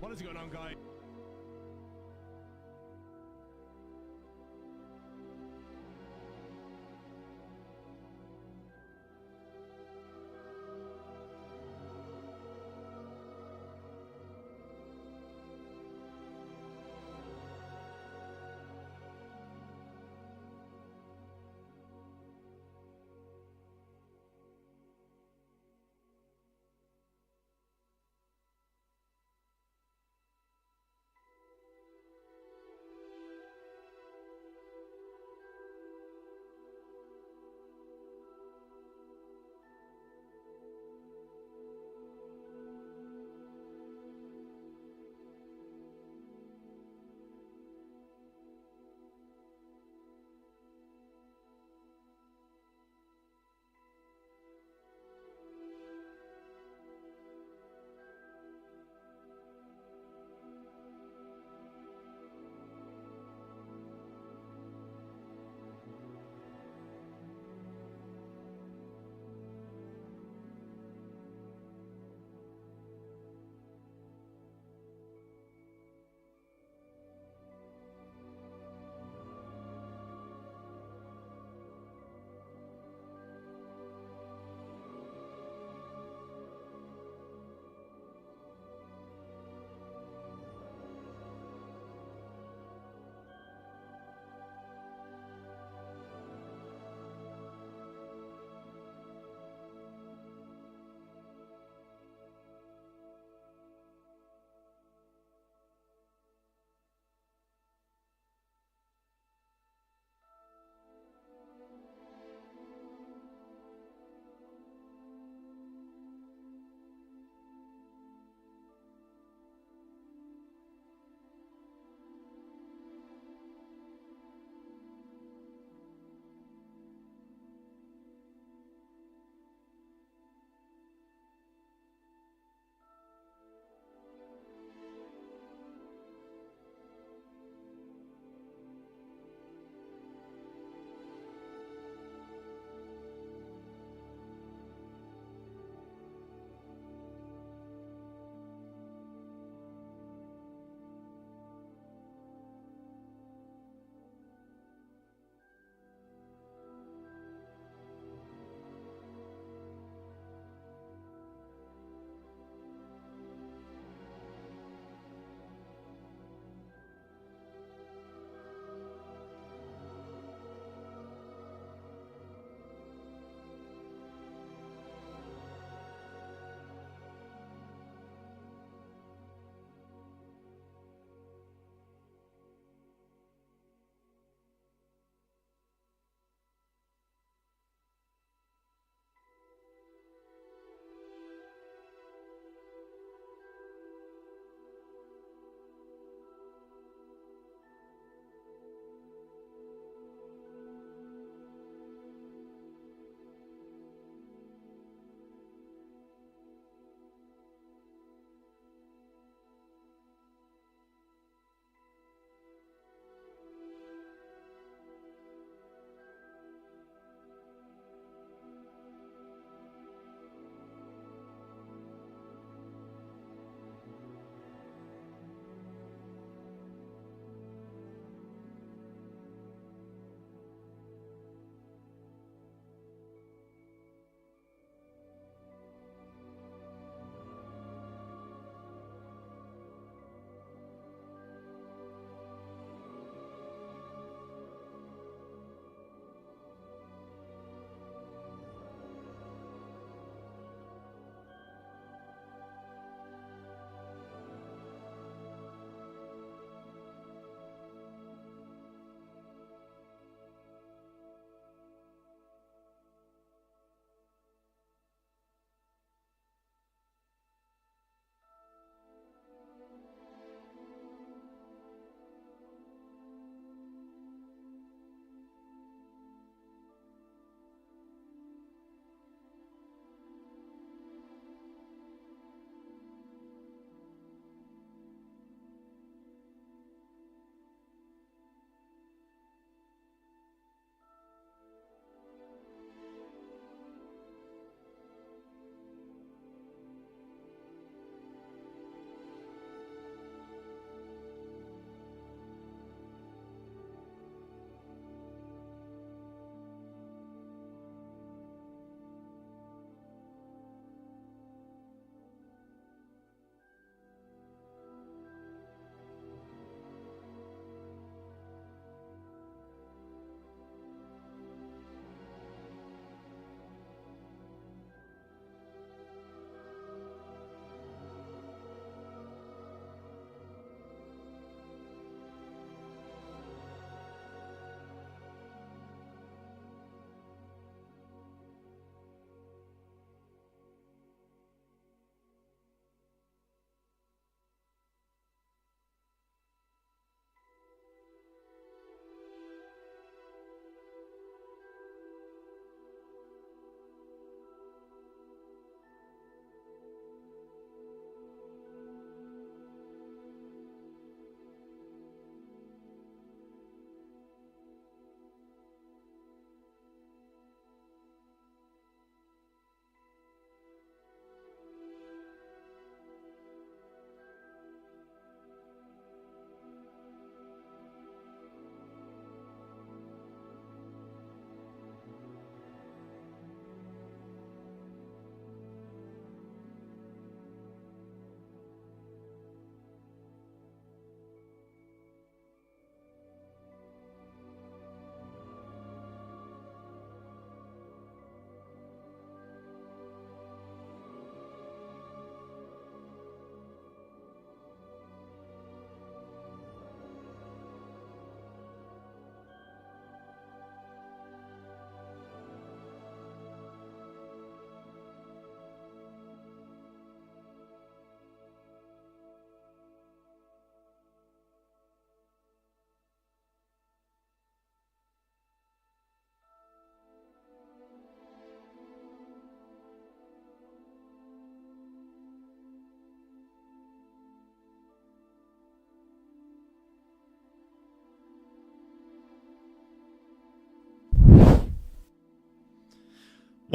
What is going on, guys?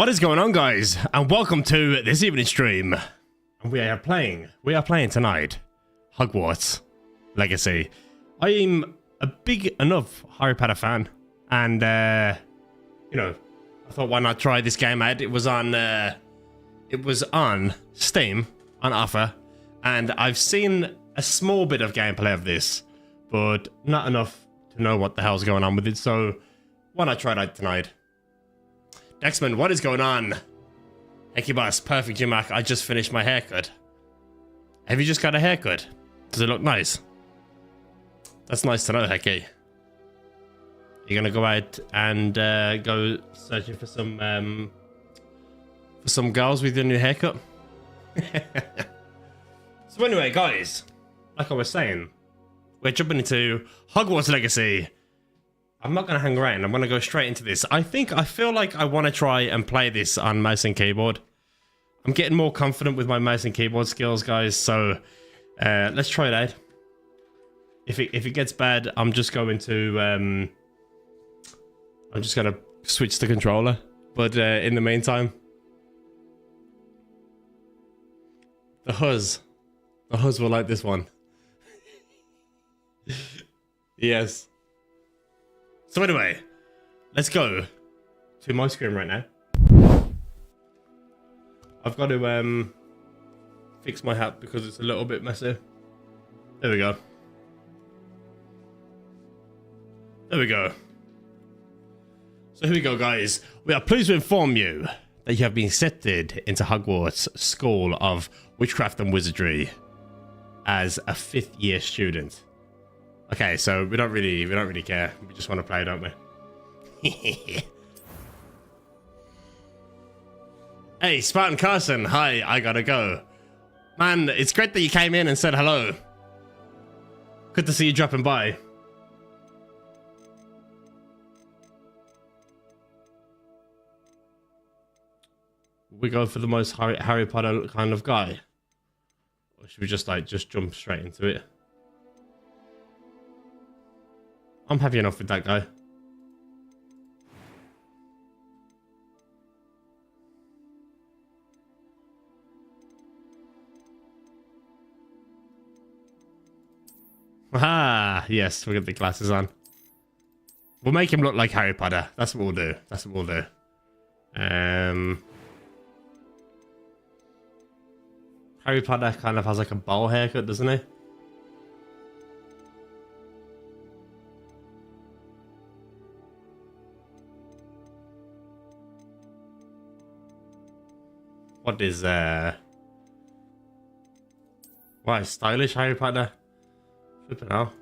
What is going on, guys, and welcome to this evening stream. And we are playing tonight Hogwarts Legacy. I am a big enough Harry Potter fan, and you know, I thought, why not try this game out? It was on Steam on offer, and I've seen a small bit of gameplay of this, but not enough to know what the hell's going on with it. So why not try it out tonight? Dexman, what is going on? Thank you, boss. Perfect, Mac. I just finished my haircut. Have you just got a haircut? Does it look nice? That's nice to know, Hecky. You're gonna go out and go searching for some girls with your new haircut. So anyway, guys, like I was saying, we're jumping into Hogwarts Legacy. I'm not going to hang around. I'm going to go straight into this. I feel like I want to try and play this on mouse and keyboard. I'm getting more confident with my mouse and keyboard skills, guys. So let's try it out. If it gets bad, I'm just going to switch the controller. But in the meantime, the Huzz will like this one. Yes. So anyway, let's go to my screen right now. I've got to fix my hat because it's a little bit messy. There we go. There we go. So here we go, guys. We are pleased to inform you that you have been accepted into Hogwarts School of Witchcraft and Wizardry as a 5th year student. Okay, so we don't really care. We just want to play, don't we? Hey, Spartan Carson. Hi, I gotta go. Man, it's great that you came in and said hello. Good to see you dropping by. We go for the most Harry Potter kind of guy, or should we just jump straight into it? I'm happy enough with that guy. Ah, yes, we'll get the glasses on. We'll make him look like Harry Potter. That's what we'll do. That's what we'll do. Harry Potter kind of has like a bowl haircut, doesn't he? What is why stylish Harry Potter? Flipping hell.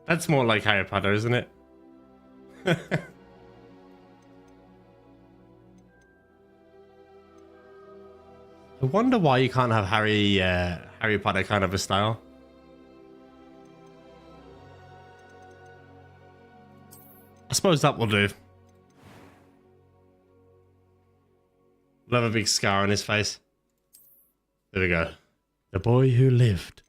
That's more like Harry Potter, isn't it? I wonder why you can't have Harry Potter kind of a style. I suppose that will do. We'll have a big scar on his face. There we go. The boy who lived.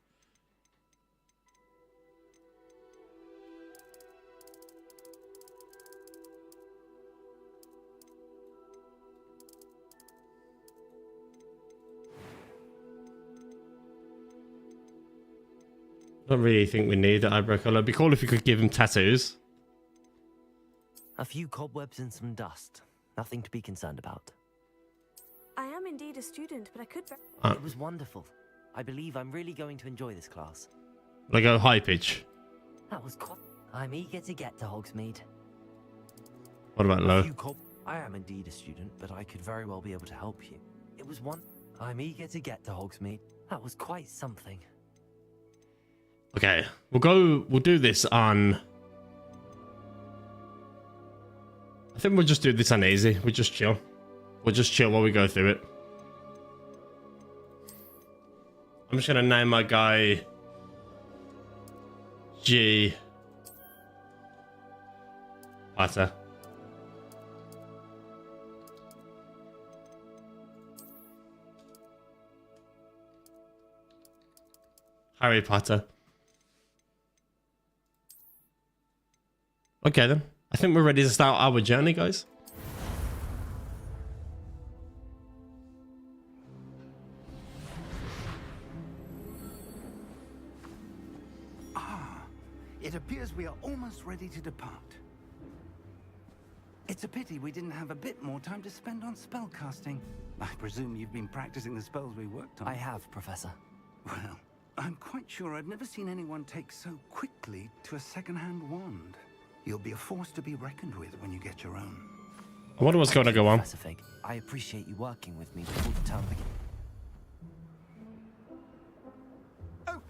I don't really think we need the eyebrow color. It'd be cool if you could give him tattoos. A few cobwebs and some dust. Nothing to be concerned about. I am indeed a student, but I could... It was wonderful. I believe I'm really going to enjoy this class. Will I go high pitch? That was quite... I'm eager to get to Hogsmeade. What about low? I am indeed a student, but I could very well be able to help you. It was one... I'm eager to get to Hogsmeade. That was quite something. Okay, we'll do this on... I think we'll just do this on easy. We'll just chill. We'll just chill while we go through it. I'm just gonna name my guy G. Potter. Harry Potter. Okay then. I think we're ready to start our journey, guys. It appears we are almost ready to depart. It's a pity we didn't have a bit more time to spend on spellcasting. I presume you've been practicing the spells we worked on. I have, Professor. Well, I'm quite sure I've never seen anyone take so quickly to a second-hand wand. You'll be a force to be reckoned with when you get your own. I wonder what's going to go on. Professor Fig, I appreciate you working with me before the term begins. Oh,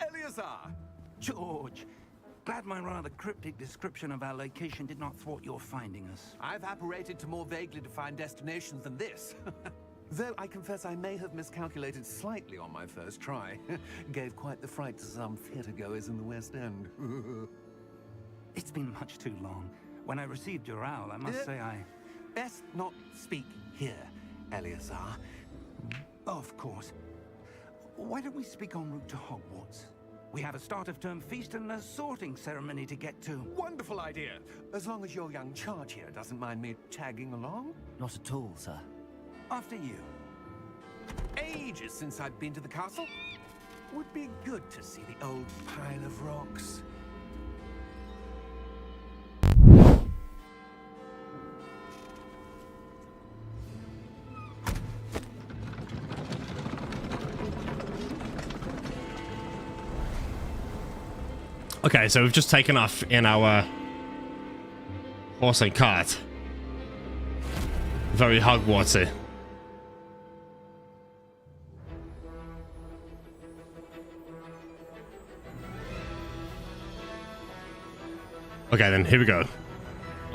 Eleazar! George! Glad my rather cryptic description of our location did not thwart your finding us. I've apparated to more vaguely defined destinations than this. Though I confess I may have miscalculated slightly on my first try. Gave quite the fright to some theatergoers in the West End. It's been much too long. When I received your owl, I must say I... Best not speak here, Eleazar. Of course. Why don't we speak en route to Hogwarts? We have a start-of-term feast and a sorting ceremony to get to. Wonderful idea. As long as your young charge here doesn't mind me tagging along. Not at all, sir. After you. Ages since I've been to the castle. Would be good to see the old pile of rocks. Okay, so we've just taken off in our horse and cart. Very Hogwartsy. Okay, then here we go.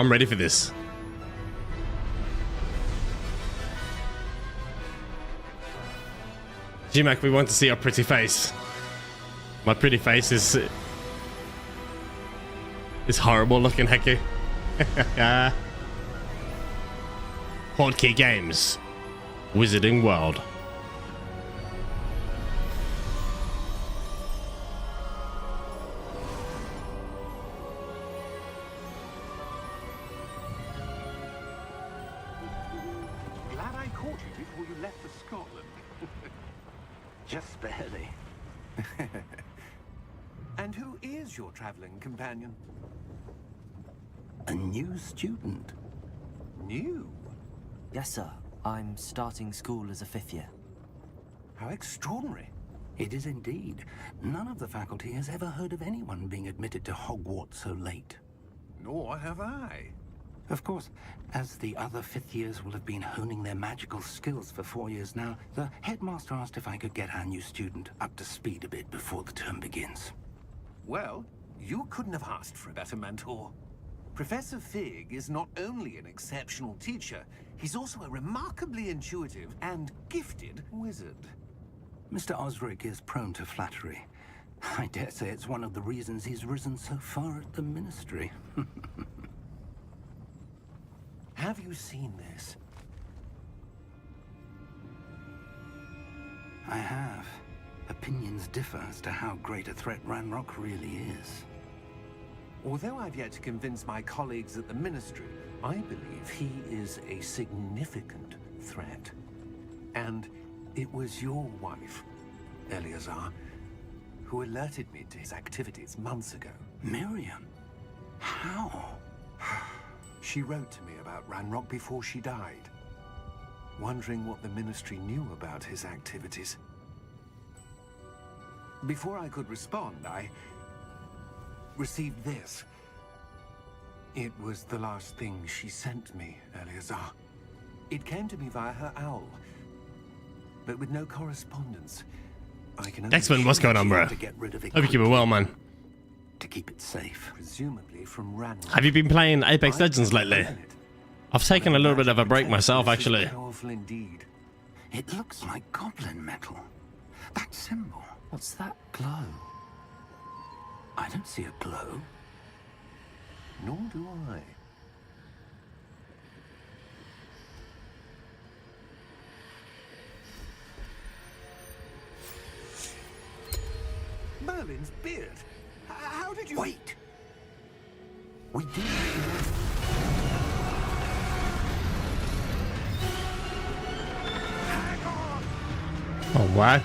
I'm ready for this. G-Mac, we want to see your pretty face. My pretty face is horrible looking, hecky. Hotkey Games. Wizarding World. Glad I caught you before you left for Scotland. Just barely. And who is your traveling companion? A new student. New? Yes, sir. I'm starting school as a 5th year. How extraordinary. It is indeed. None of the faculty has ever heard of anyone being admitted to Hogwarts so late. Nor have I. Of course, as the other 5th years will have been honing their magical skills for 4 years now, the headmaster asked if I could get our new student up to speed a bit before the term begins. Well, you couldn't have asked for a better mentor. Professor Fig is not only an exceptional teacher, he's also a remarkably intuitive and gifted wizard. Mr. Osric is prone to flattery. I dare say it's one of the reasons he's risen so far at the Ministry. Have you seen this? I have. Opinions differ as to how great a threat Ranrock really is. Although I've yet to convince my colleagues at the Ministry, I believe he is a significant threat. And it was your wife, Eleazar, who alerted me to his activities months ago. Miriam? How? She wrote to me about Ranrock before she died, wondering what the Ministry knew about his activities. Before I could respond, I received this. It was the last thing she sent me, Eleazar. It came to me via her owl, but with no correspondence. I can only X-Men, what's going on, bro? To get rid of it Hope you keep it well, man. to keep it safe. presumably from Ranrock. Have you been playing Apex Legends lately? I've taken a little bit of a break myself, actually. Powerful indeed. It looks like goblin metal. That symbol. What's that glow? I don't see a glow. Nor do I. Merlin's beard. How did you... Wait! We Oh, wow.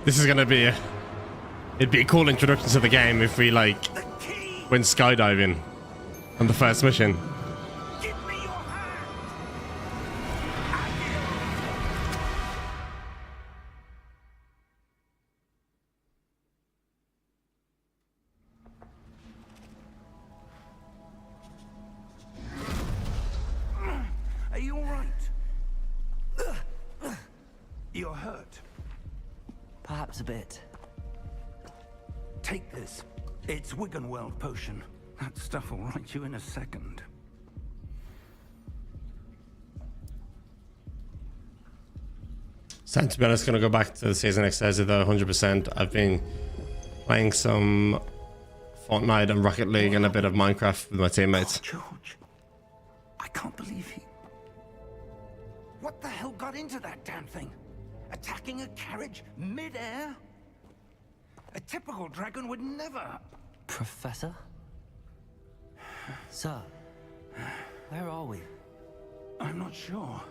This is gonna be it'd be a cool introduction to the game if we like went skydiving on the first mission. Give me your hand! Are you all right? You're hurt. Perhaps a bit. Take this. It's Wiggenweld potion. That stuff will right you in a second. So to be honest, gonna go back to the season next Thursday though, 100%. I've been playing some Fortnite and Rocket League and a bit of Minecraft with my teammates. Oh, George. I can't believe he... What the hell got into that damn thing? Attacking a carriage mid-air? A typical dragon would never... Professor? Sir, where are we? I'm not sure.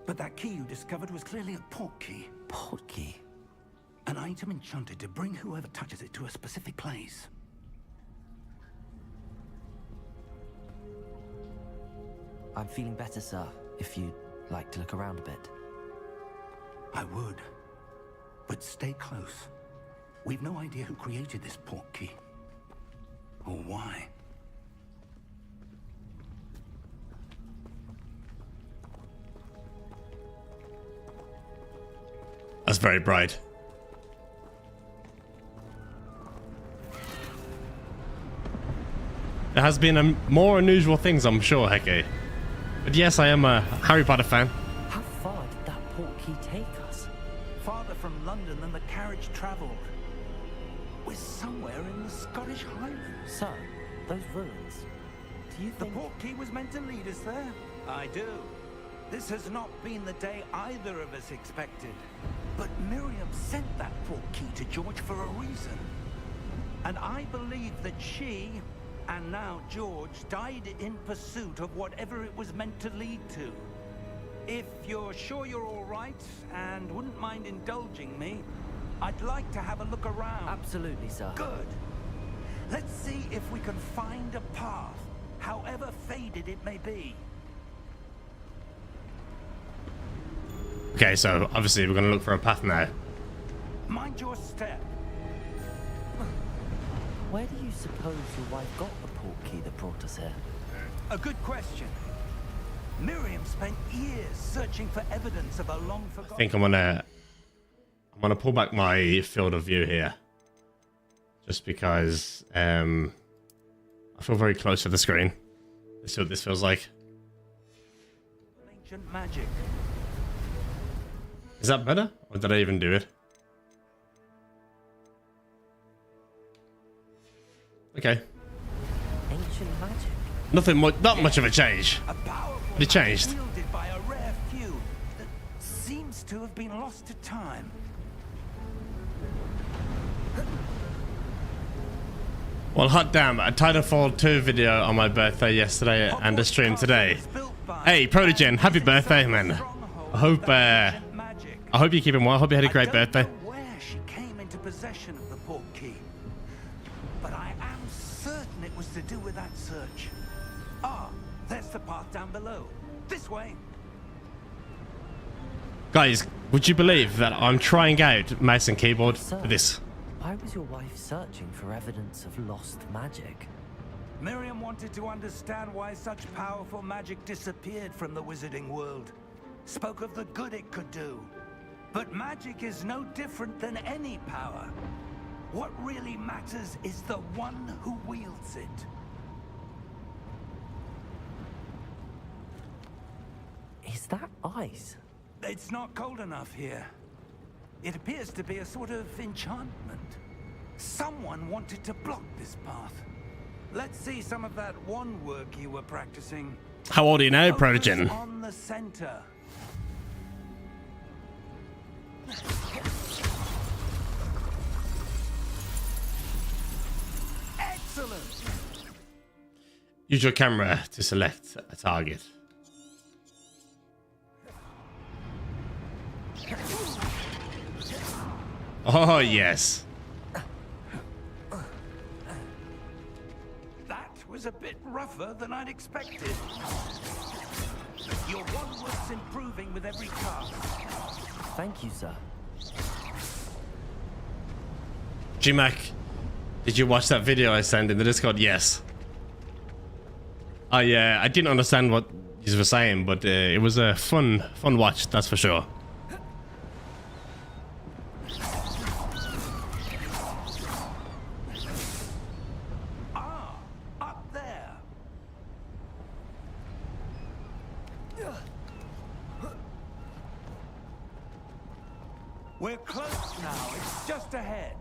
But that key you discovered was clearly a port key. Port key? An item enchanted to bring whoever touches it to a specific place. I'm feeling better, sir, if you'd like to look around a bit. I would. But stay close. We've no idea who created this port key. Or why. That's very bright. There has been more unusual things, I'm sure, Heke. But yes, I am a Harry Potter fan. How far did that port key take us? Farther from London than the carriage travelled. We're somewhere in the Scottish Highlands. Sir, those ruins. Do you The think... port key was meant to lead us there? I do. This has not been the day either of us expected. But Miriam sent that port key to George for a reason. And I believe that she, and now George, died in pursuit of whatever it was meant to lead to. If you're sure you're all right, and wouldn't mind indulging me, I'd like to have a look around. Absolutely, sir. Good. Let's see if we can find a path, however faded it may be. Okay, so obviously we're gonna look for a path now. Mind your step. Where do you suppose your wife got the port key that brought us here? A good question. Miriam spent years searching for evidence of a long forgotten... I think I'm gonna pull back my field of view here. Just because I feel very close to the screen. Let's see what this feels like. Ancient magic. Is that better? Or did I even do it? Okay. Ancient magic? Nothing much, not much of a change. A powerful But it changed. magic wielded by a rare few that seems to have been lost to time. Well, hot damn, a Titanfall 2 video on my birthday yesterday and a stream today. Hey, Protogen, happy birthday, man. I hope you're keeping well. I hope you had a great birthday. I don't know where she came into possession of the port key, but I am certain it was to do with that search. Ah, there's the path down below. This way. Guys, would you believe that I'm trying out mouse and keyboard Sir, for this? why was your wife searching for evidence of lost magic? Miriam wanted to understand why such powerful magic disappeared from the wizarding world. Spoke of the good it could do. But magic is no different than any power. What really matters is the one who wields it. that ice? It's not cold enough here. It appears to be a sort of enchantment. Someone wanted to block this path. Let's see some of that wand work you were practicing. How old are you now, Focus Protogen? on the center. Excellent. Use your camera to select a target. Oh, yes. That was a bit rougher than I'd expected. Your wand work's improving with every cast. Thank you, sir. G-Mac, did you watch that video I sent in the Discord? Yes. I didn't understand what you were saying, but it was a fun watch, that's for sure. Up there. We're close now. It's just ahead.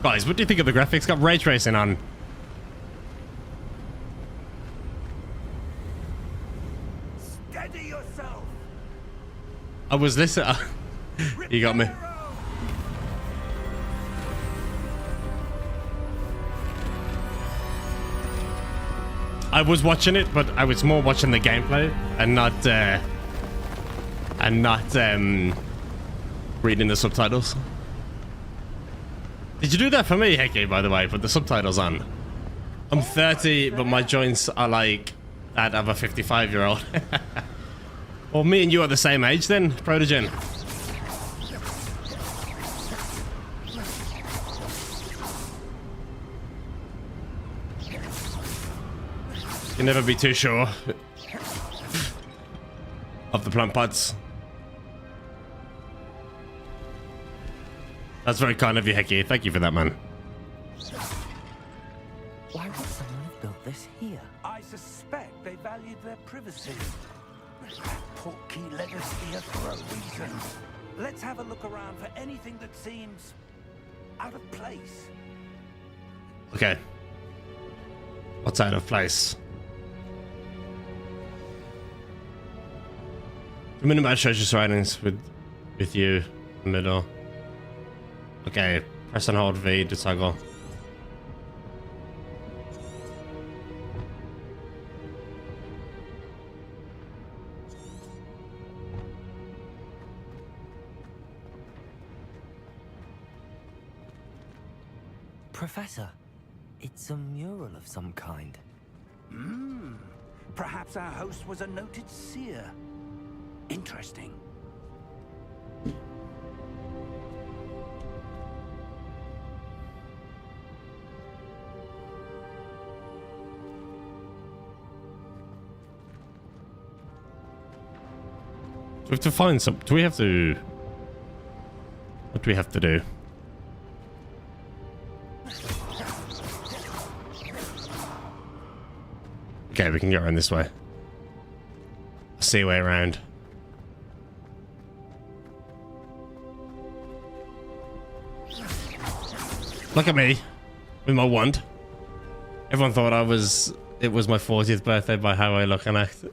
Guys, what do you think of the graphics? Got ray tracing on. Steady yourself. I was listening. You got me. I was watching it, but I was more watching the gameplay and not reading the subtitles. Did you do that for me, Hecky, by the way? Put the subtitles on. I'm 30, but my joints are like that of a 55-year-old. Well, me and you are the same age then, Protogen. You can never be too sure of the plant pots. That's very kind of you, Hecky. Thank you for that, man. Why would someone have built this here? I suspect they valued their privacy. Portkey led us here for a reason. Let's have a look around for anything that seems out of place. Okay. What's out of place? The minimize treasure surroundings with you in the middle. Okay, press and hold V to toggle. Professor, it's a mural of some kind. Perhaps our host was a noted seer. Interesting. Do we have to find some? Do we have to? What do we have to do? Okay, we can get around this way. See a way around. Look at me with my wand. Everyone thought it was my 40th birthday by how I look and act.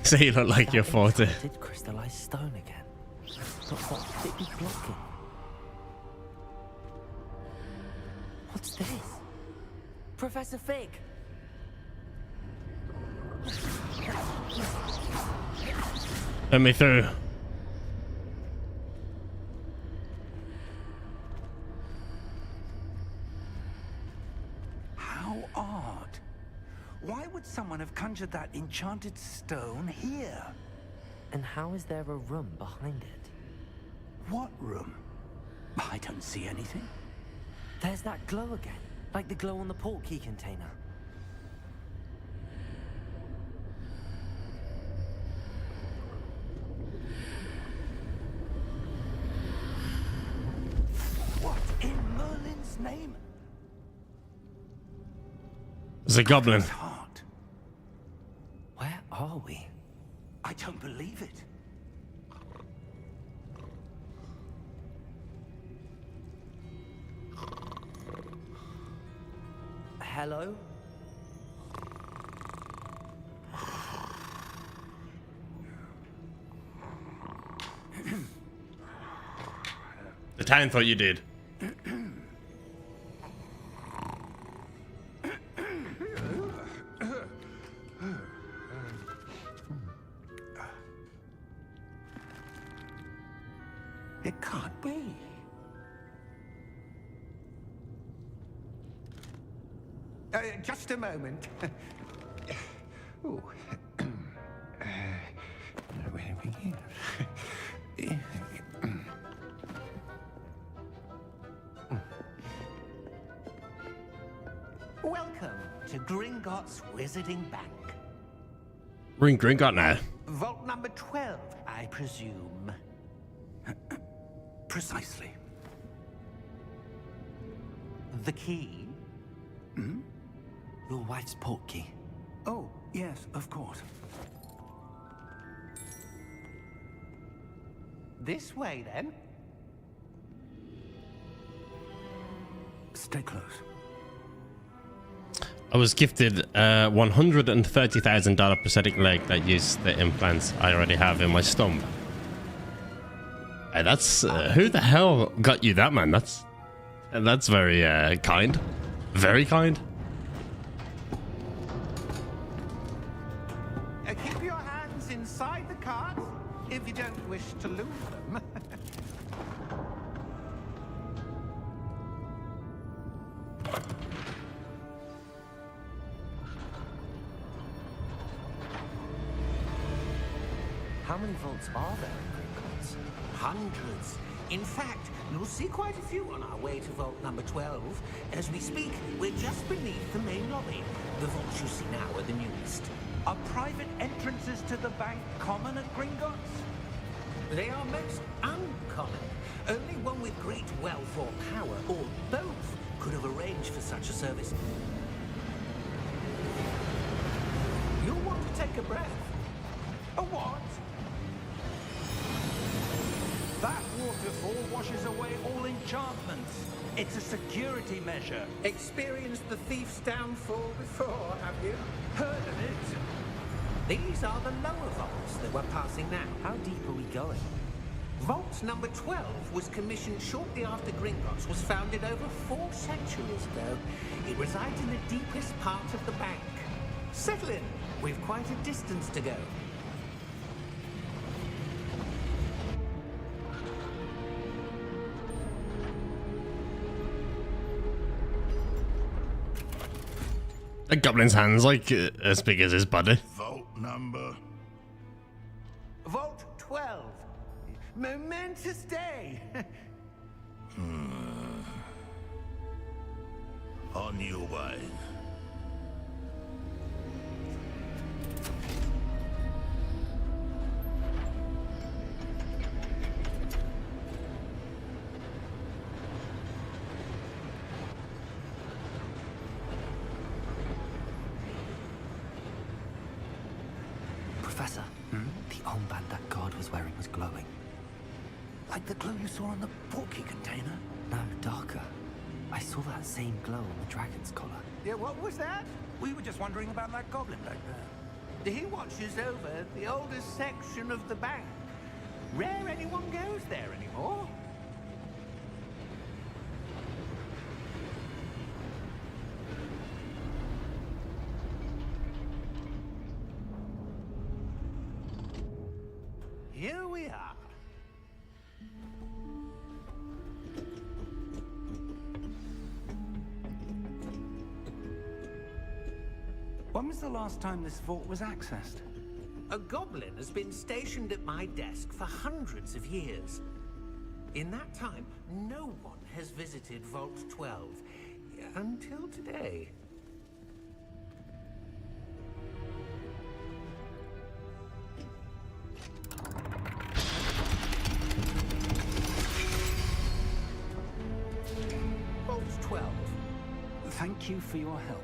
So you look like you're 40. Did crystallize stone again? But what could it be blocking? What's this? Professor Fig! Let me through. How odd. Why would someone have conjured that enchanted stone here? And how is there a room behind it? What room? I don't see anything. There's that glow again, like the glow on the portkey container. What in Merlin's name? It's a goblin. It's hard. Where are we? I don't believe it. Hello? The town thought you did. It can't be. Just a moment. Ooh. Where are we here? Welcome to Gringotts Wizarding Bank. We're in Gringotts now. Vault number 12, I presume. Precisely. The key? Your wife's portkey. Oh, yes, of course. This way, then. Stay close. I was gifted a $130,000 prosthetic leg that used the implants I already have in my stump. Hey, that's who the hell got you that, man? That's very kind. Very kind. Keep your hands inside the cart if you don't wish to lose them. How many vaults are there in Gringotts? Hundreds. In fact, you'll see quite a few on our way to vault number 12. As we speak, we're just beneath the main lobby. The vaults you see now are the newest. Are private entrances to the bank common at Gringotts? They are most uncommon. Only one with great wealth or power, or both, could have arranged for such a service. You'll want to take a breath. A what? That waterfall washes away all enchantments. It's a security measure. Experienced the thief's downfall before, have you? Heard of it? These are the lower vaults that we're passing now. How deep are we going? Vault number 12 was commissioned shortly after Gringotts was founded over 4 centuries ago. It resides in the deepest part of the bank. Settle in. We've quite a distance to go. The goblin's hand's like as big as his body. Vault number. Vault 12. Momentous day. On your way. Professor, the armband that guard was wearing was glowing. Like the glow you saw on the portkey container? No, darker. I saw that same glow on the dragon's collar. Yeah, what was that? We were just wondering about that goblin back there. He watches over the oldest section of the bank. Rare anyone goes there anymore. Here we are. When was the last time this vault was accessed? A goblin has been stationed at my desk for hundreds of years. In that time, no one has visited Vault 12 until today. Vault 12. Thank you for your help.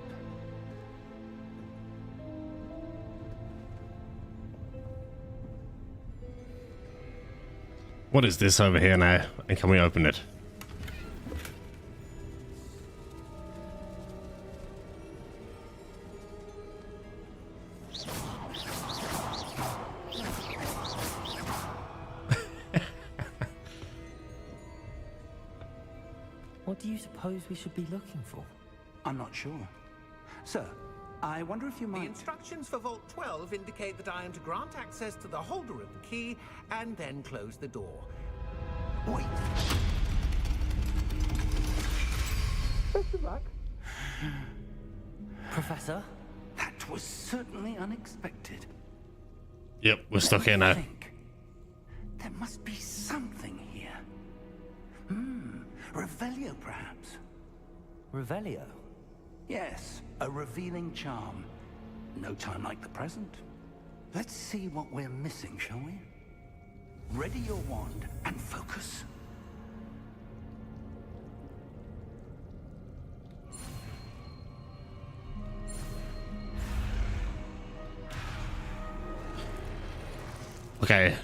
What is this over here now? And can we open it? What do you suppose we should be looking for? I'm not sure. Sir, I wonder if you The might... instructions for Vault 12 indicate that I am to grant access to the holder of the key and then close the door. Wait. Best of luck. Professor? That was certainly unexpected. Yep, we're stuck here now. Think. There must be something here. Revelio, perhaps. Revelio? Yes, a revealing charm. No time like the present. Let's see what we're missing, shall we? Ready your wand and focus. Okay.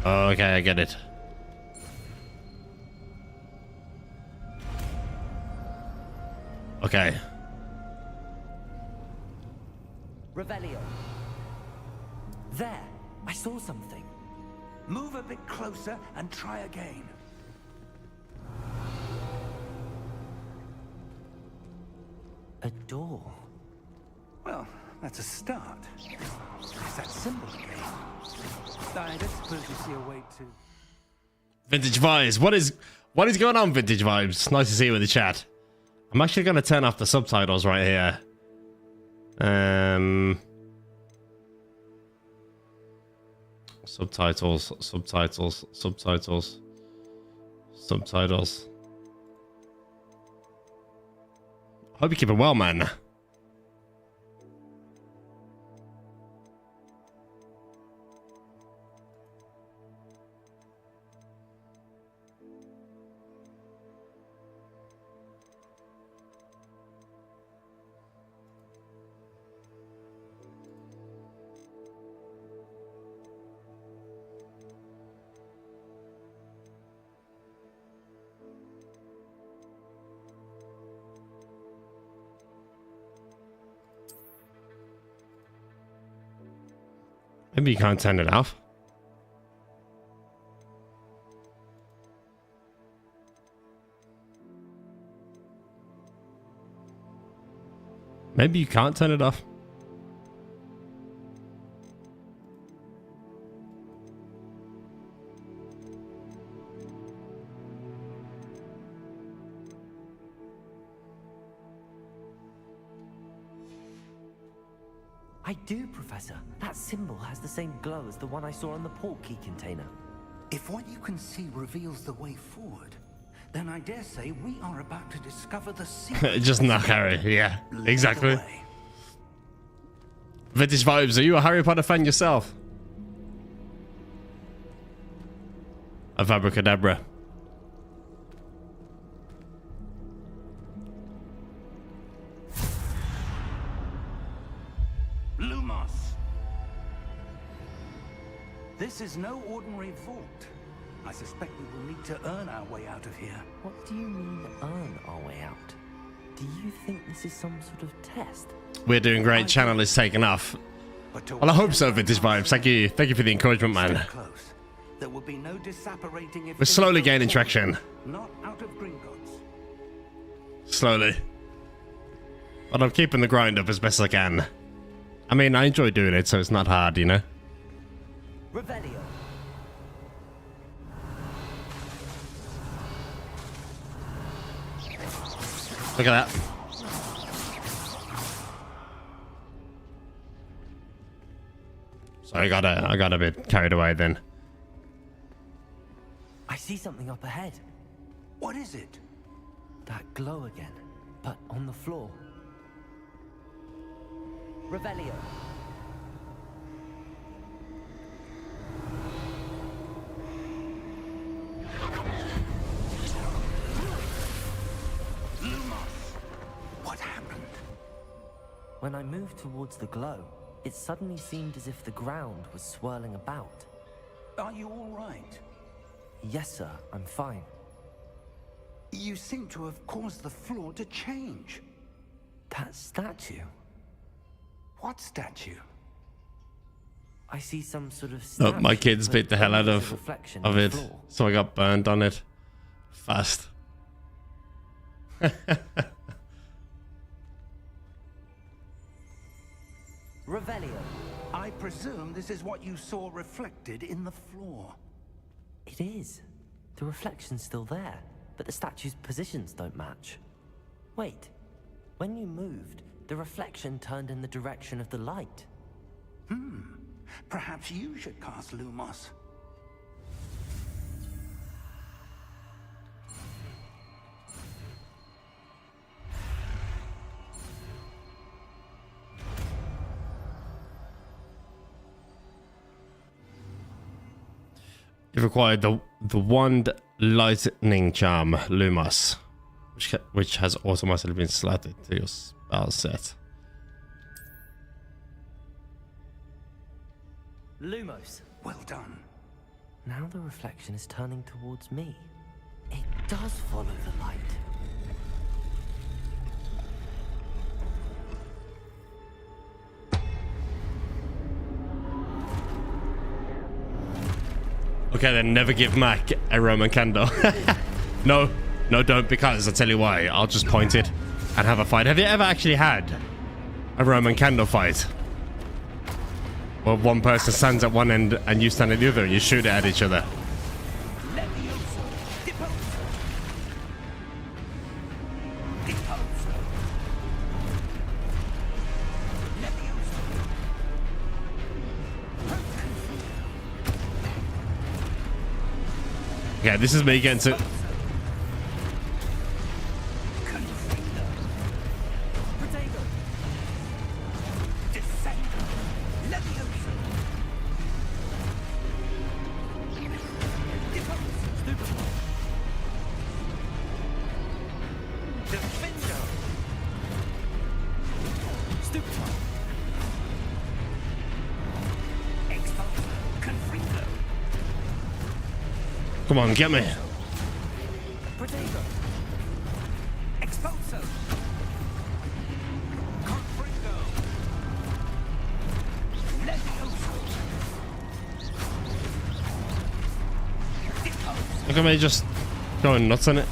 Okay, I get it. Okay. Revelio. There, I saw something. Move a bit closer and try again. A door. Well, that's a start. There's that symbol again. I don't suppose you see a way to... Vintage Vibes. What is going on, Vintage Vibes? Nice to see you in the chat. I'm actually going to turn off the subtitles right here. Subtitles. Hope you keep it well, man. Maybe you can't turn it off. Maybe you can't turn it off. I do, Professor. That symbol has the same glow as the one I saw on the port key container. If what you can see reveals the way forward, then I dare say we are about to discover the secret. Just not Harry. Yeah, Lead exactly. the way. Vintage Vibes, are you a Harry Potter fan yourself? A Abracadabra. Lumos. This is no ordinary vault. I suspect we will need to earn our way out of here. What do you mean, earn our way out? Do you think this is some sort of test? We're doing great. Channel is taking off. But to Well, I hope so, Vintage Vibes. Thank you for the encouragement, man. Stay close. There will be no disapparating if We're slowly things go gaining forward. traction. Not out of Gringotts. Slowly. But I'm keeping the grind up as best I can. I mean, I enjoy doing it, so it's not hard, you know? Revelio. Look at that. So I got a bit carried away then. I see something up ahead. What is it? That glow again, but on the floor. Revelio. When I moved towards the glow, it suddenly seemed as if the ground was swirling about. Are you all right? Yes, sir, I'm fine. You seem to have caused the floor to change. That statue? What statue? I see some sort of Oh, statue, my kids but beat the hell out there's a of reflection in the it, floor. so I got burned on it fast. Revelio. I presume this is what you saw reflected in the floor. It is. The reflection's still there, but the statue's positions don't match. Wait. When you moved, the reflection turned in the direction of the light. Perhaps you should cast Lumos. You've acquired the Wand Lightning Charm, Lumos, which has automatically been slotted to your spell set. Lumos. Well done. Now the reflection is turning towards me. It does follow the light. Okay, then never give Mac a Roman candle. No, don't, because I'll tell you why. I'll just point it and have a fight. Have you ever actually had a Roman candle fight? Where one person stands at one end and you stand at the other and you shoot it at each other? Yeah, this is me getting to... Come on, get me. Look at me just going nuts on it.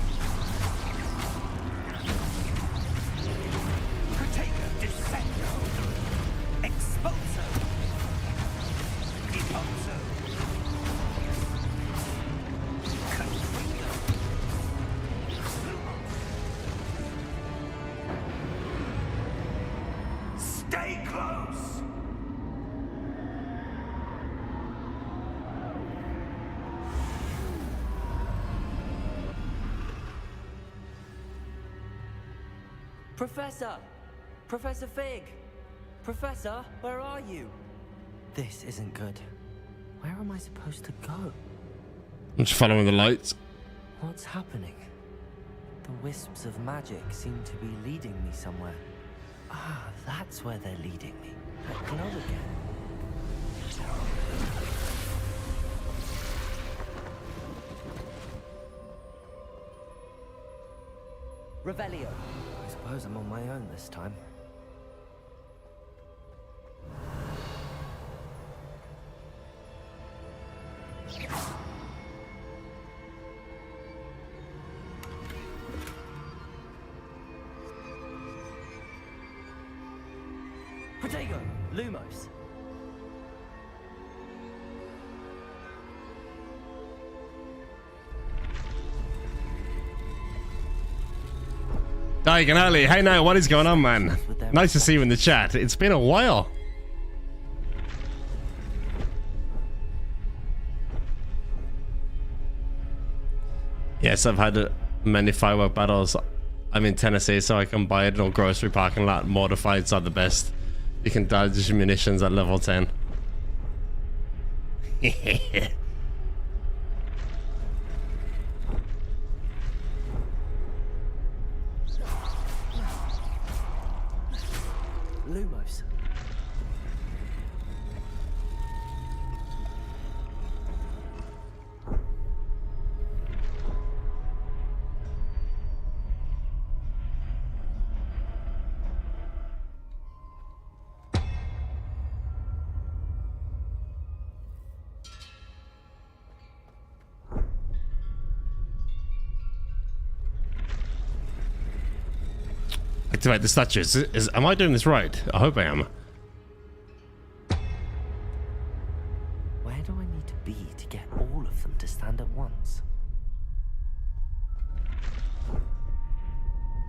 Stay close! Professor! Professor Fig! Professor, where are you? This isn't good. Where am I supposed to go? I'm just following the lights. What's happening? The wisps of magic seem to be leading me somewhere. Ah, that's where they're leading me. That glow again. Revelio. I suppose I'm on my own this time. Protego, Lumos. Diagonally, hey now, what is going on, man? Nice to see you in the chat. It's been a while. Yes, I've had many firework battles. I'm in Tennessee, so I can buy it in a grocery parking lot. Mortifieds are the best. You can dodge munitions at level 10. Lumos. activate the statues. Am I doing this right? I hope I am. Where do I need to be to get all of them to stand at once?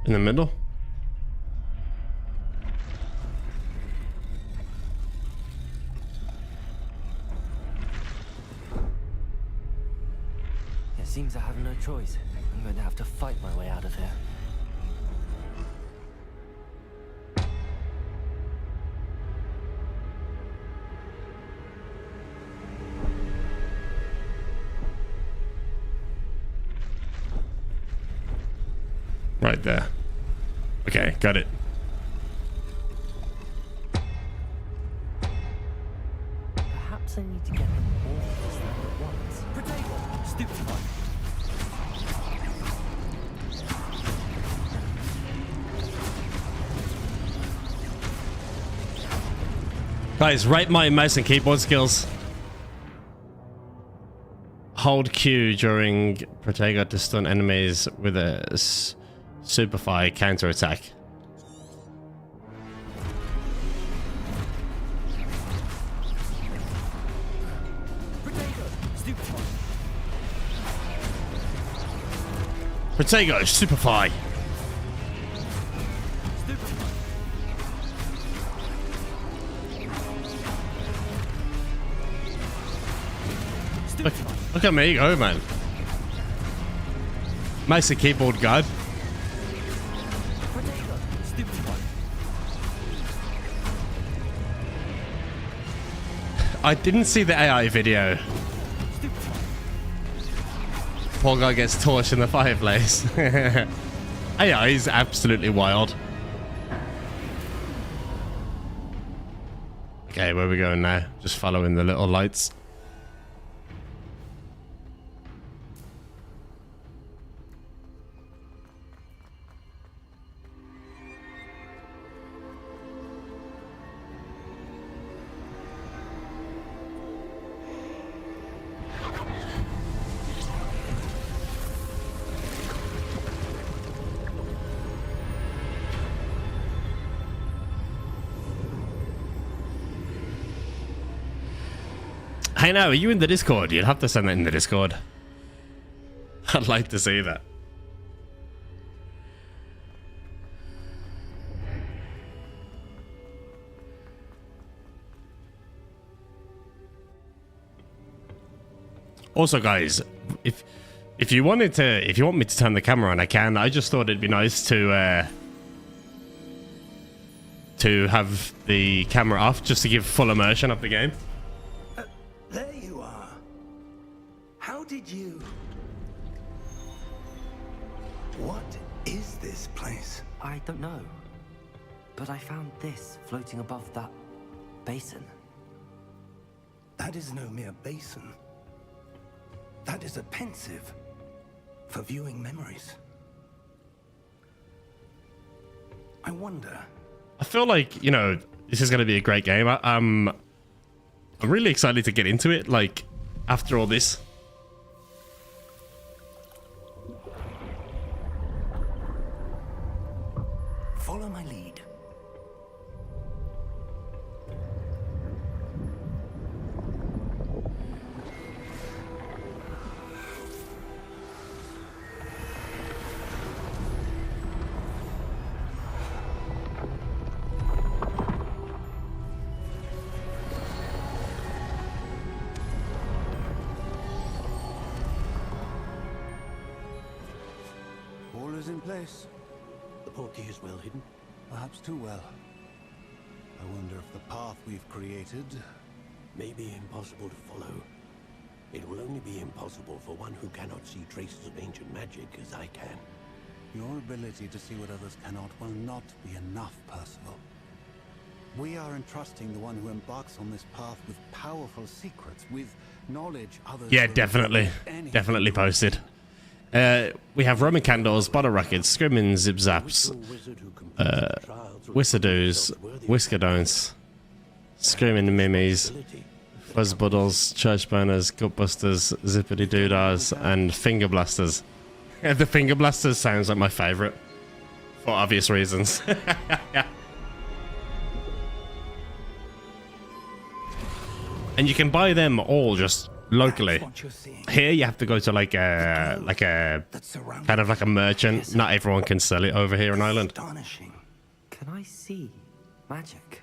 In the middle? It seems I have no choice. I'm going to have to fight my way out of here. Right there. Okay, got it. Perhaps I need to get them all to stand at once. Potato! Stupid one! Guys, rate my mouse and keyboard skills. Hold Q during Protego to stun enemies with a Superfly counterattack. Protego, Superfly. Look at me go, man. Mouse and keyboard god. I didn't see the AI video. Poor guy gets torched in the fireplace. AI is absolutely wild. Okay, where are we going now? Just following the little lights. Hey now, are you in the Discord? You'll have to send that in the Discord. I'd like to see that. Also, guys, if you want me to turn the camera on, I can. I just thought it'd be nice to have the camera off just to give full immersion of the game. There you are. How did you... What is this place? I don't know. But I found this floating above that basin. That is no mere basin. That is a pensive for viewing memories. I wonder... I feel like, you know, this is going to be a great game. I'm really excited to get into it, like, after all this. Follow my lead. All is in place. The portkey is well hidden. Perhaps too well. I wonder if the path we've created... May be impossible to follow. It will only be impossible for one who cannot see traces of ancient magic as I can. Your ability to see what others cannot will not be enough, Percival. We are entrusting the one who embarks on this path with powerful secrets, with knowledge others... Yeah, definitely. Definitely posted. We have Roman candles, bottle rockets, screaming zip-zaps, whissadoos, whiskadones, screaming mimi's, fuzzbuddles, church burners, gutbusters, zippity doodahs, and finger blasters. Yeah, the finger blasters sounds like my favorite. For obvious reasons. And you can buy them all just locally. Here you have to go to like a kind of like a merchant. Not everyone can sell it over here in Ireland. Astonishing. Can I see magic?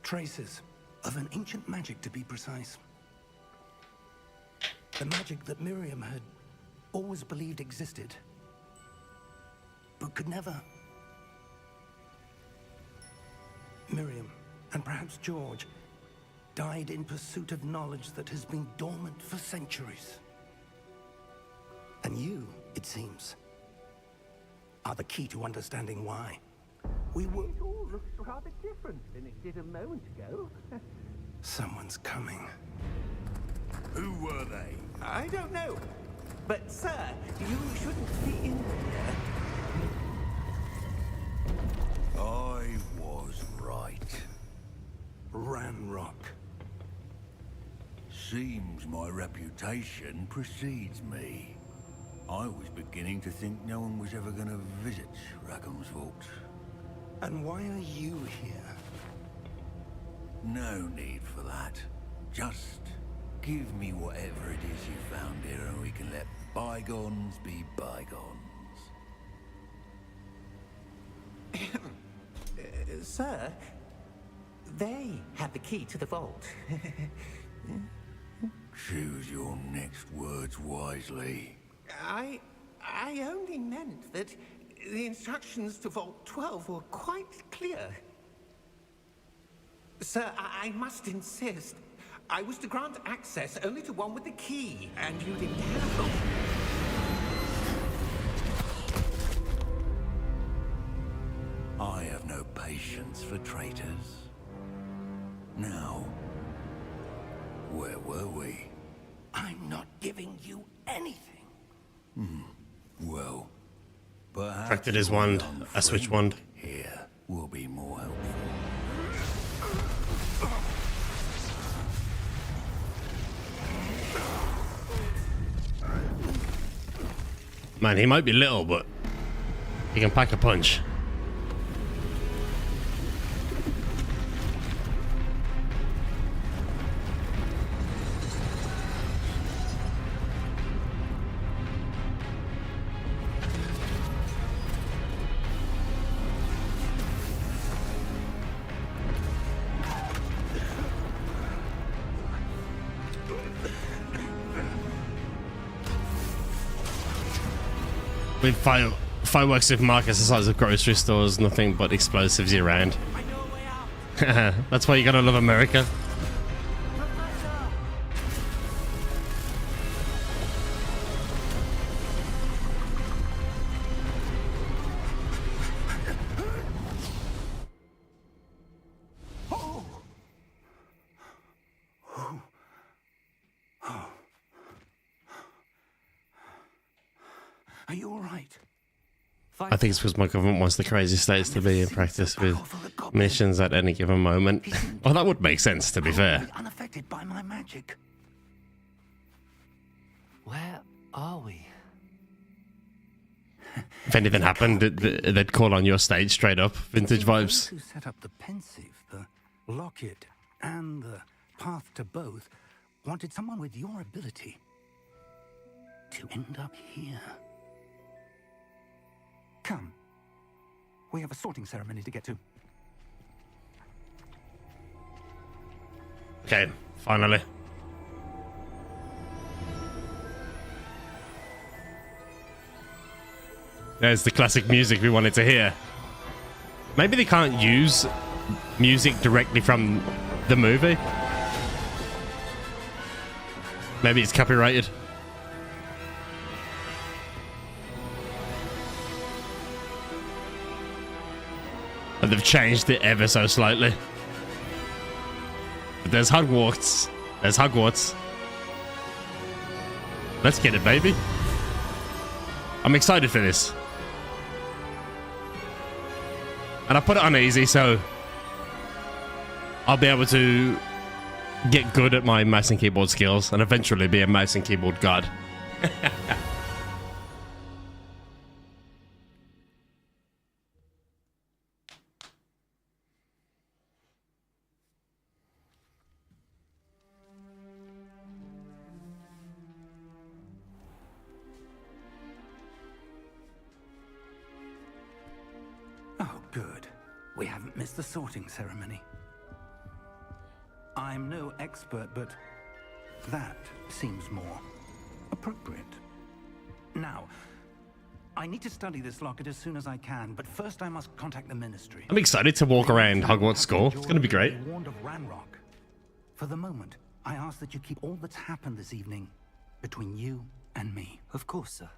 Traces of an ancient magic, to be precise. The magic that Miriam had always believed existed, but could never. Miriam, and perhaps George, died in pursuit of knowledge that has been dormant for centuries. And you, it seems, are the key to understanding why. We will all look rather different than it did a moment ago. Someone's coming. Who were they? I don't know. But, sir, you shouldn't be in here. I was right. Ranrock. Seems my reputation precedes me. I was beginning to think no one was ever going to visit Rackham's vault. And why are you here? No need for that. Just give me whatever it is you found here and we can let bygones be bygones. Sir, they have the key to the vault. Choose your next words wisely. I only meant that the instructions to Vault 12 were quite clear. Sir, I must insist. I was to grant access only to one with the key, and you didn't have it. I have no patience for traitors. Now, where were we? I'm not giving you anything. Well, perhaps Attracted his wand, a switch wand. here will be more helpful. Man, he might be little, but he can pack a punch. With fireworks supermarkets the size of grocery stores, nothing but explosives year round. That's why you gotta love America. Are you all right? I think it's because my government wants the crazy states to be in practice with missions at any given moment. Well, that would make sense, to be fair. Unaffected by my magic. Where are we? If anything happened, they'd call on your stage straight up. Vintage Those vibes. who set up the pensive, the locket, and the path to both wanted someone with your ability to end up here. Come. We have a sorting ceremony to get to. Okay, finally. There's the classic music we wanted to hear. Maybe they can't use music directly from the movie. Maybe it's copyrighted. And they've changed it ever so slightly. But there's Hogwarts. There's Hogwarts. Let's get it, baby. I'm excited for this. And I put it on easy, so I'll be able to get good at my mouse and keyboard skills and eventually be a mouse and keyboard god. We haven't missed the sorting ceremony. I'm no expert, but that seems more appropriate. Now, I need to study this locket as soon as I can, but first I must contact the Ministry. I'm excited to walk around Hogwarts School. It's going to be great. Warned of Ranrock. For the moment, I ask that you keep all that's happened this evening between you and me. Of course, sir.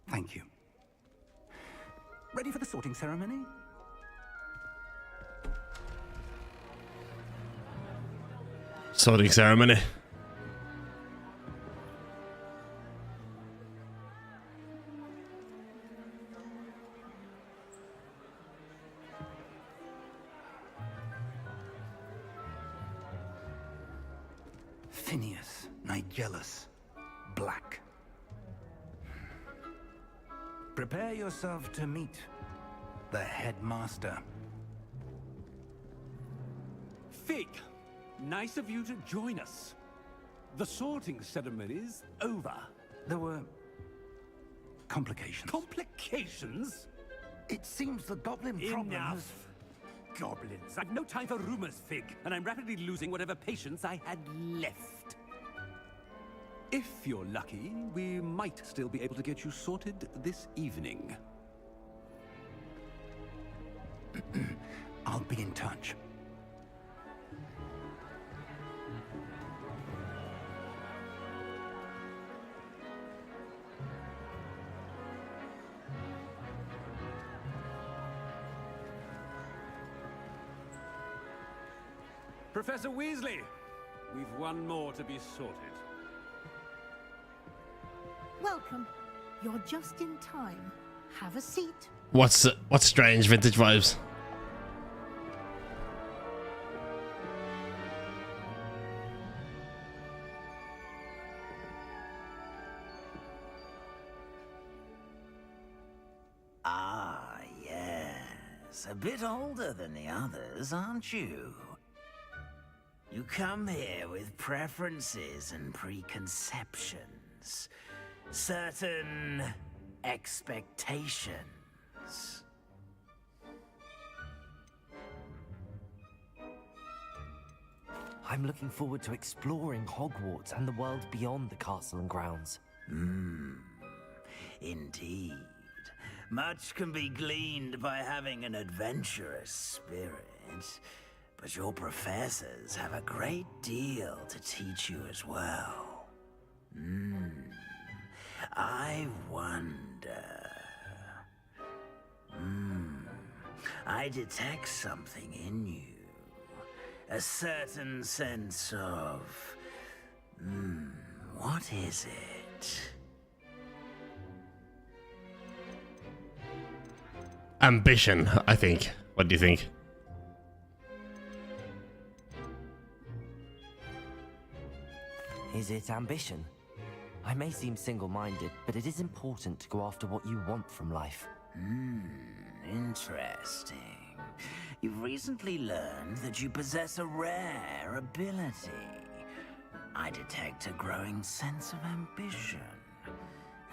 Thank you. Ready for the sorting ceremony? Sorting ceremony. Phineas, Nigellus, Black. Prepare yourself to meet the headmaster. Fig, nice of you to join us. The sorting ceremony's over. There were complications. Complications? It seems the goblin problem has... Enough. Goblins. I've no time for rumors, Fig, and I'm rapidly losing whatever patience I had left. If you're lucky, we might still be able to get you sorted this evening. I'll be in touch. Professor Weasley, we've one more to be sorted. Welcome. You're just in time. Have a seat. What's strange vintage vibes? Ah, yes. A bit older than the others, aren't you? You come here with preferences and preconceptions. Certain expectations. I'm looking forward to exploring Hogwarts and the world beyond the castle and grounds. Indeed. Much can be gleaned by having an adventurous spirit. But your professors have a great deal to teach you as well. I wonder... I detect something in you. A certain sense of... what is it? Ambition, I think. What do you think? Is it ambition? I may seem single-minded, but it is important to go after what you want from life. Interesting. You've recently learned that you possess a rare ability. I detect a growing sense of ambition,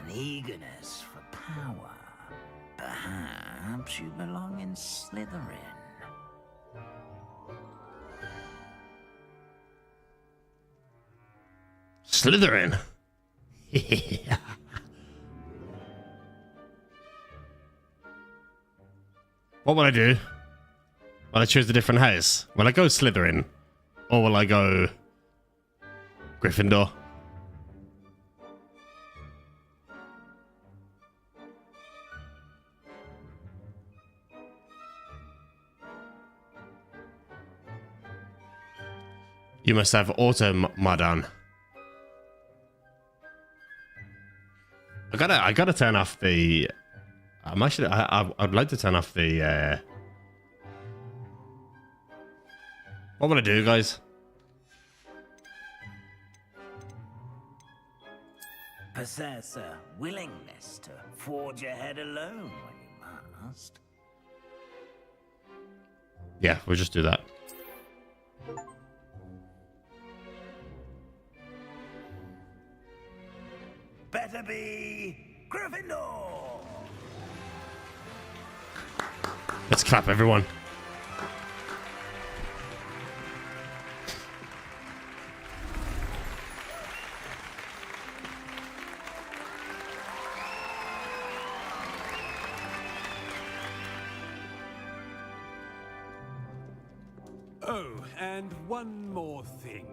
an eagerness for power. Perhaps you belong in Slytherin. Slytherin. What will I do? Will I choose a different house? Will I go Slytherin? Or will I go Gryffindor? You must have auto mod on. I gotta turn off the. I'm actually. I'd like to turn off the. What would I do, guys? Possess a willingness to forge ahead alone when you must. Yeah, we'll just do that. Better be Gryffindor! Let's clap, everyone. Oh, and one more thing.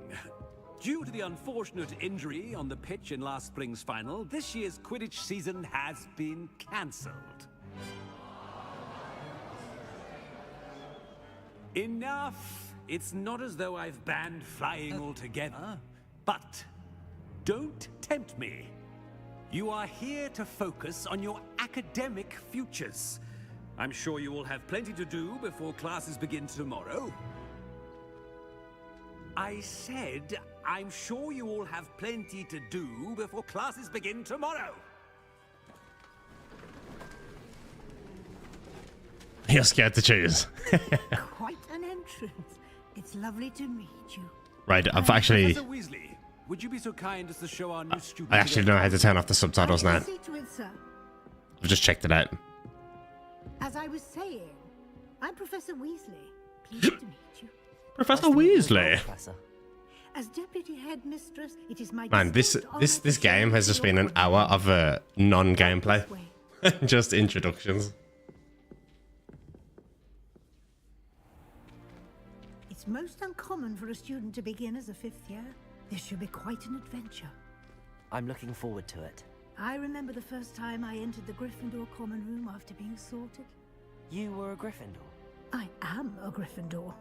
Due to the unfortunate injury on the pitch in last spring's final, this year's Quidditch season has been cancelled. Enough! It's not as though I've banned flying altogether. But don't tempt me. You are here to focus on your academic futures. I'm sure you will have plenty to do before classes begin tomorrow. I said, I'm sure you all have plenty to do before classes begin tomorrow. You're scared to choose. Quite an entrance. It's lovely to meet you. Right, I've actually... Professor Weasley, would you be so kind as to show our new student... I actually know how to turn off the subtitles now. See to it, sir. I've just checked it out. As I was saying, I'm Professor Weasley. Pleased to meet you. Professor Weasley. As deputy headmistress, it is my Man, this game has just been an hour of non-gameplay. Just introductions. It's most uncommon for a student to begin as a 5th year. This should be quite an adventure. I'm looking forward to it. I remember the first time I entered the Gryffindor common room after being sorted. You were a Gryffindor? I am a Gryffindor.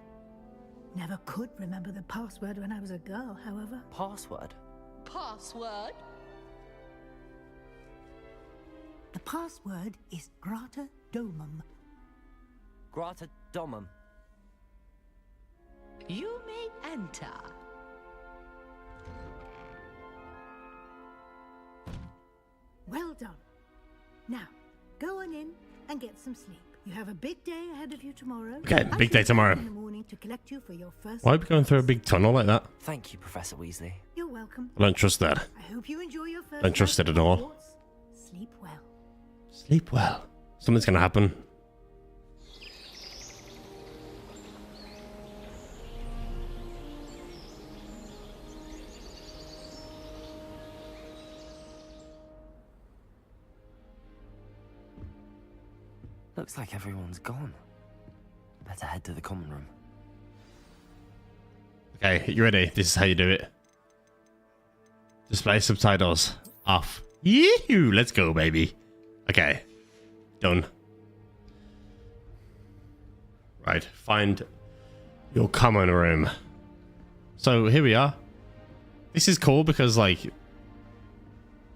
Never could remember the password when I was a girl, however. Password? Password? The password is Grata Domum. Grata Domum. You may enter. Well done. Now, go on in and get some sleep. You have a big day ahead of you tomorrow. Okay, big day tomorrow. In the morning to collect you for your first. Why are we going through a big tunnel like that? Thank you, Professor Weasley. You're welcome. I don't trust that. I hope you enjoy your first. Don't trust it at all. Hogwarts. Sleep well. Sleep well. Something's gonna happen. Looks like everyone's gone. Better head to the common room. Okay, you ready? This is how you do it. Display subtitles off. Yee-hoo! Let's go, baby. Okay. Done. Right, find your common room. So here we are. This is cool because like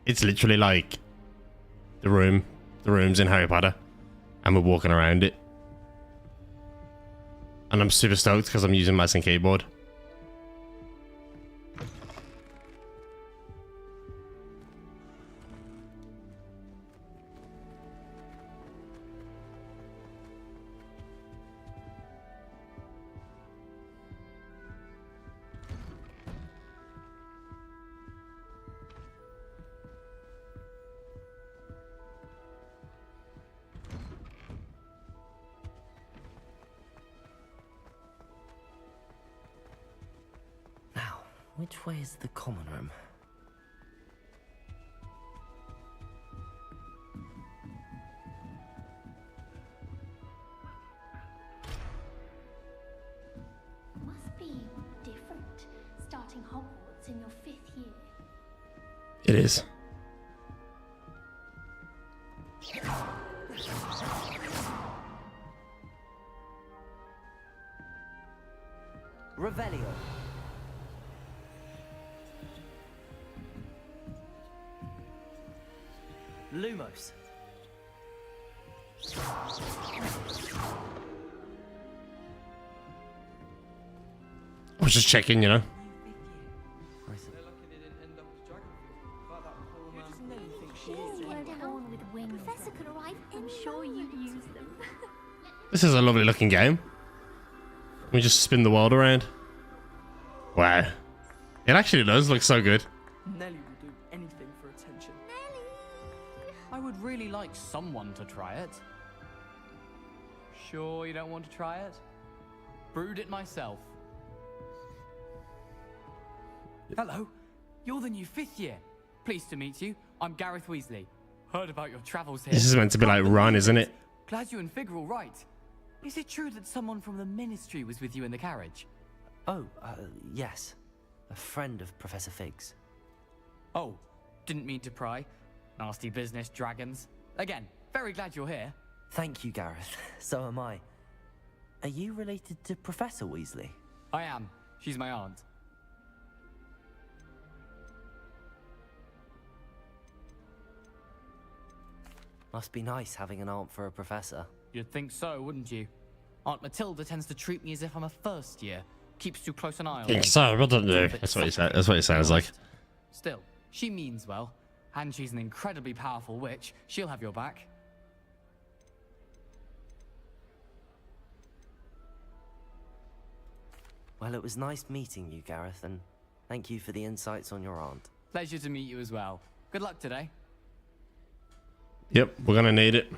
it's literally like the rooms in Harry Potter, and we're walking around it. And I'm super stoked because I'm using mouse and keyboard. Which way is the common room? Must be different, starting Hogwarts in your 5th year. It is. Revelio. Lumos. I was just checking, you know. Professor could arrive. I'm sure you'd use them. This is a lovely looking game. We just spin the world around. Wow. It actually does look so good. Nelly will do anything for attention. Nelly! I would really like someone to try it. Sure you don't want to try it? Brewed it myself. Hello, you're the new 5th year. Pleased to meet you. I'm Gareth Weasley. Heard about your travels here. This is meant to be like Ron, isn't it? Glad you and Fig are all right. Is it true that someone from the Ministry was with you in the carriage? Oh, yes. A friend of Professor Fig's. Oh, didn't mean to pry. Nasty business, dragons. Again, very glad you're here. Thank you, Gareth. So am I. Are you related to Professor Weasley? I am. She's my aunt. Must be nice having an aunt for a professor. You'd think so, wouldn't you? Aunt Matilda tends to treat me as if I'm a first year. Keeps too close an eye on me. Think so, wouldn't you? That's what he said. That's what it sounds like. Still, she means well. And she's an incredibly powerful witch. She'll have your back. Well, it was nice meeting you, Gareth, and thank you for the insights on your aunt. Pleasure to meet you as well. Good luck today. Yep, we're gonna need it.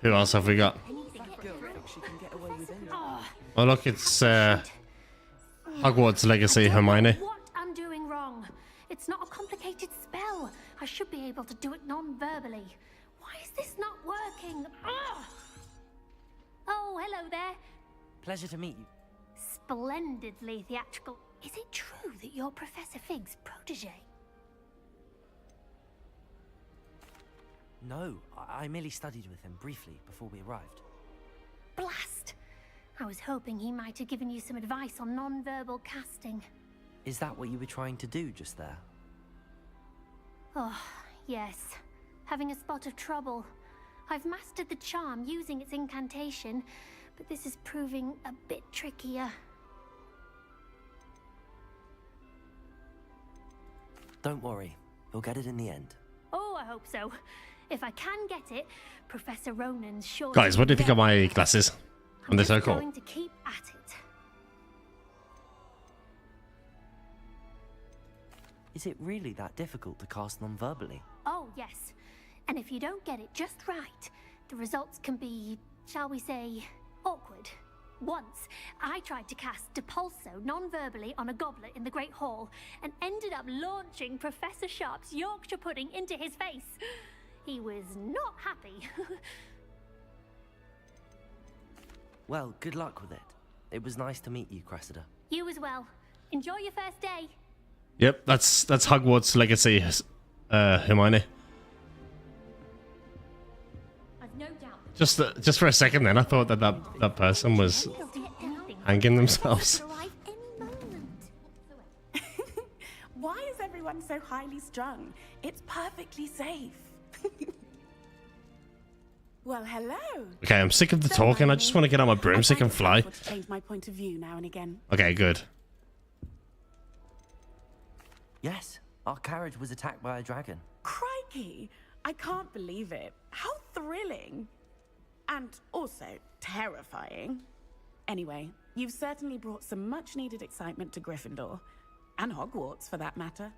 Who else have we got? Oh look, it's Hogwarts Legacy Hermione. What I'm doing wrong? It's not a complicated spell. I should be able to do it non-verbally. Why is this not working? Ugh! Oh, hello there. Pleasure to meet you. Splendidly theatrical. Is it true that you're Professor Fig's protege? No, I merely studied with him briefly before we arrived. Blast! I was hoping he might have given you some advice on non-verbal casting. Is that what you were trying to do just there? Oh, yes. Having a spot of trouble. I've mastered the charm using its incantation, but this is proving a bit trickier. Don't worry, you'll get it in the end. Oh, I hope so. If I can get it, Professor Ronan's sure. Guys, what do you think of my glasses? And they're so cool. I'm going to keep at it. Is it really that difficult to cast non-verbally? Oh, yes. And if you don't get it just right, the results can be, shall we say, awkward. Once, I tried to cast Depulso non-verbally on a goblet in the Great Hall and ended up launching Professor Sharp's Yorkshire pudding into his face. He was not happy. Well, good luck with it. It was nice to meet you, Cressida. You as well. Enjoy your first day. Yep, that's Hogwarts Legacy Hermione. I've no doubt. Just for a second then, I thought that person was hanging themselves. Why is everyone so highly strung? It's perfectly safe. Well, hello. Okay, I'm sick of the talking. I just want to get on my broomstick and fly. To change my point of view now and again. Okay, good. Yes, our carriage was attacked by a dragon. Crikey! I can't believe it. How thrilling. And also terrifying. Anyway, you've certainly brought some much-needed excitement to Gryffindor. And Hogwarts, for that matter.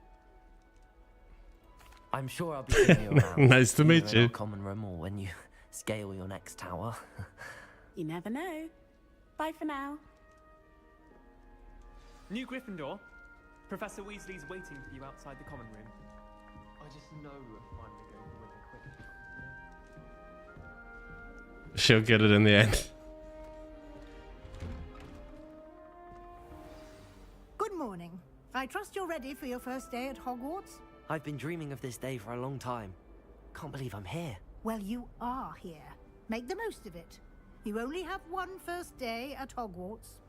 I'm sure I'll be seeing you around. Nice to meet either in you. our common room or when you scale your next tower. You never know. Bye for now. New Gryffindor. Professor Weasley's waiting for you outside the common room. I just know we're finally going to win a quick. She'll get it in the end. Good morning. I trust you're ready for your first day at Hogwarts? I've been dreaming of this day for a long time. Can't believe I'm here. Well, you are here. Make the most of it. You only have one first day at Hogwarts.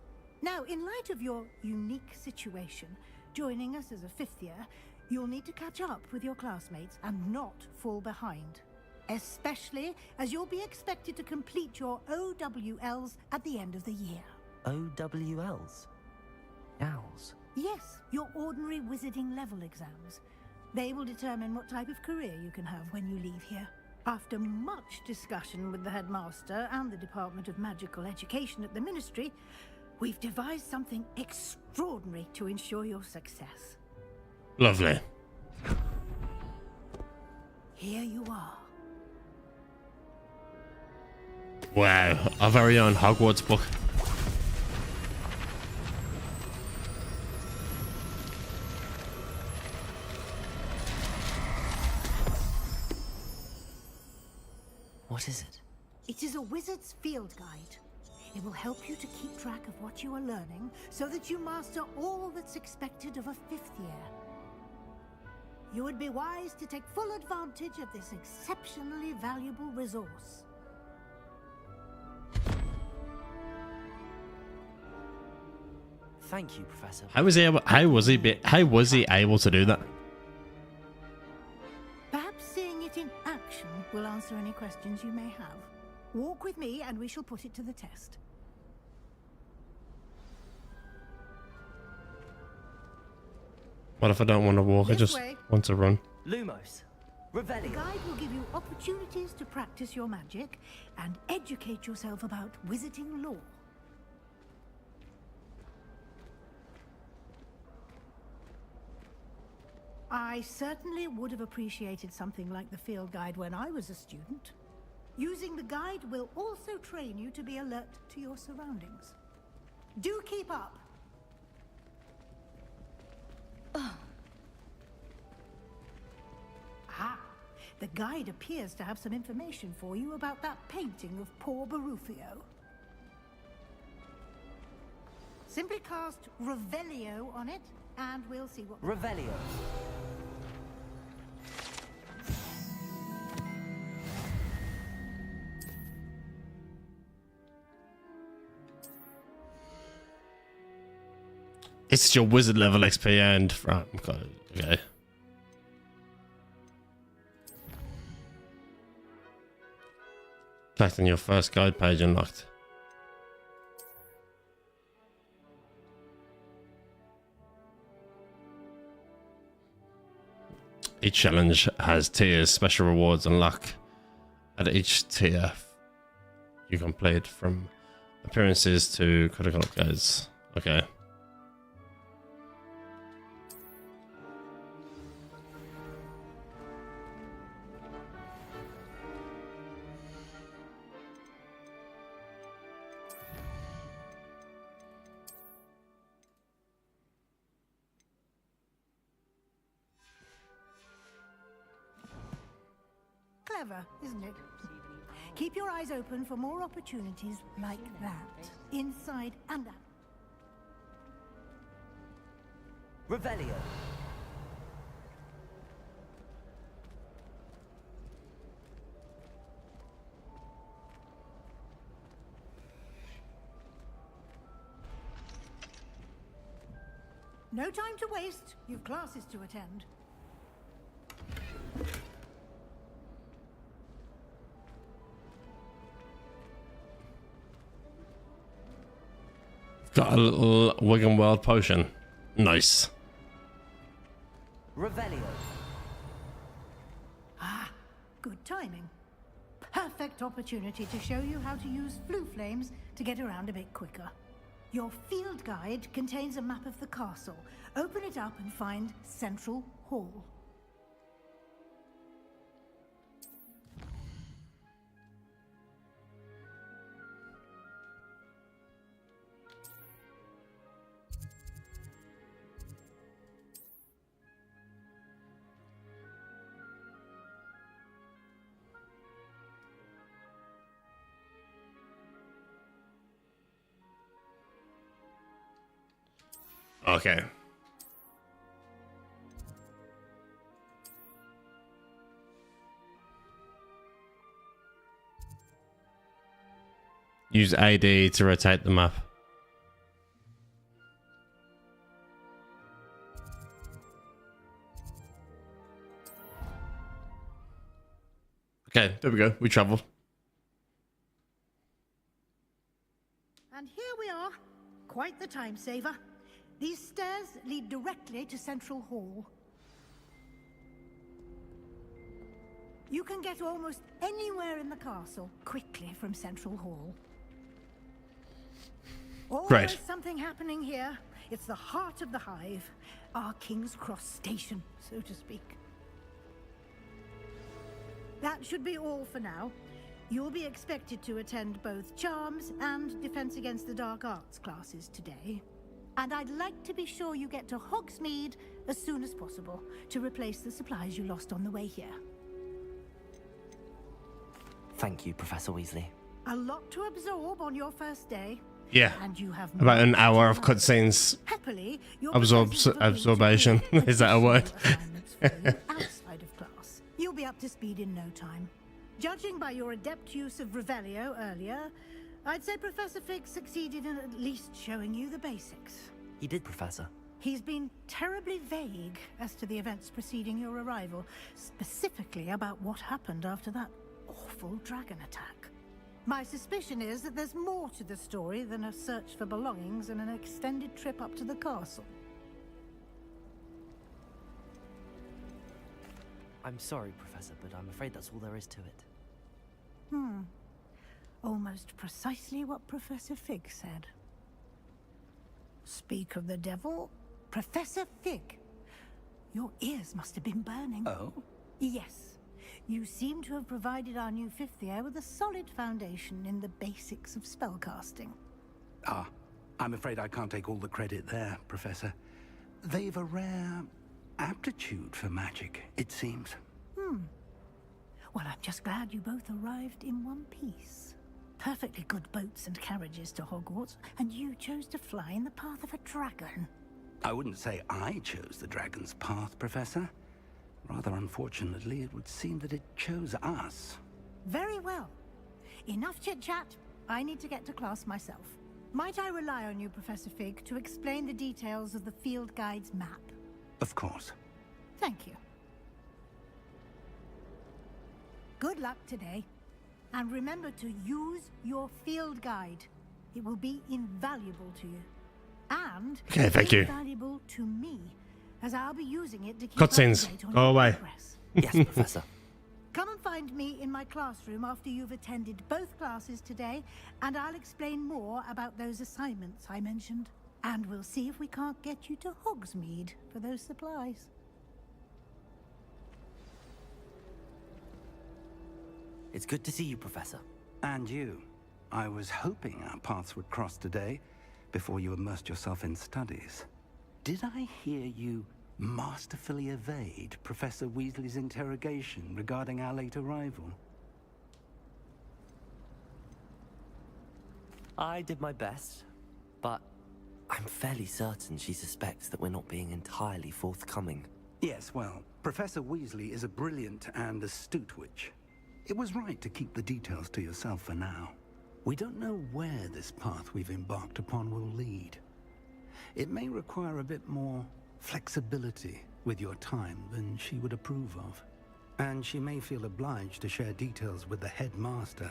Now, in light of your unique situation, joining us as a fifth year, you'll need to catch up with your classmates and not fall behind. Especially as you'll be expected to complete your OWLs at the end of the year. OWLs? Owls? Yes, your ordinary wizarding level exams. They will determine what type of career you can have when you leave here. After much discussion with the headmaster and the Department of Magical Education at the Ministry, we've devised something extraordinary to ensure your success. Lovely. Here you are. Wow, our very own Hogwarts book. What is it? It is a wizard's field guide. It will help you to keep track of what you are learning so that you master all that's expected of a 5th year. You would be wise to take full advantage of this exceptionally valuable resource. Thank you, Professor. How was he able to do that? Perhaps seeing it in action will answer any questions you may have. Walk with me and we shall put it to the test. What if I don't want to walk? I just want to run. Lumos, The Revelio. guide will give you opportunities to practice your magic and educate yourself about wizarding lore. I certainly would have appreciated something like the field guide when I was a student. Using the guide will also train you to be alert to your surroundings. Do keep up. Ah, the guide appears to have some information for you about that painting of poor Barufio. Simply cast Revelio on it, and we'll see what... Revelio. It's your wizard level XP and okay. Collecting your first guide page unlocked. Each challenge has tiers, special rewards unlock at each tier you complete, from appearances to critical guides. Okay. Clever, isn't it? Keep your eyes open for more opportunities like that, inside and out. Revelio. No time to waste. You've classes to attend. Got a little Wigan World potion. Nice. Revelio. Ah, good timing. Perfect opportunity to show you how to use flue flames to get around a bit quicker. Your field guide contains a map of the castle. Open it up and find Central Hall. Okay. Use AD to rotate the map. Okay, there we go. We traveled. And here we are. Quite the time saver. These stairs lead directly to Central Hall. You can get almost anywhere in the castle quickly from Central Hall. Always something happening here. It's the heart of the hive, our King's Cross station, so to speak. That should be all for now. You'll be expected to attend both Charms and Defense Against the Dark Arts classes today. And I'd like to be sure you get to Hogsmeade as soon as possible to replace the supplies you lost on the way here. Thank you, Professor Weasley. A lot to absorb on your first day. Yeah. And you have About an much hour to of learn. cutscenes. Happily, your Absorption. Is that a word? Outside of class. You'll be up to speed in no time. Judging by your adept use of Revelio earlier, I'd say Professor Fig succeeded in at least showing you the basics. He did, Professor. He's been terribly vague as to the events preceding your arrival, specifically about what happened after that awful dragon attack. My suspicion is that there's more to the story than a search for belongings and an extended trip up to the castle. I'm sorry, Professor, but I'm afraid that's all there is to it. Almost precisely what Professor Fig said. Speak of the devil, Professor Fig. Your ears must have been burning. Oh? Yes. You seem to have provided our new fifth year with a solid foundation in the basics of spellcasting. Ah, I'm afraid I can't take all the credit there, Professor. They've a rare aptitude for magic, it seems. Well, I'm just glad you both arrived in one piece. Perfectly good boats and carriages to Hogwarts, and you chose to fly in the path of a dragon. I wouldn't say I chose the dragon's path, Professor. Rather unfortunately, it would seem that it chose us. Very well. Enough chit-chat. I need to get to class myself. Might I rely on you, Professor Fig, to explain the details of the field guide's map? Of course. Thank you. Good luck today. And remember to use your field guide. It will be invaluable to you. And Okay, thank you. invaluable to me, as I'll be using it to keep Cutscenes. up to date on Go your away. progress. Yes, Professor. Come and find me in my classroom after you've attended both classes today, and I'll explain more about those assignments I mentioned. And we'll see if we can't get you to Hogsmeade for those supplies. It's good to see you, Professor. And you. I was hoping our paths would cross today, before you immersed yourself in studies. Did I hear you masterfully evade Professor Weasley's interrogation regarding our late arrival? I did my best, but I'm fairly certain she suspects that we're not being entirely forthcoming. Yes, well, Professor Weasley is a brilliant and astute witch. It was right to keep the details to yourself for now. We don't know where this path we've embarked upon will lead. It may require a bit more flexibility with your time than she would approve of. And she may feel obliged to share details with the headmaster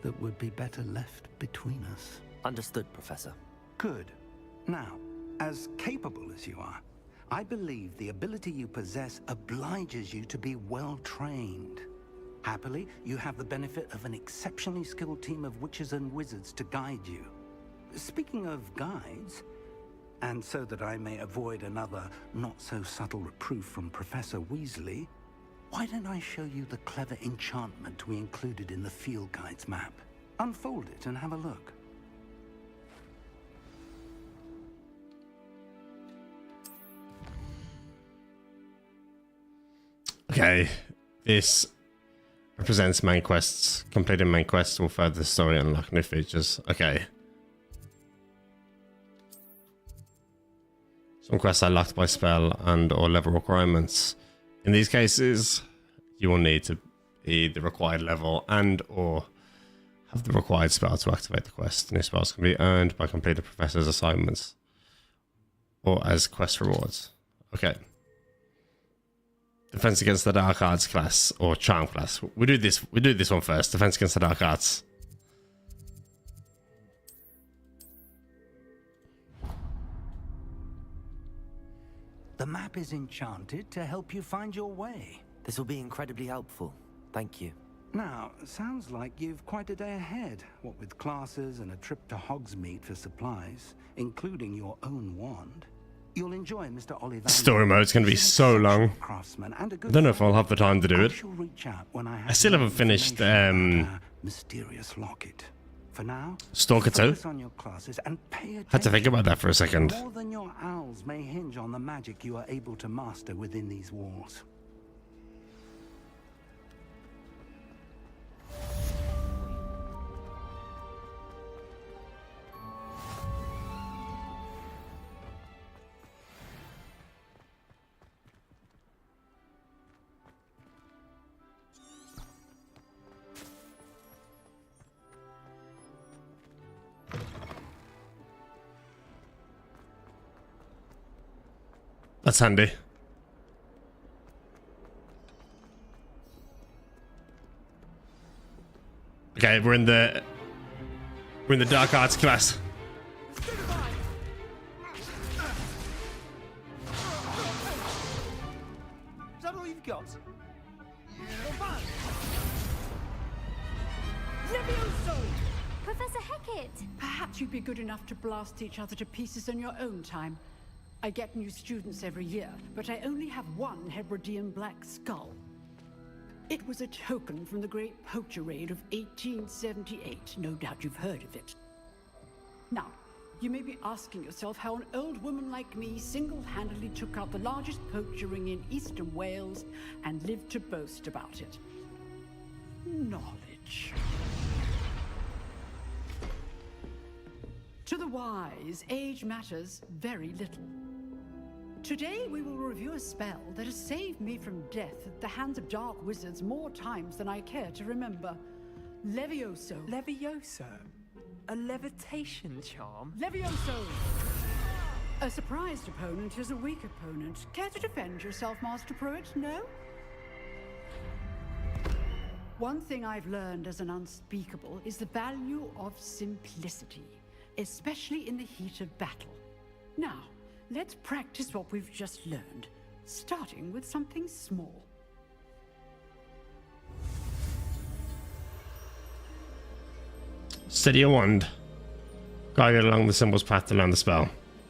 that would be better left between us. Understood, Professor. Good. Now, as capable as you are, I believe the ability you possess obliges you to be well trained. Happily, you have the benefit of an exceptionally skilled team of witches and wizards to guide you. Speaking of guides, and so that I may avoid another not-so-subtle reproof from Professor Weasley, why don't I show you the clever enchantment we included in the field guide's map? Unfold it and have a look. Okay, this represents main quests. Completing main quests will further the story and unlock new features. Okay. Some quests are locked by spell and or level requirements. In these cases, you will need to be the required level and or have the required spell to activate the quest. New spells can be earned by completing professor's assignments or as quest rewards. Okay. Defense against the dark arts class or charm class. We do this one first. Defense against the dark arts. The map is enchanted to help you find your way. This will be incredibly helpful. Thank you. Now, sounds like you've quite a day ahead, what with classes and a trip to Hogsmeade for supplies, including your own wand. You'll enjoy Mr. Ollivander. Story mode's going to be so long. I don't know if I'll have the time to do it. I still haven't finished mysterious locket. For now, Stalker 2. focus on your classes and pay attention. Had to think about that for a second. More than your owls may hinge on the magic you are able to master within these walls. That's handy. Okay, we're in the dark arts class. Is that all you've got? Levioso! Professor Hackett! Perhaps you'd be good enough to blast each other to pieces in your own time. I get new students every year, but I only have one Hebridean black skull. It was a token from the Great Poacher Raid of 1878. No doubt you've heard of it. Now, you may be asking yourself how an old woman like me single-handedly took out the largest poacher ring in eastern Wales and lived to boast about it. Knowledge. To the wise, age matters very little. Today we will review a spell that has saved me from death at the hands of dark wizards more times than I care to remember. Levioso. Levioso? A levitation charm? Levioso! A surprised opponent is a weak opponent. Care to defend yourself, Master Pruitt? No? One thing I've learned as an unspeakable is the value of simplicity, especially in the heat of battle. Now, let's practice what we've just learned, starting with something small. Steady a wand. Guide it along the symbol's path to learn the spell.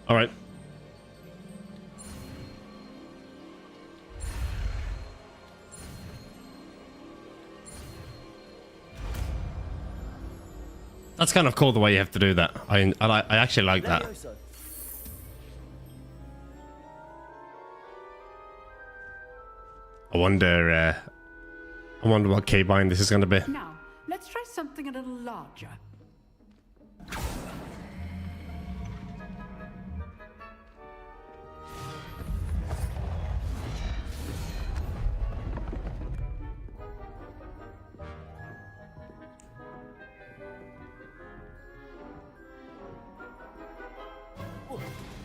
Alright. That's kind of cool the way you have to do that. I actually like that. I wonder what keybind this is going to be. Now, let's try something a little larger.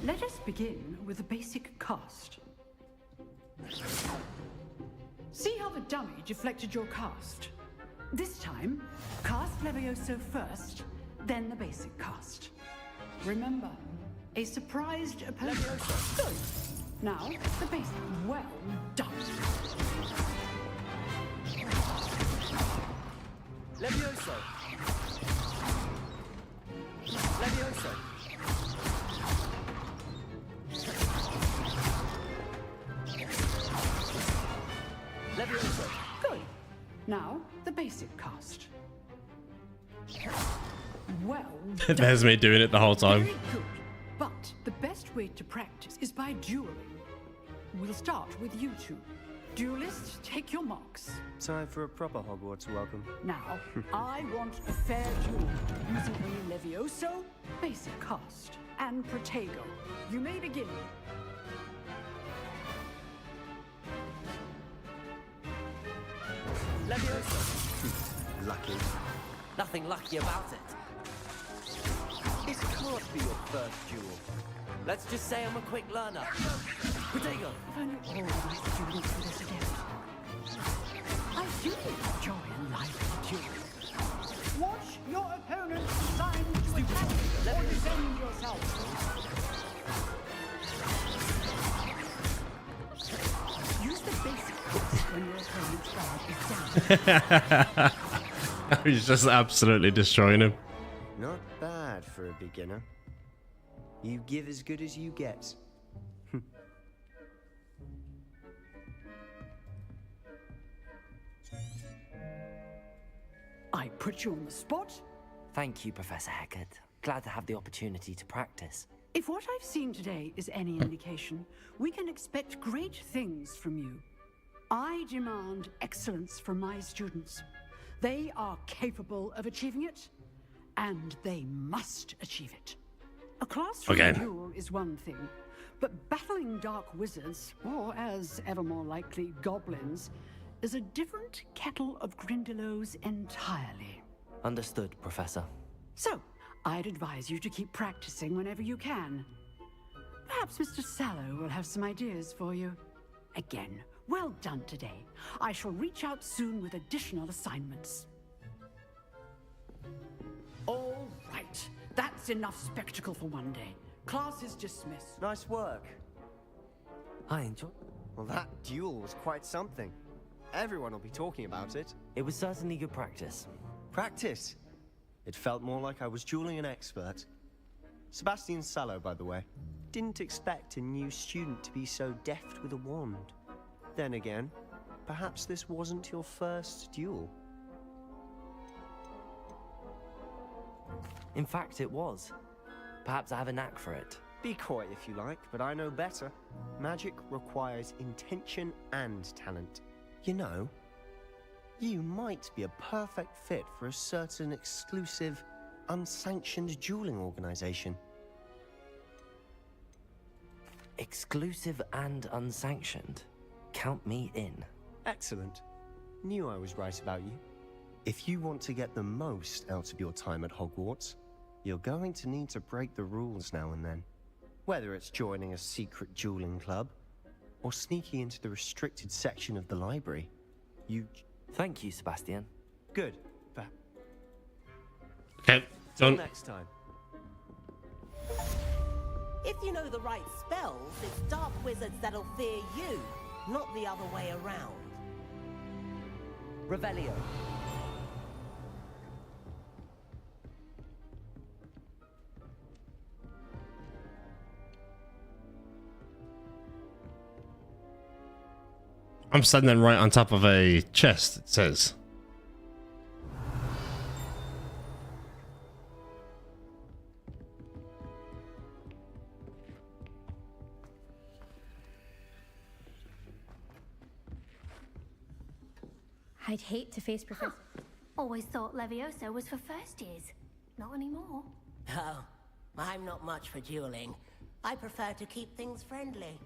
Let us begin with a basic cast. See how the dummy deflected your cast? This time, cast Levioso first, then the basic cast. Remember, a surprised opponent. Good. Now, the basic. Well done. Levioso! Levioso! Levioso! Good. Now, the basic cast. Well done. There's me doing it the whole time. Very good. But the best way to practice is by dueling. We'll start with you two. Duelists, take your marks. Time for a proper Hogwarts welcome. Now, I want a fair duel using only Levioso, basic cast, and Protego. You may begin. Levioso! Lucky. Nothing lucky about it. This can't be your first duel. Let's just say I'm a quick learner. Protego! If only all my students were this adept. I do enjoy a lively duel. Watch your opponent's sign to attack or defend yourself. Use the basic cast when your opponent's guard is down. He's just absolutely destroying him. Not bad for a beginner. You give as good as you get. I put you on the spot. Thank you, Professor Hackett. Glad to have the opportunity to practice. If what I've seen today is any indication, we can expect great things from you. I demand excellence from my students. They are capable of achieving it, and they must achieve it. A classroom duel is one thing, but battling dark wizards, or as ever more likely, goblins, is a different kettle of Grindylows entirely. Understood, Professor. So, I'd advise you to keep practicing whenever you can. Perhaps Mr. Sallow will have some ideas for you. Again, well done today. I shall reach out soon with additional assignments. All right. That's enough spectacle for one day. Class is dismissed. Nice work. I enjoyed. Well, that duel was quite something. Everyone will be talking about it. It was certainly good practice. Practice? It felt more like I was dueling an expert. Sebastian Sallow, by the way. Didn't expect a new student to be so deft with a wand. Then again, perhaps this wasn't your first duel. In fact, it was. Perhaps I have a knack for it. Be coy if you like, but I know better. Magic requires intention and talent. You know, you might be a perfect fit for a certain exclusive, unsanctioned dueling organization. Exclusive and unsanctioned. Count me in. Excellent. Knew I was right about you. If you want to get the most out of your time at Hogwarts, you're going to need to break the rules now and then. Whether it's joining a secret dueling club, or sneaking into the restricted section of the library, you... Thank you, Sebastian. Good. Okay, Till done. next time. If you know the right spells, it's dark wizards that'll fear you, not the other way around. Revelio. I'm standing right on top of a chest, it says. I'd hate to face Professor. Always thought Levioso was for first years. Not anymore. Oh, I'm not much for dueling. I prefer to keep things friendly.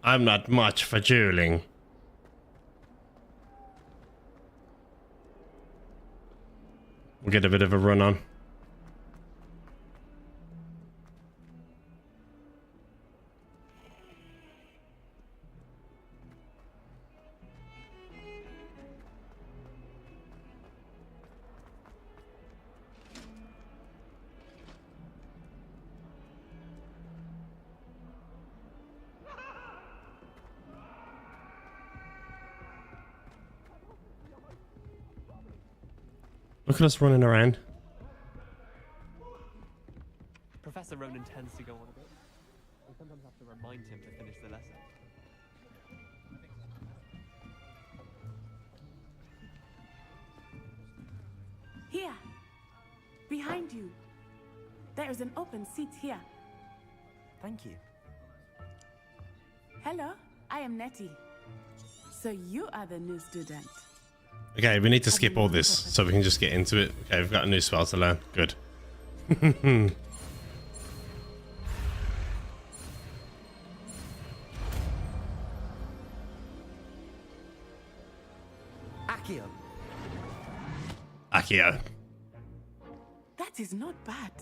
I'm not much for dueling. We'll get a bit of a run on. Look at us running around. Professor Ronan tends to go on a bit. We sometimes have to remind him to finish the lesson. Here. Behind you. There is an open seat here. Thank you. Hello, I am Nettie. So you are the new student. Okay, we need to skip all this so we can just get into it. Okay, we've got a new spell to learn. Good. Accio. Accio. That is not bad.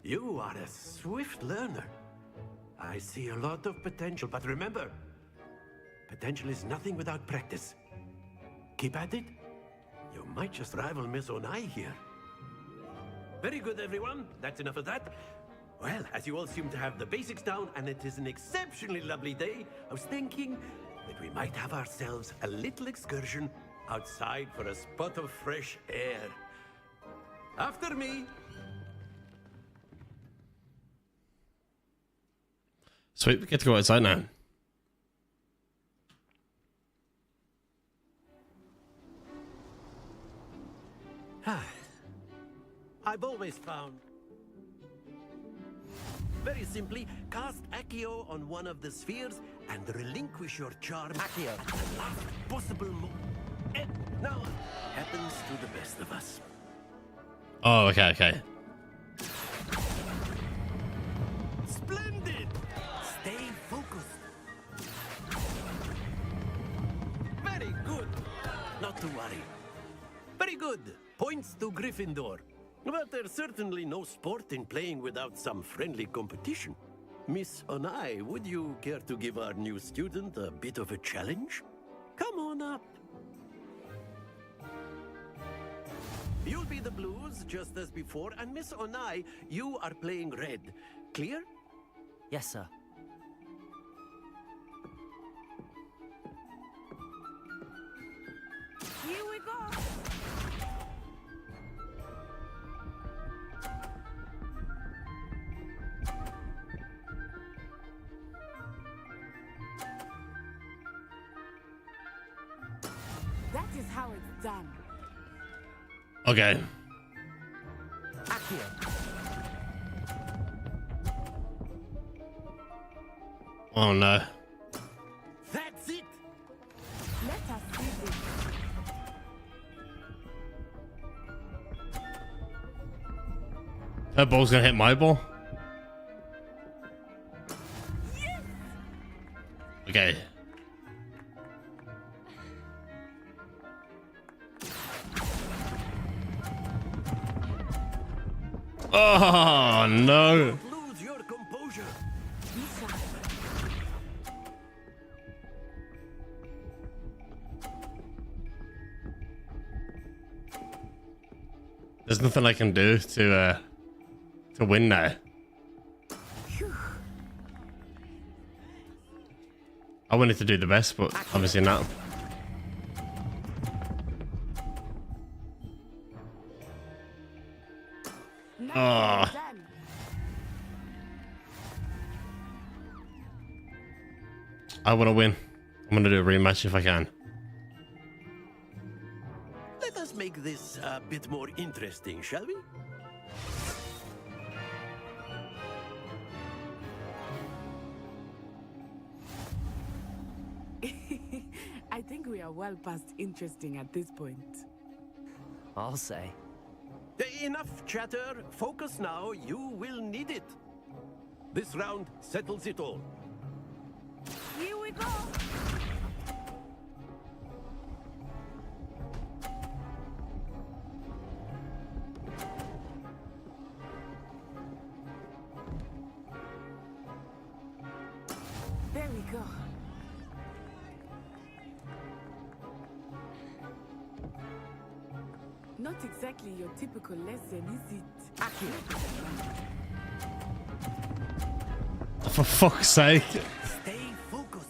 You are a swift learner. I see a lot of potential, but remember, potential is nothing without practice. Keep at it. You might just rival Miss Onai here. Very good, everyone. That's enough of that. Well, as you all seem to have the basics down, and it is an exceptionally lovely day, I was thinking that we might have ourselves a little excursion outside for a spot of fresh air. After me. Sweet, we get to go outside now. I've always found... Very simply, cast Accio on one of the spheres and relinquish your charm Accio. at the last possible moment. Now, happens to the best of us. Oh, okay, okay. Splendid! Stay focused. Very good. Not to worry. Very good. Points to Gryffindor. But there's certainly no sport in playing without some friendly competition. Miss Onai, would you care to give our new student a bit of a challenge? Come on up. You'll be the blues, just as before, and Miss Onai, you are playing red. Clear? Yes, sir. Here we go. That is how it's done. Okay. Oh no. That's it. Let us see this. That ball's gonna hit my ball. Okay. Oh no. Lose your composure. There's nothing I can do to win now. I wanted to do the best, but obviously not. Oh. I want to win. I'm going to do a rematch if I can. Let us make this a bit more interesting, shall we? I think we are well past interesting at this point. I'll say. Enough chatter. Focus now. You will need it. This round settles it all. Here we go. There we go. Not exactly your typical lesson, is it? For fuck's sake. Stay focused.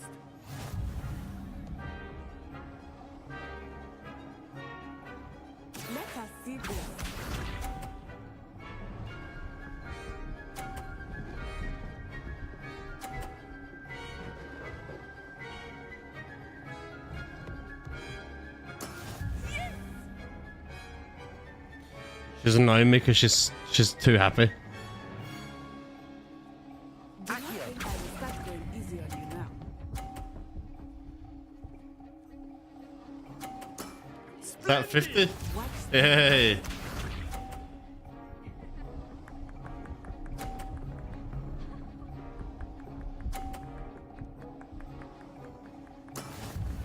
Let us see this. She's annoying me because she's too happy. I think I will start going easy on you now. Is that 50? Hey.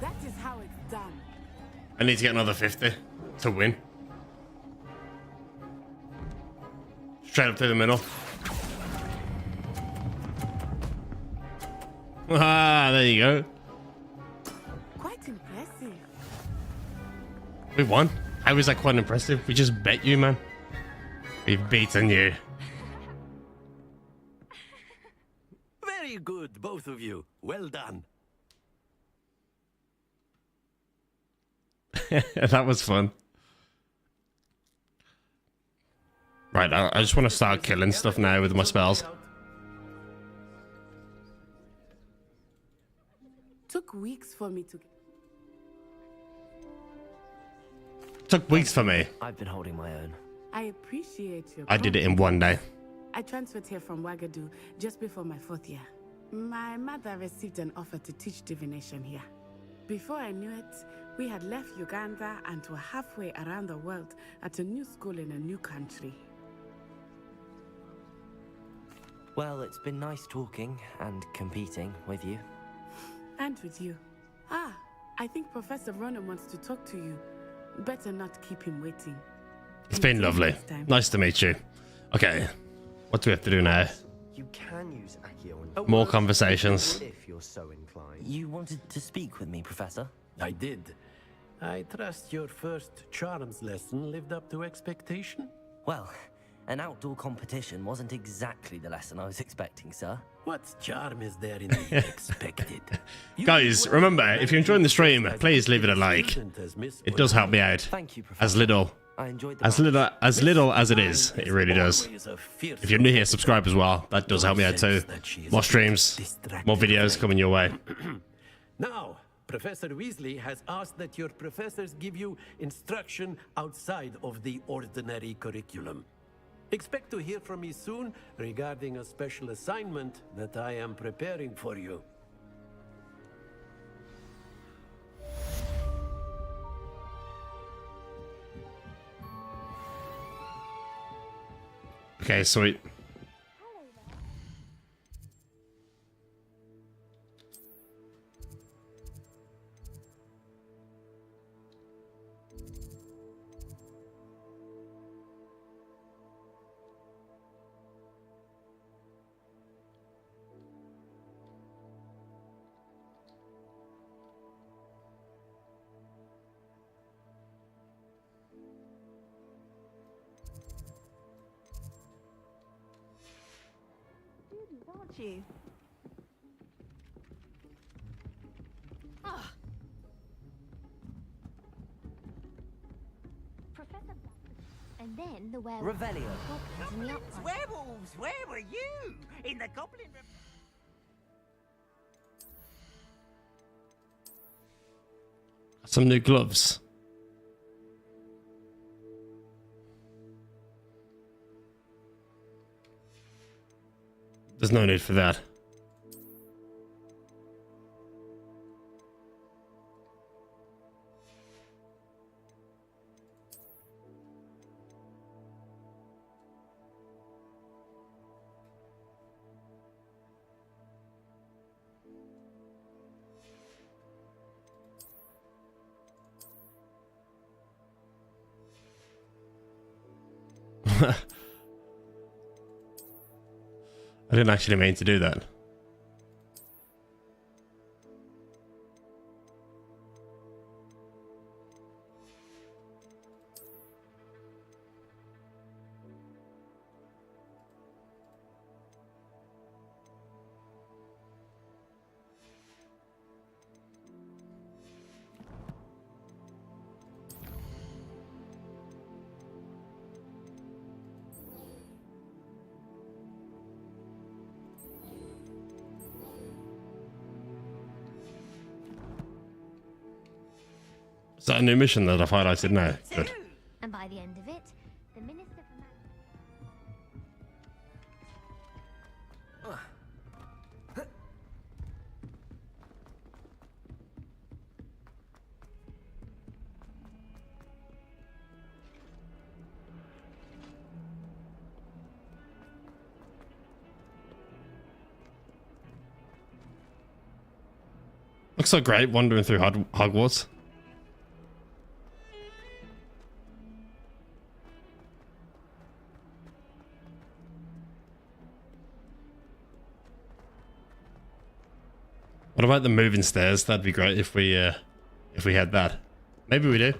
That is how it's done. I need to get another 50 to win. Straight up to the middle. Ah, there you go. Quite impressive. We won. How is that quite impressive? We just bet you, man. We've beaten you. Very good, both of you. Well done. That was fun. Right, I just want to start killing stuff now with my spells. Took weeks for me to. Took weeks for me. I've been holding my own. I appreciate your. I did it in one day. I transferred here from Wagadu just before my 4th year. My mother received an offer to teach divination here. Before I knew it, we had left Uganda and were halfway around the world at a new school in a new country. Well, it's been nice talking and competing with you. And with you. Ah, I think Professor Ronan wants to talk to you. Better not keep him waiting. It's been lovely. Nice to meet you. Okay, what do we have to do now? You can use Accio on More conversations. if you're so inclined. You wanted to speak with me, Professor? I did. I trust your first charms lesson lived up to expectation? Well, an outdoor competition wasn't exactly the lesson I was expecting, sir. What charm is there in the expected? Guys, remember, if you're enjoying the stream, please leave it a like. It does help me out. Thank you, Professor. As little as it is, it really does. If you're new here, subscribe as well. That does help me out too. More streams, more videos coming your way. Now, Professor Weasley has asked that your professors give you instruction outside of the ordinary curriculum. Expect to hear from me soon regarding a special assignment that I am preparing for you. Okay, sweet. Aren't you? Ah. Professor Black, and then the werewolf. Revelio. Goblins in the upright. Werewolves, where were you? In the goblin... Some new gloves. There's no need for that. I didn't actually mean to do that. Is that a new mission that I've highlighted now? Good. And by the end of it, the Minister for Looks so great wandering through Hogwarts. What about the moving stairs? That'd be great if we had that. Maybe we do.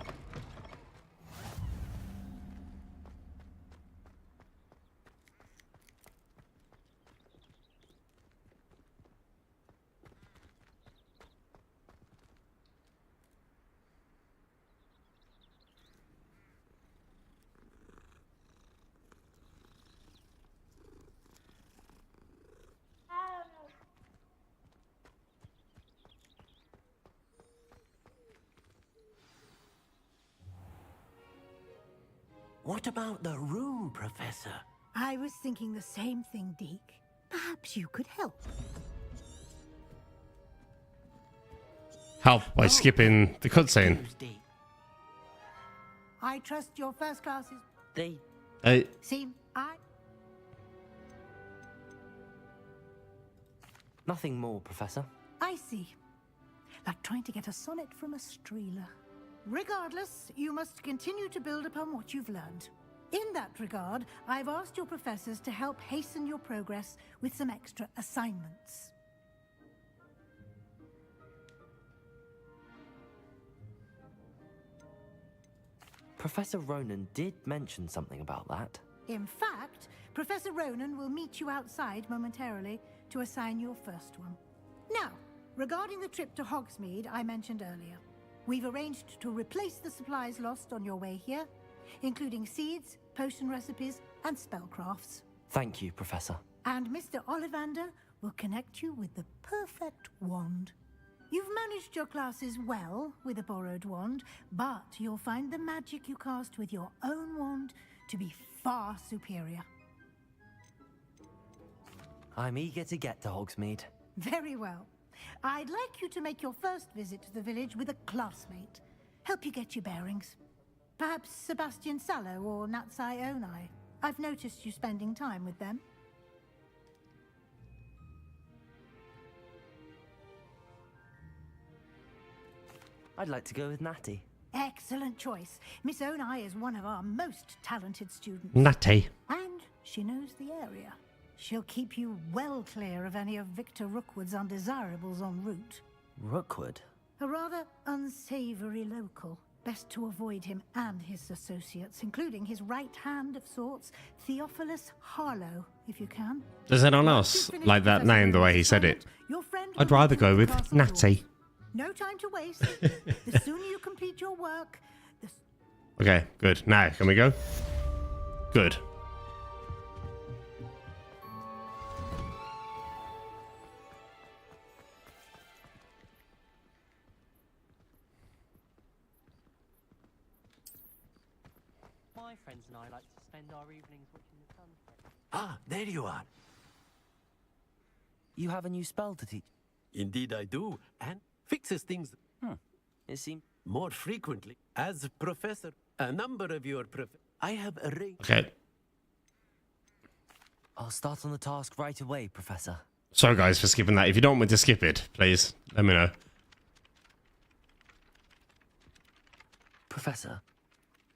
What about the room, Professor? I was thinking the same thing, Deke. Perhaps you could help. Help by skipping the cutscene. I trust your first classes. They Seem I. Nothing more, Professor. I see. Like trying to get a sonnet from a streeler. Regardless, you must continue to build upon what you've learned. In that regard, I've asked your professors to help hasten your progress with some extra assignments. Professor Ronan did mention something about that. In fact, Professor Ronan will meet you outside momentarily to assign your first one. Now, regarding the trip to Hogsmeade I mentioned earlier, we've arranged to replace the supplies lost on your way here, including seeds, potion recipes, and spellcrafts. Thank you, Professor. And Mr. Ollivander will connect you with the perfect wand. You've managed your classes well with a borrowed wand, but you'll find the magic you cast with your own wand to be far superior. I'm eager to get to Hogsmeade. Very well. I'd like you to make your first visit to the village with a classmate. Help you get your bearings. Perhaps Sebastian Sallow or Natsai Onai. I've noticed you spending time with them. I'd like to go with Natty. Excellent choice. Miss Onai is one of our most talented students. Natty. And she knows the area. She'll keep you well clear of any of Victor Rookwood's undesirables en route. Rookwood? A rather unsavory local. Best to avoid him and his associates, including his right hand of sorts, Theophilus Harlow, if you can. Does anyone else like that name the way he said it? I'd rather go with Natty. No time to waste. The sooner you complete your work, the... Okay, good. Now, can we go? Good. My friends and I like to spend our evenings watching the sunset. Ah, there you are. You have a new spell to teach? Indeed I do, and fixes things It seems more frequently. As professor, a number of your I have arranged... Okay. I'll start on the task right away, Professor. Sorry guys for skipping that. If you don't want me to skip it, please let me know. Professor,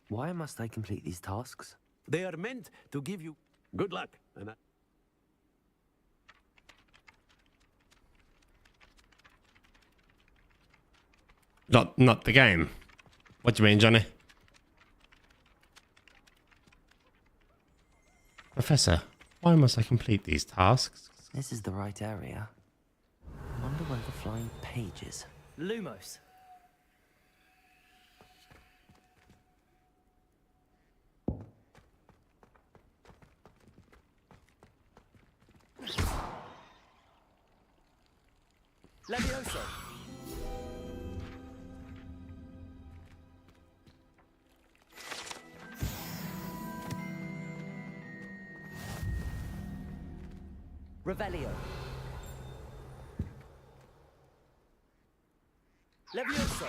why must I complete these tasks? They are meant to give you good luck. And Not the game. What do you mean, Johnny? Professor, why must I complete these tasks? This is the right area. I wonder where the flying page is. Lumos. Levioso. Revelio. Levioso.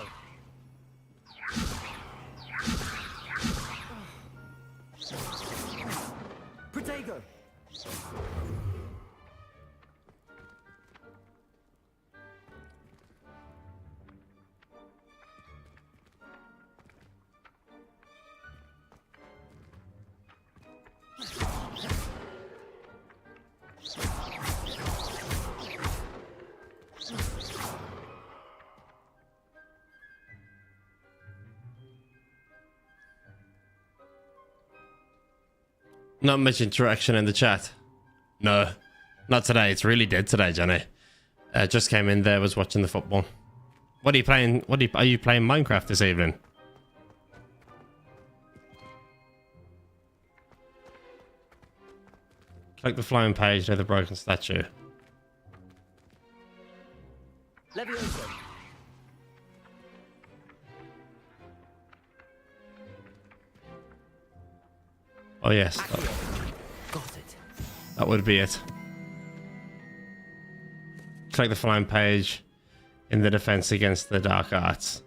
Protego. Not much interaction in the chat. No, not today. It's really dead today, Johnny. Just came in there, was watching the football. What are you playing? Are you playing Minecraft this evening? Click the flying page near the broken statue. Levioso. Oh yes, Got it. that would be it. Click the flying page in the defense against the dark arts.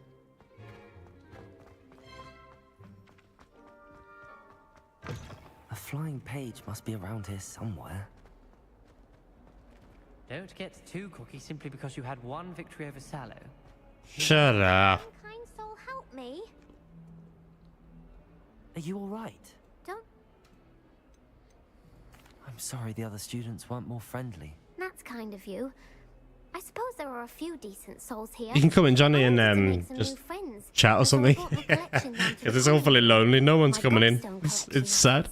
A flying page must be around here somewhere. Don't get too cocky simply because you had one victory over Sallow. Shut up. Kind soul help like me. Are you all right? Don't... I'm sorry the other students weren't more friendly. That's kind of you. I suppose there are a few decent souls here. You can come in, Johnny, and just chat or something. Because it's awfully lonely. No one's coming in. It's sad.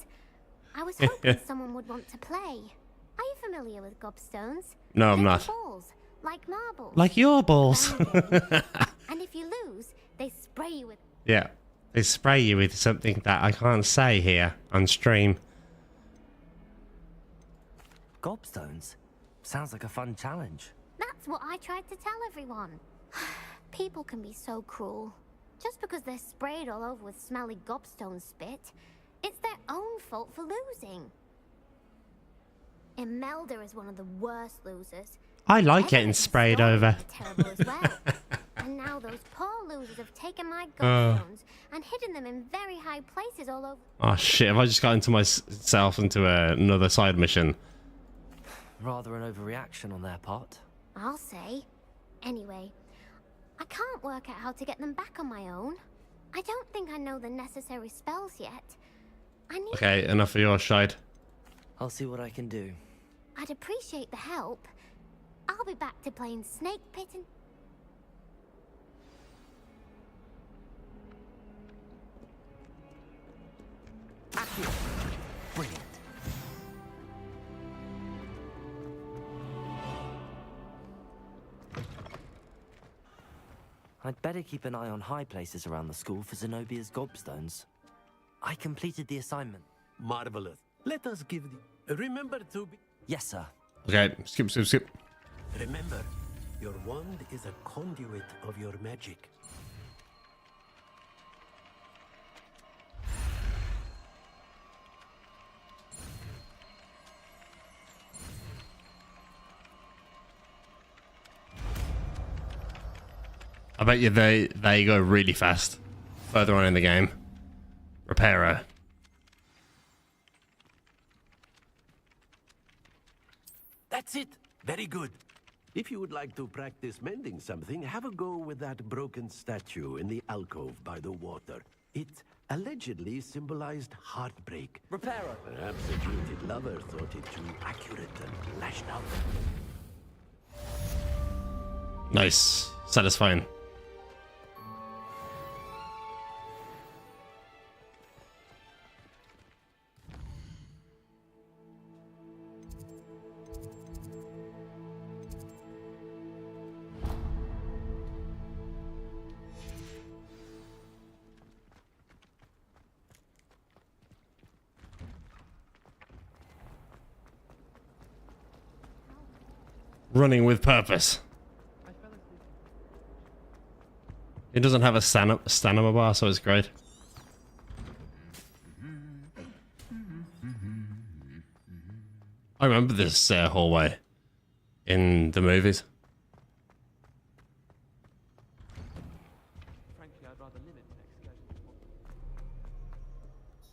I was hoping someone would want to play. Are you familiar with gobstones? No, I'm not. Balls, like marbles. Like your balls. And if you lose, they spray you with... Yeah. They spray you with something that I can't say here on stream. Gobstones? Sounds like a fun challenge. That's what I tried to tell everyone. People can be so cruel. Just because they're sprayed all over with smelly gobstone spit, it's their own fault for losing. Imelda is one of the worst losers. I like getting sprayed over. Terrible as well. And now those poor losers have taken my gobstones and hidden them in very high places all over. Oh shit, have I just got into myself into another side mission? Rather an overreaction on their part. I'll say. Anyway, I can't work out how to get them back on my own. I don't think I know the necessary spells yet. I need... Okay, enough of your shite. I'll see what I can do. I'd appreciate the help. I'll be back to playing Snake Pit and... Brilliant. I'd better keep an eye on high places around the school for Zenobia's gobstones. I completed the assignment. Marvelous. Let us give the... Remember to be... Yes, sir. Okay, skip. Remember, your wand is a conduit of your magic. I bet you they go really fast further on in the game. Reparo. That's it. Very good. If you would like to practice mending something, have a go with that broken statue in the alcove by the water. It allegedly symbolized heartbreak. Reparo. Perhaps a jilted lover thought it too accurate and lashed out. Nice. Satisfying. Running with purpose. It doesn't have a stamina bar, so it's great. I remember this hallway in the movies. Frankly, I'd rather limit the excursion.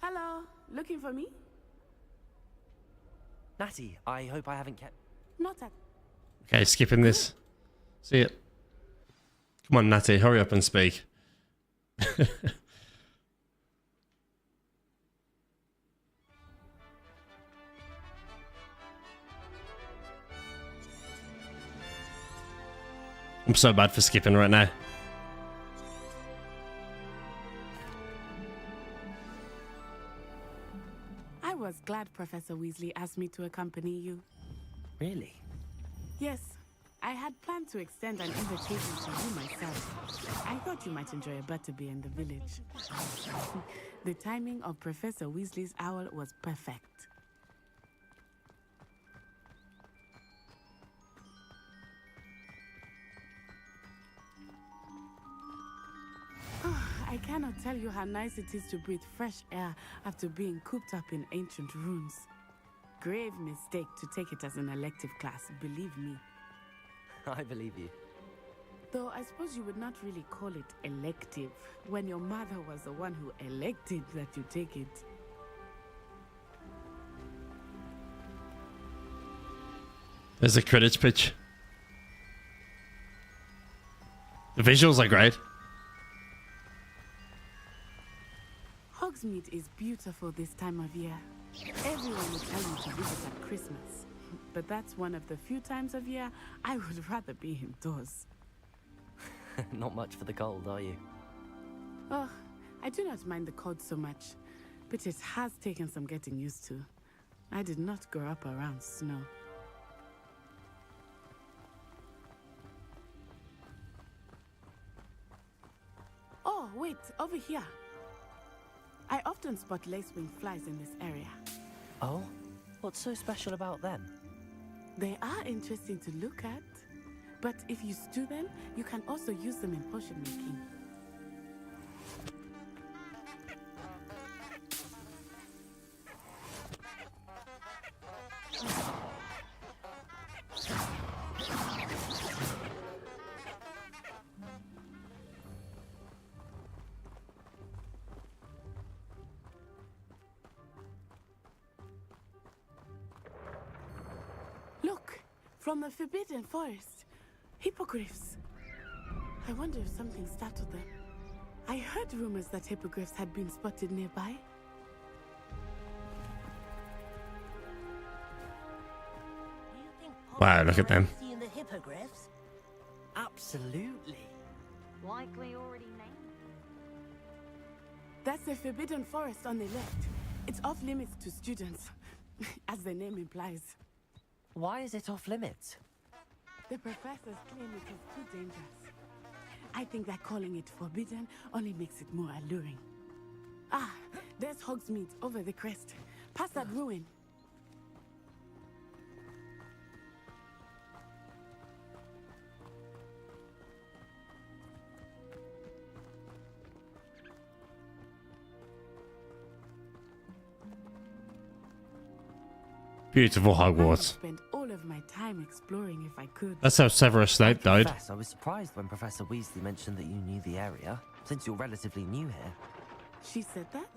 Hello, looking for me? Natty, I hope I haven't kept... Not at... Okay, skipping this. See it. Come on, Natty, hurry up and speak. I'm so bad for skipping right now. I was glad Professor Weasley asked me to accompany you. Really? Yes, I had planned to extend an invitation to you myself. I thought you might enjoy a butterbeer in the village. The timing of Professor Weasley's owl was perfect. I cannot tell you how nice it is to breathe fresh air after being cooped up in ancient rooms. Grave mistake to take it as an elective class, believe me. I believe you. Though I suppose you would not really call it elective when your mother was the one who elected that you take it. There's a Quidditch pitch. The visuals are great. Hogsmeade is beautiful this time of year. Everyone will tell you to visit at Christmas. But that's one of the few times of year I would rather be indoors. Not much for the cold, are you? Oh, I do not mind the cold so much, but it has taken some getting used to. I did not grow up around snow. Oh, wait, over here. I often spot lacewing flies in this area. Oh? What's so special about them? They are interesting to look at, but if you stew them, you can also use them in potion making. Look, from the Forbidden Forest, hippogriffs. I wonder if something startled them. I heard rumors that hippogriffs had been spotted nearby. Wow, look at them. Seeing the hippogriffs? Absolutely. Like we already named. That's the Forbidden Forest on the left. It's off limits to students, as the name implies. Why is it off limits? The professors claim it is too dangerous. I think that calling it forbidden only makes it more alluring. Ah, there's Hogsmeade over the crest. Past that ruin. Beautiful I would Hogwarts. spend all of my time exploring if I could. That's how Severus Snape died. Professor, I was surprised when Professor Weasley mentioned that you knew the area, since you're relatively new here. She said that?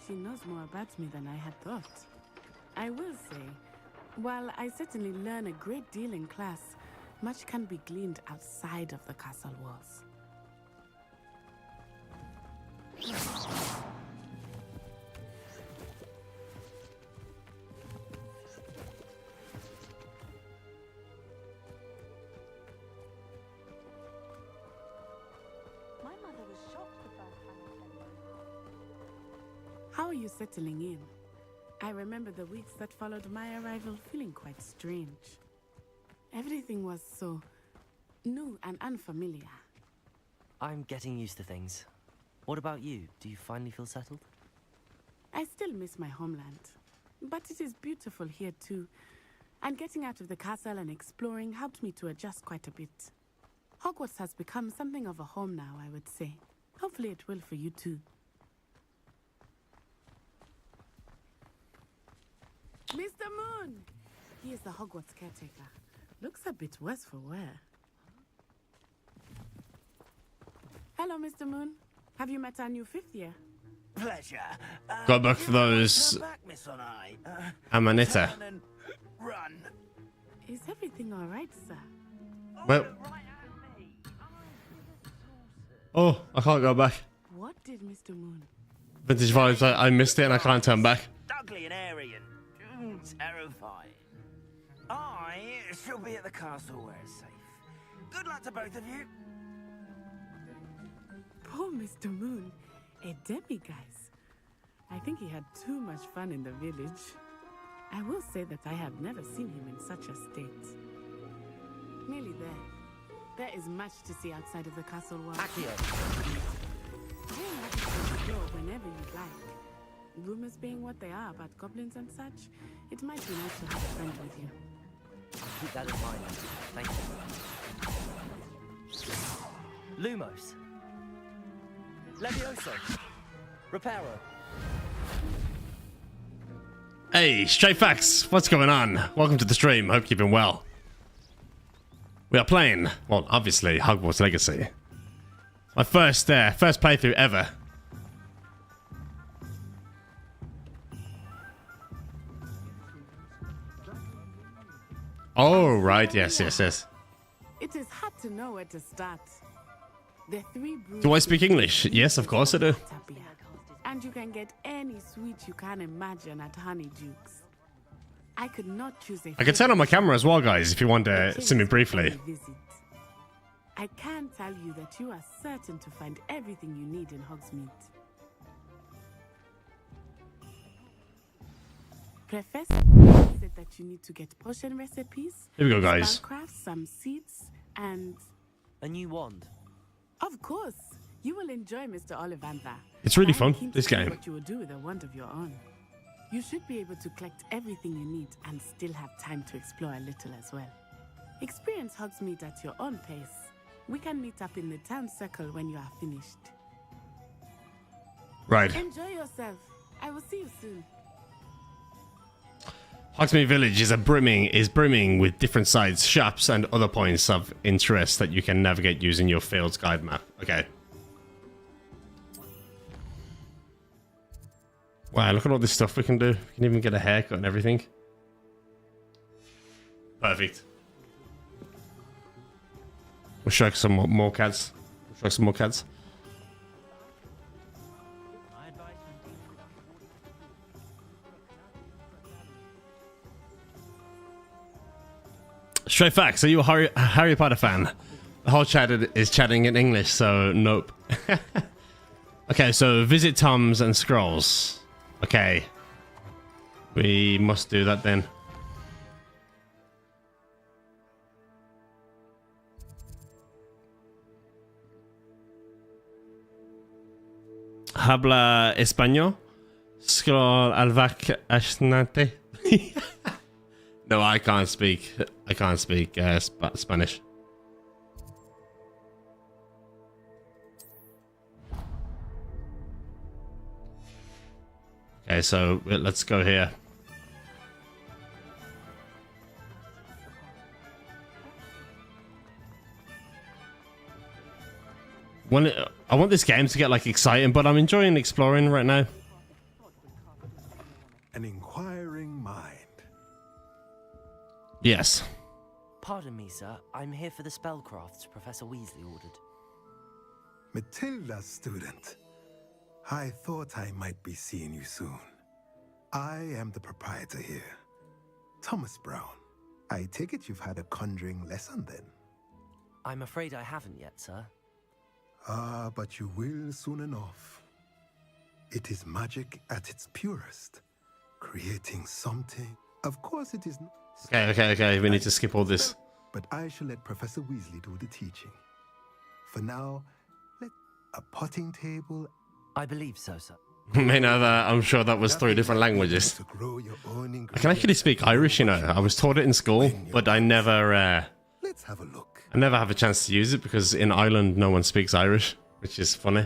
She knows more about me than I had thought. I will say, while I certainly learn a great deal in class, much can be gleaned outside of the castle walls. My mother was shocked the first time I said it. How are you settling in? I remember the weeks that followed my arrival feeling quite strange. Everything was so new and unfamiliar. I'm getting used to things. What about you? Do you finally feel settled? I still miss my homeland, but it is beautiful here too. And getting out of the castle and exploring helped me to adjust quite a bit. Hogwarts has become something of a home now, I would say. Hopefully it will for you too. Mr. Moon! He is the Hogwarts caretaker. Looks a bit worse for wear. Hello, Mr. Moon. Have you met our new fifth year? Pleasure. Got back for those Turn back, Miss Onai. Amanita. Turn and run. Is everything all right, sir? Well. Oh, I can't go back. What did Mr. Moon? Vintage vibes, I missed it and I can't turn back. Ugly and airy and terrifying. I shall be at the castle where it's safe. Good luck to both of you. Poor Mr. Moon, a demiguise. I think he had too much fun in the village. I will say that I have never seen him in such a state. Nearly there. There is much to see outside of the castle walls. Accio. I am happy to explore whenever you'd like. Rumors being what they are about goblins and such, it might be nice to have a friend with you. Keep that in mind. Thank you. Lumos. Levioso. Reparo. Hey, straight facts. What's going on? Welcome to the stream. Hope you've been well. We are playing, well, obviously, Hogwarts Legacy. My first playthrough ever. Oh, right. Yes, yes, yes. It is hard to know where to start. The 3 brews. Do I speak English? Yes, of course I do. And you can get any sweet you can imagine at Honeyjuke's. I could not choose a I can turn on my camera as well, guys, if you want to see me briefly. I can tell you that you are certain to find everything you need in Hogsmeade. Professor said that you need to get potion recipes. Here we go, guys. Spellcraft, some seeds, and a new wand. Of course, you will enjoy Mr. Ollivander. It's really I'm fun, keen to this see game. What you will do with a wand of your own. You should be able to collect everything you need and still have time to explore a little as well. Experience Hogsmeade at your own pace. We can meet up in the town circle when you are finished. Right. Enjoy yourself. I will see you soon. Hogsmeade Village is brimming with different sites, shops, and other points of interest that you can navigate using your Fields Guide map. Okay. Wow, look at all this stuff we can do. We can even get a haircut and everything. Perfect. We'll show some more cats. We'll show some more cats. Straight facts. Are you a Harry Potter fan? The whole chat is chatting in English, so nope. Okay, so visit Toms and Scrolls. Okay. We must do that then. Habla español? Scroll alvac ashnante? No, I can't speak. I can't speak Spanish. Okay, so let's go here. I want this game to get like exciting, but I'm enjoying exploring right now. An inquiring mind. Yes. Pardon me, sir. I'm here for the spellcrafts Professor Weasley ordered. Matilda, student. I thought I might be seeing you soon. I am the proprietor here, Thomas Brown. I take it you've had a conjuring lesson then? I'm afraid I haven't yet, sir. Ah, but you will soon enough. It is magic at its purest, creating something. Of course it is not. Okay. We need to skip all this. But I shall let Professor Weasley do the teaching. For now, let a potting table. I believe so, sir. I'm sure that was 3 different languages. I can actually speak Irish, you know. I was taught it in school, but I never. Let's have a look. I never have a chance to use it because in Ireland no one speaks Irish, which is funny.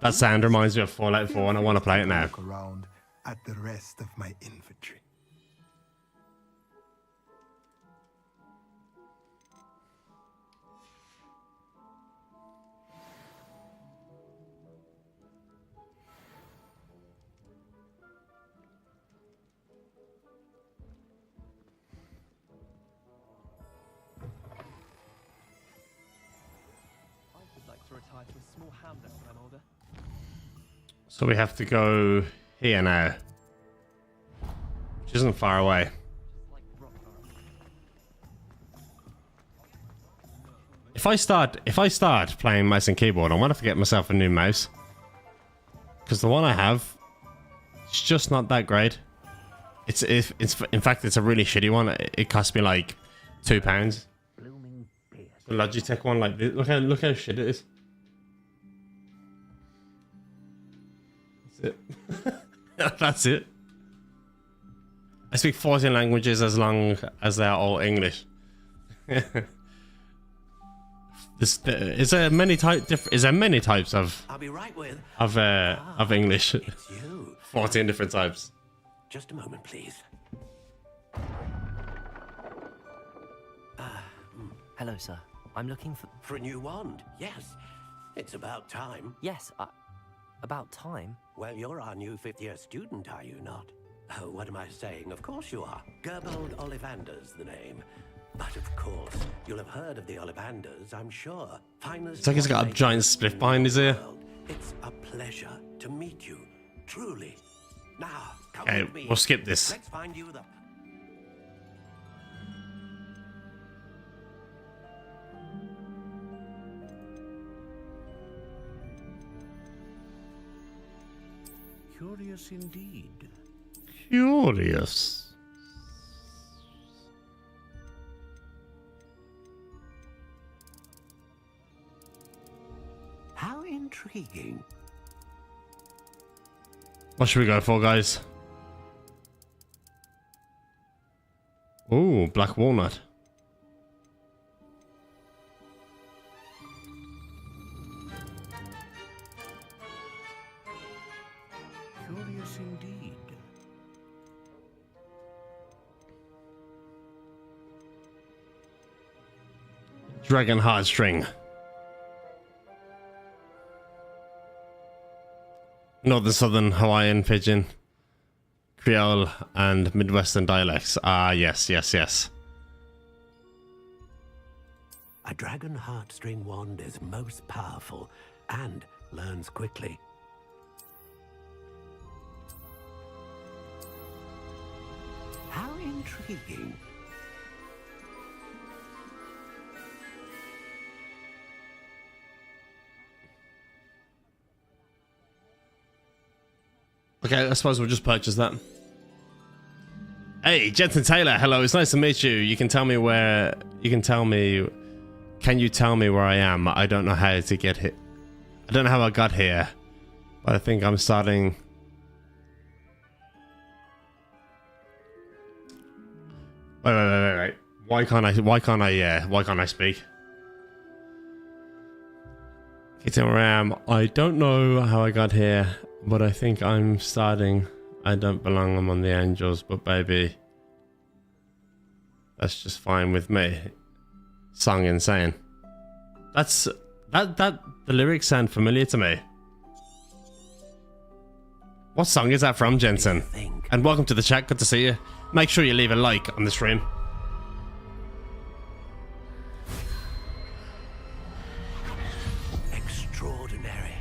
That sound reminds me of Fallout 4 and I want to play it now. Look around at the rest of my inventory. To a small hamlet when I'm older. So we have to go here now, which isn't far away. If I start playing mouse and keyboard, I might have to get myself a new mouse because the one I have, it's just not that great. It's in fact it's a really shitty one. It cost me like £2. The Logitech one, like this. Look how shit it is. That's it. I speak 14 languages as long as they're all English. Is there many types of I'll be right with. of English? 14 different types. Just a moment, please. Hello, sir. I'm looking for a new wand. Yes, it's about time. Yes, about time? Well, you're our new 5th-year student, are you not? Oh, what am I saying? Of course you are. Gerbold Ollivander's the name. But of course, you'll have heard of the Ollivanders, I'm sure. It's like he's got a giant spliff behind his ear. It's a pleasure to meet you, truly. Now, come Okay, with me. we'll skip this. Let's find you the... Curious indeed. Curious. How intriguing. What should we go for, guys? Ooh, black walnut. Curious indeed. Dragon heartstring. Northern, Southern, Hawaiian, Pidgin, Creole, and Midwestern dialects. Ah, yes, yes, yes. A dragon heartstring wand is most powerful and learns quickly. How intriguing. Okay, I suppose we'll just purchase that. Hey, Jensen Taylor, hello, it's nice to meet you. You can tell me where... Can you tell me where I am? I don't know how to get here. I don't know how I got here. But I think I'm starting... Wait. Why can't I speak? Can you tell me where I am? I don't know how I got here. But I think I'm starting. I don't belong among the angels, but baby, that's just fine with me. Song insane. That's the lyrics sound familiar to me. What song is that from, Jensen? And welcome to the chat. Good to see you. Make sure you leave a like on the stream. Extraordinary.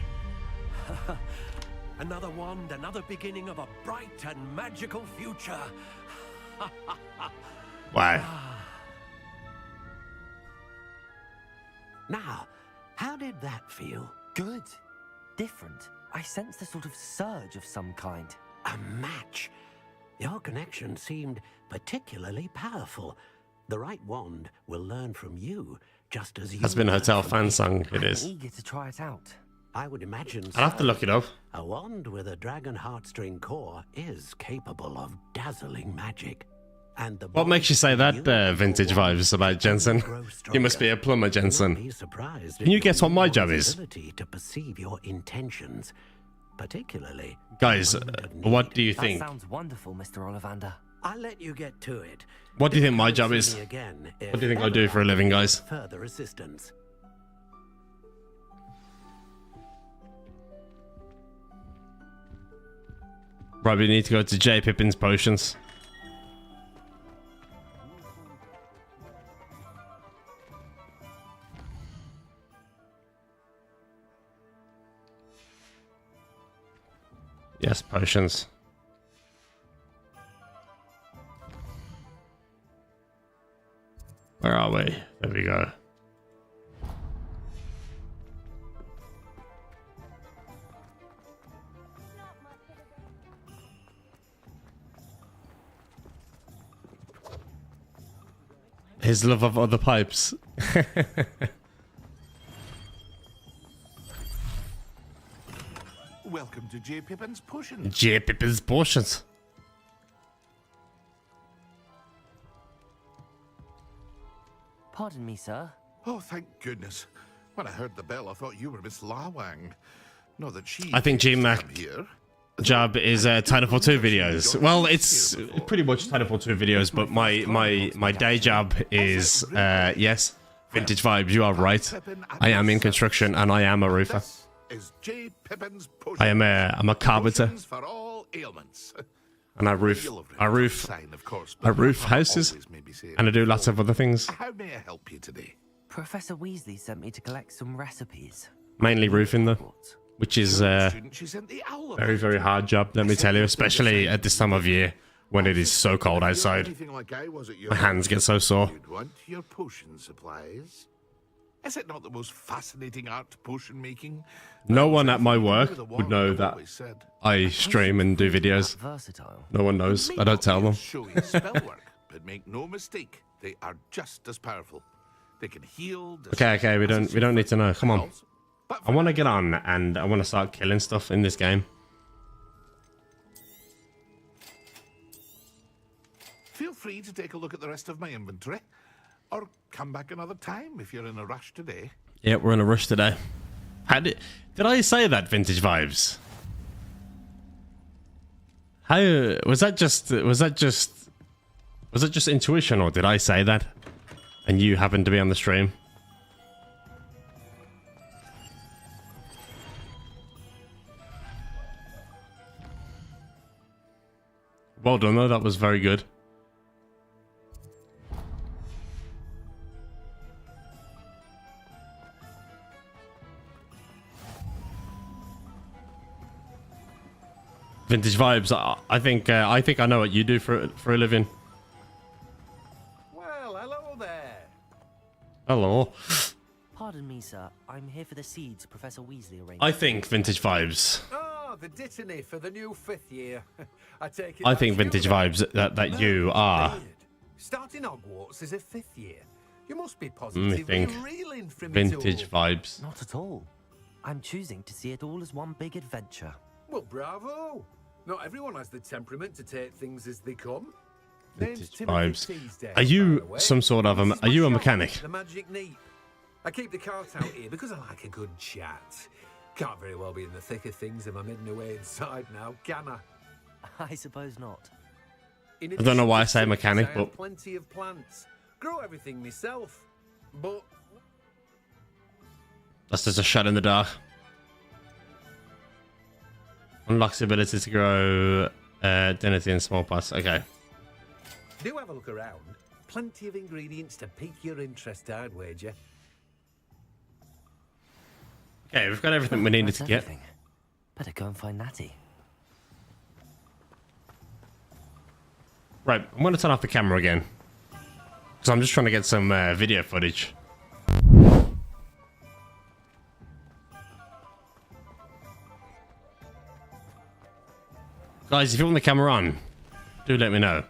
Another wand, another beginning of a bright and magical future. Wow. Now, how did that feel? Good. Different. I sensed a sort of surge of some kind. A match. Your connection seemed particularly powerful. The right wand will learn from you, just as you... That's been a Hotel fan song, it is. I'm eager to try it out. I would imagine I'll have to look it up. A wand with a dragon heartstring core is capable of dazzling magic. And the What makes you say that, vintage vibes about Jensen? You must be a plumber, Jensen. Can you guess what my job is? To perceive your intentions, particularly. Guys, what do you That think? sounds wonderful, Mr. Ollivander. I'll let you get to it. What do you think my job is? What do you think I do for a living, guys? Further assistance. Right, we need to go to J. Pippin's Potions. Yes, potions. Where are we? There we go. His love of other pipes. Welcome to J. Pippin's Potions. J. Pippin's Potions. Pardon me, sir. Oh, thank goodness. When I heard the bell, I thought you were Miss Lawang. Not that she... I think GMAC here. job is Titanfall 2 videos. Well, it's pretty much Titanfall 2 videos, but my day job is yes, vintage vibes. You are right. I am in construction and I am a roofer. Is J. Pippin's Potions. I'm a carpenter. Potions for all ailments. And I roof houses, and I do lots of other things. How may I help you today? Professor Weasley sent me to collect some recipes. Mainly roofing though, which is very, very hard job, let me tell you, especially at this time of year when it is so cold outside. My hands get so sore. You'd want your potion supplies. Is it not the most fascinating art, potion making? No one at my work would know that I stream and do videos. No one knows. I don't tell them. Show you spell work, but make no mistake, they are just as powerful. They can heal. Okay, we don't need to know. Come on. I want to get on and I want to start killing stuff in this game. Feel free to take a look at the rest of my inventory. Or come back another time if you're in a rush today. Yeah, we're in a rush today. Did I say that, Vintage Vibes? How was that just intuition, or did I say that and you happened to be on the stream? Well done though, that was very good. Vintage Vibes. I think I know what you do for a living. Well, hello there. Hello. Pardon me, sir. I'm here for the seeds Professor Weasley arranged. I think Vintage Vibes. Oh, the dittany for the new 5th year. I take it. I think Vintage Vibes that you are. Starting Hogwarts is a 5th year. You must be Let me positively think. reeling from Vintage it all. Vibes. Not at all. I'm choosing to see it all as one big adventure. Well, bravo. Not everyone has the temperament to take things as they come. Name's Vintage Timothy Vibes. Teasdale, Are by you the way. some sort of This is are my you a shop, mechanic? The Magic Neat. I keep the cart out here because I like a good chat. Can't very well be in the thick of things if I'm hidden away inside now, can I? I suppose not. I don't know why I say mechanic, I but have plenty of plants. Grow everything myself. But that's just a shot in the dark. Unlocks the ability to grow density in small pots. Okay. do have a look around. Plenty of ingredients to pique your interest, I'd wager. Okay, we've got everything we needed to get. Better go and find Natty. Right, I'm going to turn off the camera again. Because I'm just trying to get some video footage. Guys, if you want the camera on, do let me know.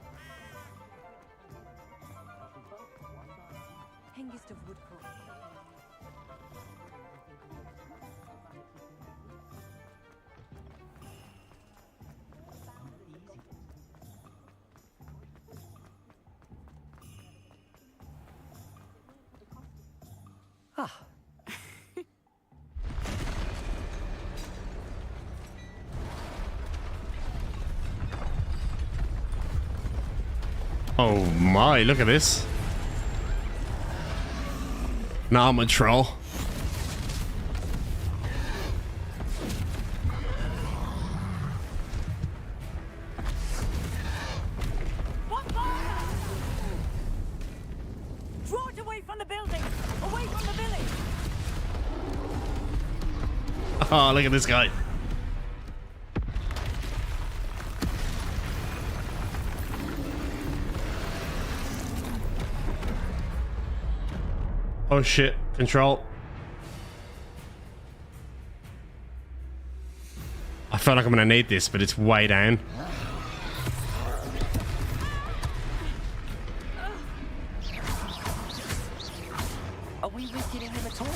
Ah. Oh my, look at this. Nah, I'm a troll. Draw it away from the building! Away from the village! Oh, look at this guy. Oh shit, control. I feel like I'm gonna need this, but it's way down. Are we weakening him at all?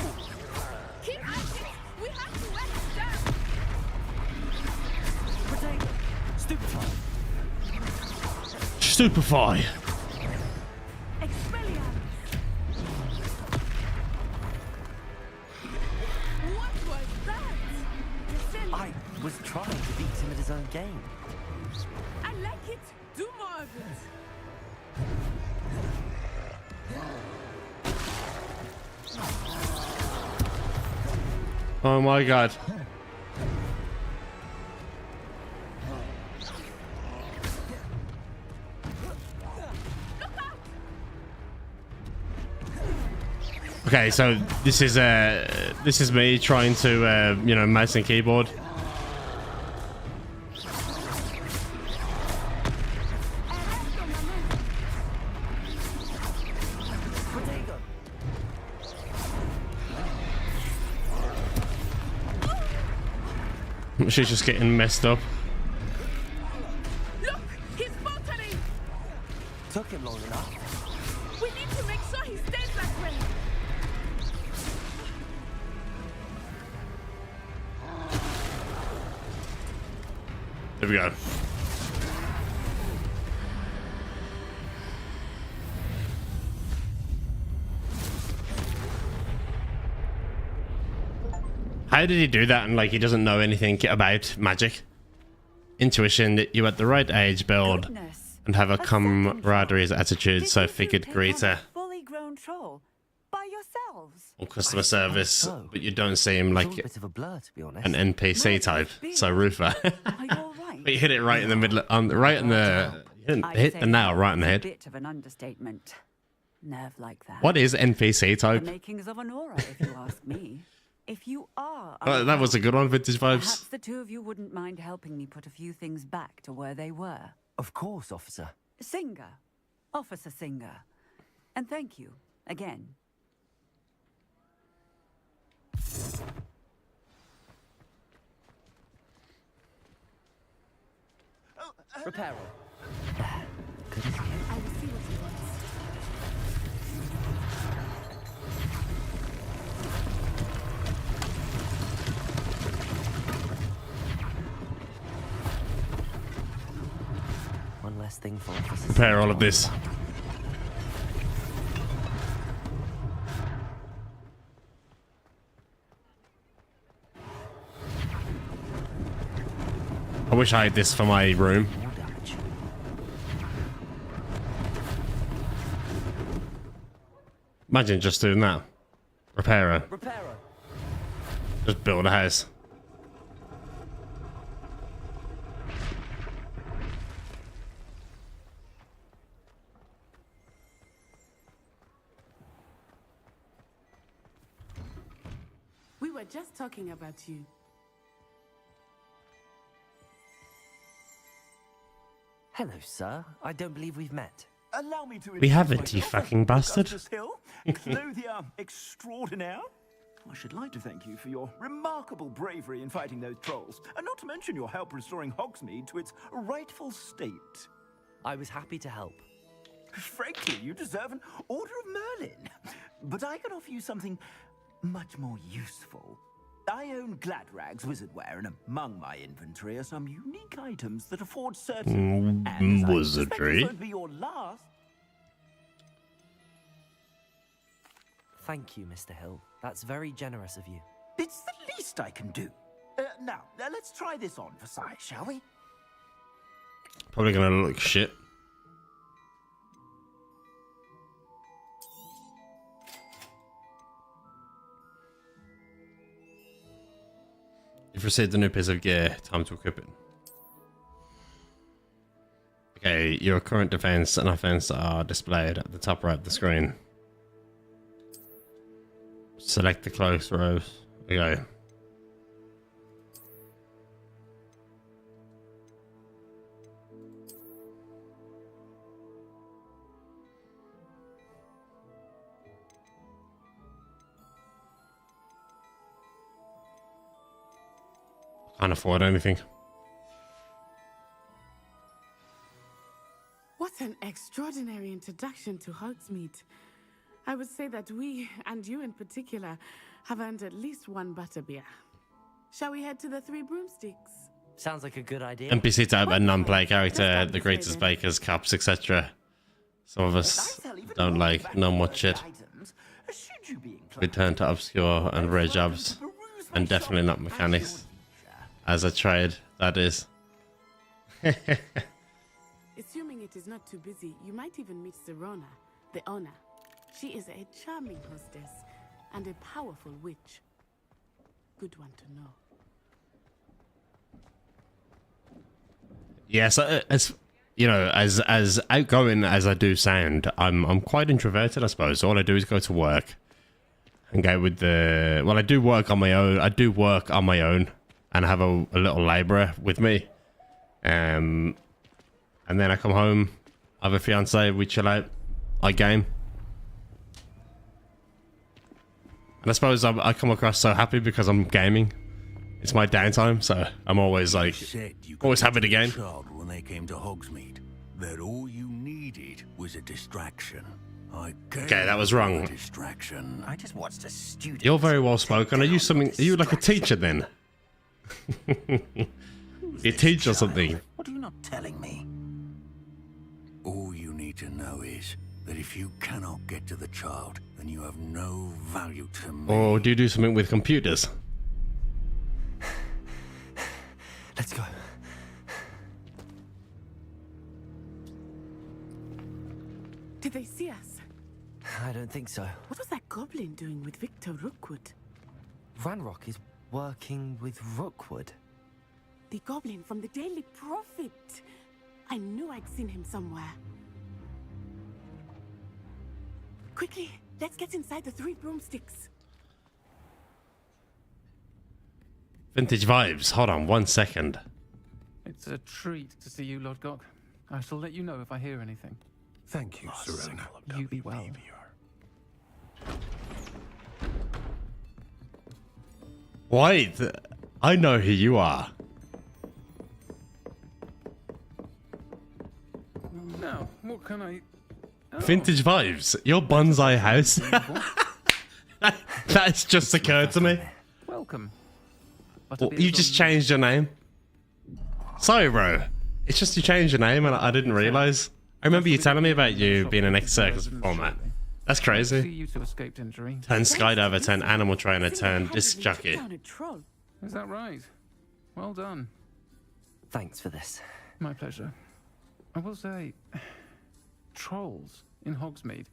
Keep at it! We have to let him down! Protect! Stupefy! Stupefy. What was that? I was trying to beat him at his own game. I like it! Do more of it! Oh my god. Okay, so this is me trying to you know, mouse and keyboard. She's just getting messed up. Look, he's faltering. Took him long enough. We need to make sure he stays that way. There we go. How did he do that? And like, he doesn't know anything about magic. Intuition, you at the right age build and have a camaraderie attitude, so figured greeter. Fully grown troll by yourselves. Or customer service, but you don't seem like Bit of a blur, to be honest. an NPC type. So Roofer. But you hit it right in the middle, right in the, you hit the nail right in the head. Bit of an understatement. Nerve like that. What is NPC type? The makings of an aura, if you ask me. If you are... Oh, that was a good one, Vintage Vibes. Perhaps the two of you wouldn't mind helping me put a few things back to where they were. Of course, officer. Singer. Officer Singer. And thank you, again. Reparo. I will see what he wants. One less thing for officers. Prepare all of this. I wish I had this for my room. Imagine just doing that. Repairer. Just build a house. We were just talking about you. Hello, sir. I don't believe we've met. Allow me to We haven't, you fucking bastard. Augustus Hill, clothier extraordinaire. I should like to thank you for your remarkable bravery in fighting those trolls, and not to mention your help restoring Hogsmeade to its rightful state. I was happy to help. Frankly, you deserve an Order of Merlin. But I can offer you something much more useful. I own Gladrag's wizardware, and among my inventory are some unique items that afford certain wizardry. Won't be your last. Thank you, Mr. Hill. That's very generous of you. It's the least I can do. Now, let's try this on for size, shall we? Probably gonna look shit. You've received a new piece of gear. Time to equip it. Okay, your current defense and offense are displayed at the top right of the screen. Select the close rows. Okay. Can't afford anything. What an extraordinary introduction to Hogsmeade. I would say that we, and you in particular, have earned at least one butterbeer. Shall we head to the Three Broomsticks? Sounds like a good idea. NPC type and non-player character, the greatest bakers, cops, etc. Some of us don't like know much shit. Return to obscure and rare jobs, and definitely not mechanics. As a trade, that is. Assuming it is not too busy, you might even meet Serona, the owner. She is a charming hostess and a powerful witch. Good one to know. Yes, as you know, as outgoing as I do sound, I'm quite introverted, I suppose. All I do is go to work, and go with the... Well, I do work on my own. I do work on my own and have a little labourer with me. And then I come home, I have a fiance, we chill out, I game. And I suppose I come across so happy because I'm gaming. It's my downtime, so I'm always like, always happy to game. When they came to Hogsmeade, that all you needed was a distraction. Okay, that was wrong. Distraction. I just watched a student. You're very well spoken. Are you something? Are you like a teacher then? You teach or something? What are you not telling me? All you need to know is that if you cannot get to the child, then you have no value to me. Or do you do something with computers? Let's go. Did they see us? I don't think so. What was that goblin doing with Victor Rookwood? Ranrock is working with Rookwood. The goblin from the Daily Prophet. I knew I'd seen him somewhere. Quickly, let's get inside the 3 broomsticks. Vintage vibes. Hold on 1 second. It's a treat to see you, Lord Gok. I shall let you know if I hear anything. Thank you, Serona. You be well. Wait, I know who you are. Now, what can I... Vintage vibes. Your bonsai house. That's just occurred to me. Welcome. Well, you just changed your name. Sorry, bro. It's just you changed your name and I didn't realize. I remember you telling me about you being an ex-circus performer. That's crazy. You two escaped injury. 10 skydiver, 10 animal trainer, 10 disc jockey. Is that right? Well done. Thanks for this. My pleasure. I will say, trolls in Hogsmeade.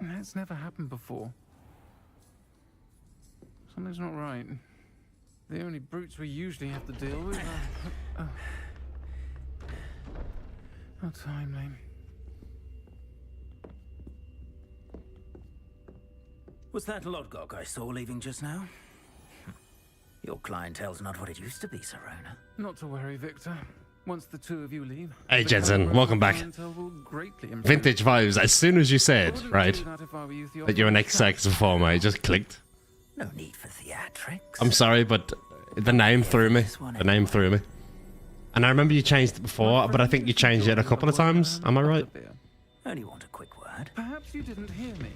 That's never happened before. Something's not right. The only brutes we usually have to deal with are... How timely. Was that Lodgok I saw leaving just now? Your clientele's not what it used to be, Serona. Not to worry, Victor. Once the two of you leave... Hey, Jensen, welcome back. Vintage vibes. As soon as you said, right, that you're an ex-sex performer, it just clicked. No need for theatrics. I'm sorry, but the name threw me. The name threw me. And I remember you changed it before, but I think you changed it a couple of times. Am I right? Only want a quick word. Perhaps you didn't hear me.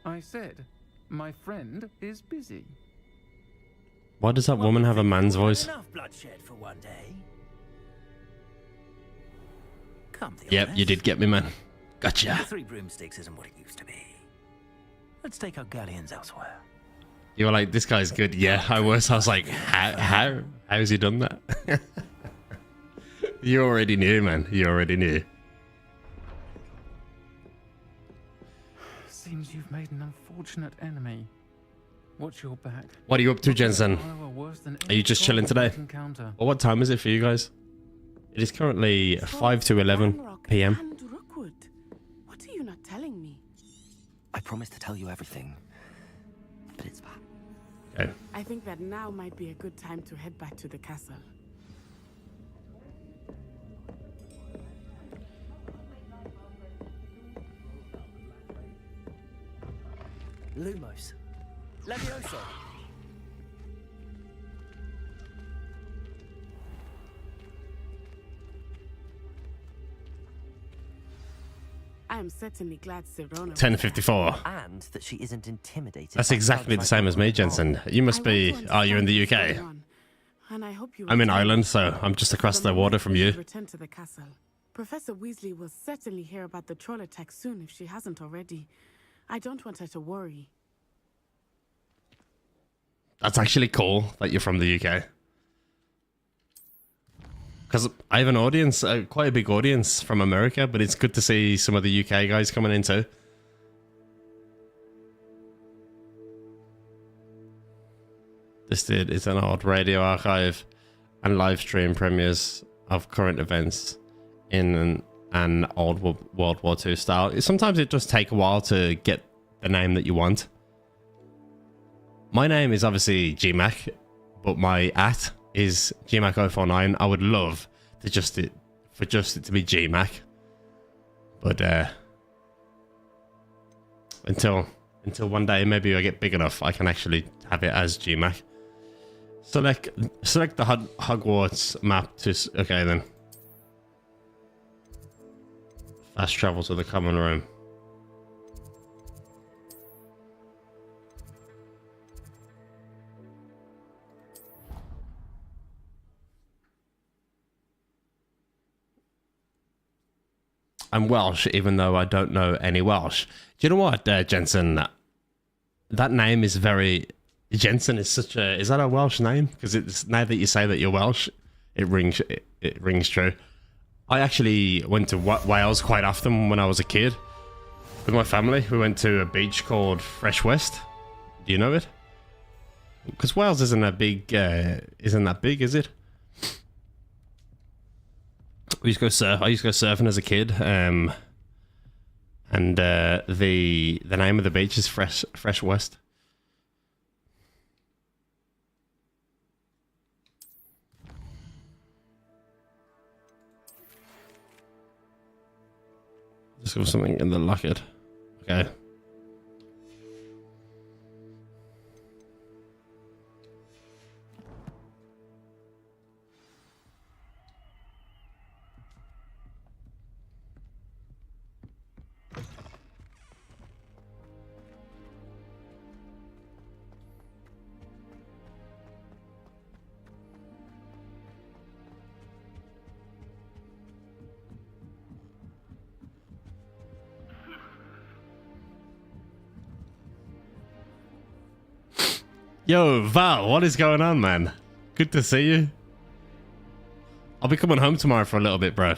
I said, my friend is busy. Why does that woman have a man's voice? Enough bloodshed for one day. Come, Yep, you did get me, man. Gotcha. The 3 broomsticks isn't what it used to be. Let's take our galleons elsewhere. You were like, this guy's good. Yeah, I was. I was like, how has he done that? You already knew, man. You already knew. Seems you've made an unfortunate enemy. Watch your back. What are you up to, Jensen? Are you just chilling today? Or what time is it for you guys? It is currently 5 to 11 p.m. What are you not telling me? I promised to tell you everything, but it's bad. Okay. I think that now might be a good time to head back to the castle. Lumos. Levioso. I am certainly glad Serona... 10:54. And that she isn't intimidated. That's exactly the same as me, Jensen. You must be... Oh, you're in the UK. And I hope you I'm in Ireland, so I'm just across the water from you. Return to the castle. Professor Weasley will certainly hear about the troll attack soon if she hasn't already. I don't want her to worry. That's actually cool that you're from the UK. Because I have an audience, quite a big audience from America, but it's good to see some of the UK guys coming in too. This is an old radio archive and live stream premieres of current events in and old World War II style. Sometimes it does take a while to get the name that you want. My name is obviously GMAC, but my @ is GMAC049. I would love to just it to be GMAC, but until one day maybe I get big enough, I can actually have it as GMAC. Select the Hogwarts map to okay then. Fast travel to the common room. I'm Welsh, even though I don't know any Welsh. Do you know what, Jensen? That name is very... Jensen is such a... Is that a Welsh name? Because it's now that you say that you're Welsh, it rings true. I actually went to Wales quite often when I was a kid. With my family, we went to a beach called Fresh West. Do you know it? Because Wales isn't that big, is it? We used to go surf. I used to go surfing as a kid, and the name of the beach is Fresh West. Just got something in the locket. Okay. Yo, Val, what is going on, man? Good to see you. I'll be coming home tomorrow for a little bit, bro.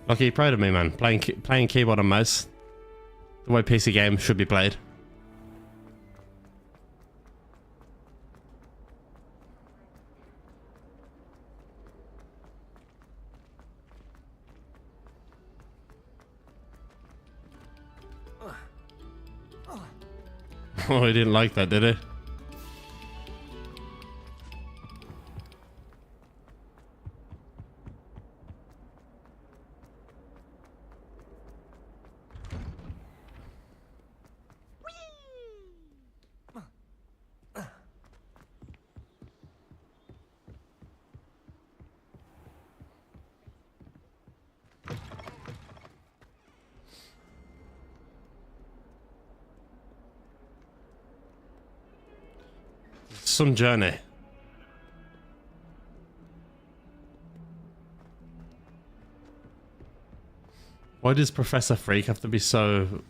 Lucky, you proud of me, man. Playing keyboard and mouse. The way PC games should be played. Oh, he didn't like that, did he? Some journey. Why does Professor Freak have to be so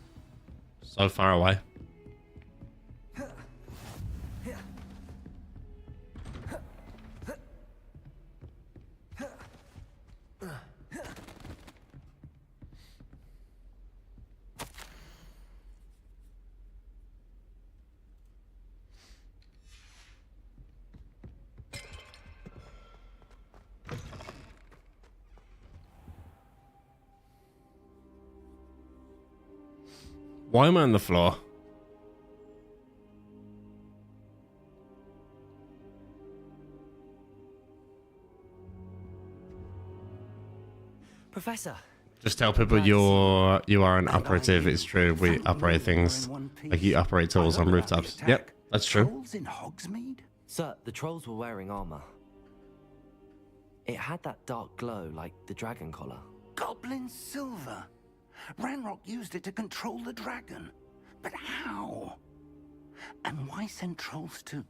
far away? Why am I on the floor? Professor. Just tell people you are an operative. It's true. We operate things like you operate tools on rooftops. Yep, that's true. Trolls in Hogsmeade? Sir, the trolls were wearing armor. It had that dark glow like the dragon collar. Goblin silver. Ranrock used it to control the dragon. But how? And why send trolls to...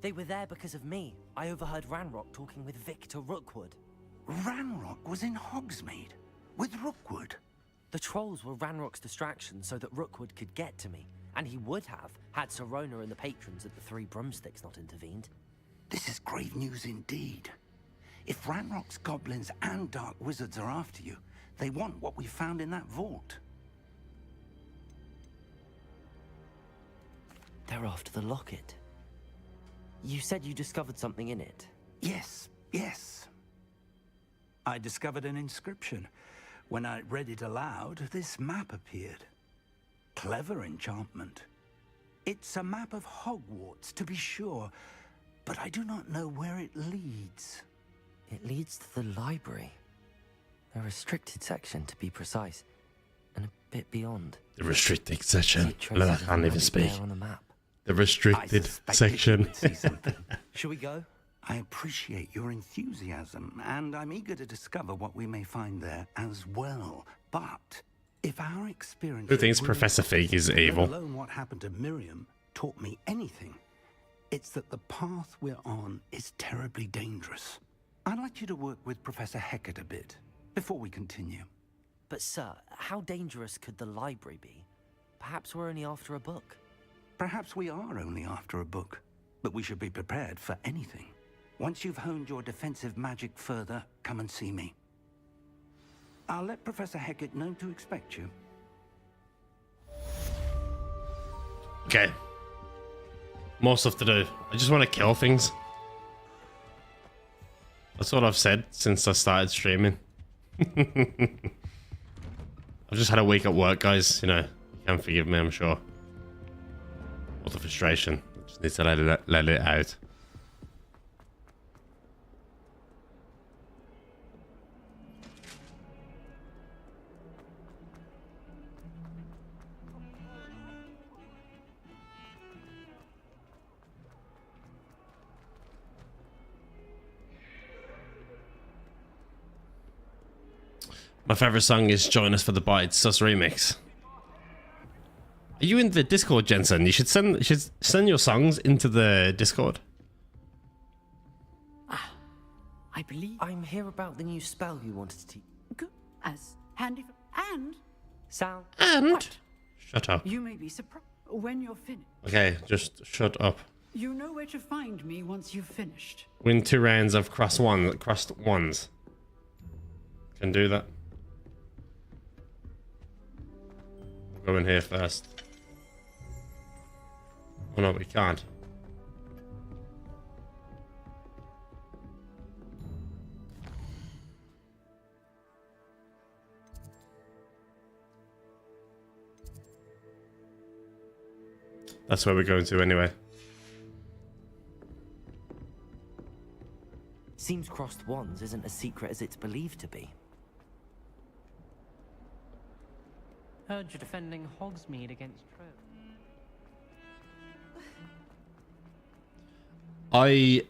They were there because of me. I overheard Ranrock talking with Victor Rookwood. Ranrock was in Hogsmeade with Rookwood. The trolls were Ranrock's distraction so that Rookwood could get to me. And he would have had Sirona and the patrons at the Three Broomsticks not intervened. This is grave news indeed. If Ranrock's goblins and dark wizards are after you, they want what we found in that vault. They're after the locket. You said you discovered something in it. Yes, Yes. I discovered an inscription. When I read it aloud, this map appeared. Clever enchantment. It's a map of Hogwarts, to be sure, but I do not know where it leads. It leads to the library. A restricted section, to be precise, and a bit beyond. The restricted section. Look, I can't even speak. On the map. The restricted section. Shall we go? I appreciate your enthusiasm, and I'm eager to discover what we may find there as well. But if our experience... Who thinks Professor Fig is evil? Let alone what happened to Miriam taught me anything, it's that the path we're on is terribly dangerous. I'd like you to work with Professor Hecat a bit before we continue. But sir, how dangerous could the library be? Perhaps we're only after a book. Perhaps we are only after a book, but we should be prepared for anything. Once you've honed your defensive magic further, come and see me. I'll let Professor Hecat know to expect you. Okay. More stuff to do. I just want to kill things. That's what I've said since I started streaming. I've just had a week at work, guys. You know, you can forgive me, I'm sure. What the frustration. I just need to let it out. My favorite song is Join Us for the Bites, Sus Remix. Are you in the Discord, Jensen? You should send your songs into the Discord. I believe I'm here about the new spell you wanted to teach. Good. As handy and sound. And what? Shut up. You may be surprised when you're finished. Okay, just shut up. You know where to find me once you've finished. Win 2 rounds of crossed ones. Can do that. Go in here first. Oh no, we can't. That's where we're going to anyway. Seems crossed wands isn't as secret as it's believed to be. Heard you're defending Hogsmeade against True. Okay,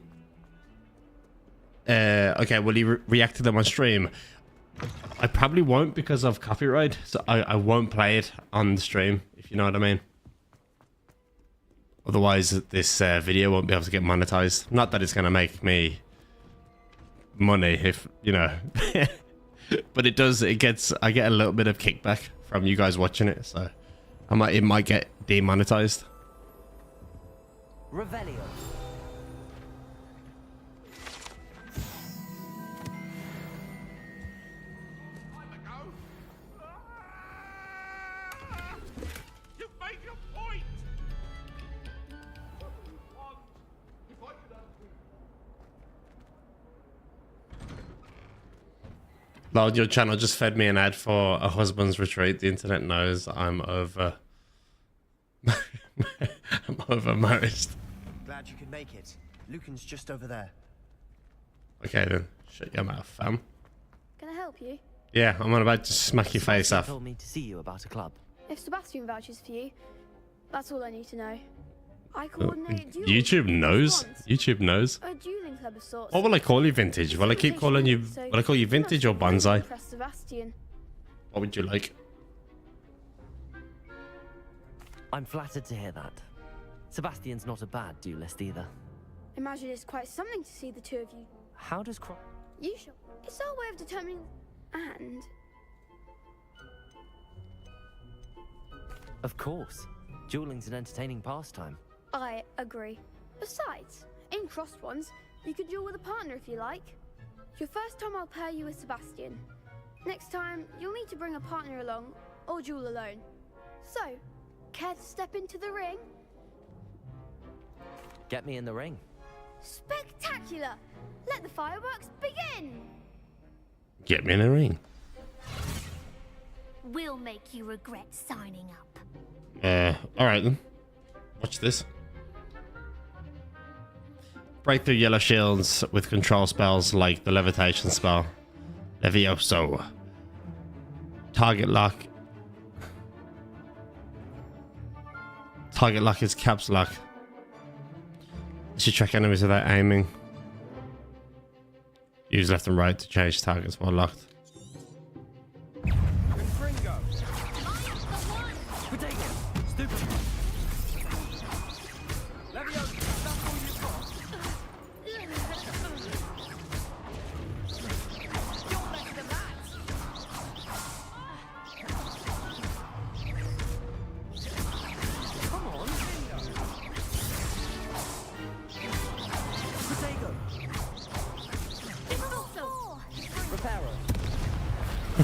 will you react to them on stream? I probably won't because of copyright, so I won't play it on the stream, if you know what I mean. Otherwise, this video won't be able to get monetized. Not that it's going to make me money, if, you know. But it does, I get a little bit of kickback from you guys watching it, so it might get demonetized. Revelio. Lord, your channel just fed me an ad for a husband's retreat. The internet knows I'm over. I'm overmarried. Glad you could make it. Lucan's just over there. Okay then, shut your mouth, fam. Can I help you? Yeah, I'm about to smack your face off. Told me to see you about a club. If Sebastian vouches for you, that's all I need to know. I coordinate duels. YouTube knows. YouTube knows. A dueling club of sorts. What will I call you, Vintage? Will I keep calling you? Will I call you Vintage or Bonsai? Impress Sebastian. What would you like? I'm flattered to hear that. Sebastian's not a bad duelist either. Imagine it's quite something to see the two of you. How does You sure? It's our way of determining. And of course, dueling's an entertaining pastime. I agree. Besides, in crossed ones, you could duel with a partner if you like. Your first time I'll pair you with Sebastian. Next time, you'll need to bring a partner along, or duel alone. So, care to step into the ring? Get me in the ring. Spectacular! Let the fireworks begin! Get me in a ring. We'll make you regret signing up. Alright then. Watch this. Break through yellow shields with control spells like the levitation spell. Levioso. Target lock. Target lock is caps lock. This should track enemies without aiming. Use left and right to change targets while locked.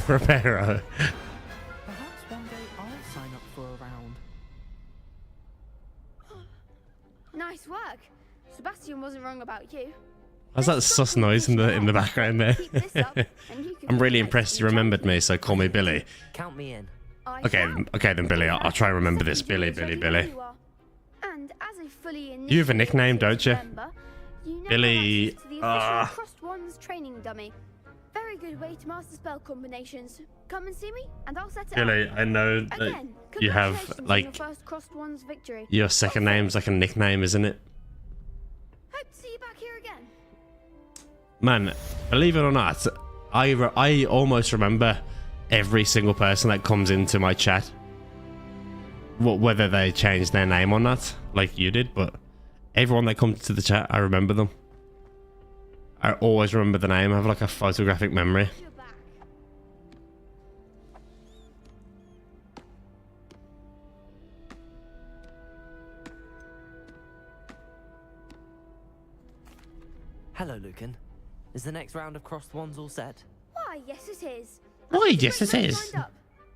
Reparo. Perhaps one day I'll sign up for a round. Nice work. Sebastian wasn't wrong about you. How's that sus noise in the background there? I'm really impressed you remembered me, so call me Billy. Count me in. Okay then Billy, I'll try and remember this. Billy. And as a fully You have a nickname, don't you? member, you now Billy. have access to the official Crossed Wands training dummy. Very good way to master spell combinations. Come and see me, and I'll set it Billy, up. I know that Again, you have congratulations on like your first Crossed Wands victory. your second name's like a nickname, isn't it? Hope to see you back here again. Man, believe it or not, I almost remember every single person that comes into my chat. Whether they changed their name or not, like you did, but everyone that comes to the chat, I remember them. I always remember the name. I have like a photographic memory. Hello, Lucan. Is the next round of Crossed Wands all set? Why, yes it is. Why, yes it is. Lined up.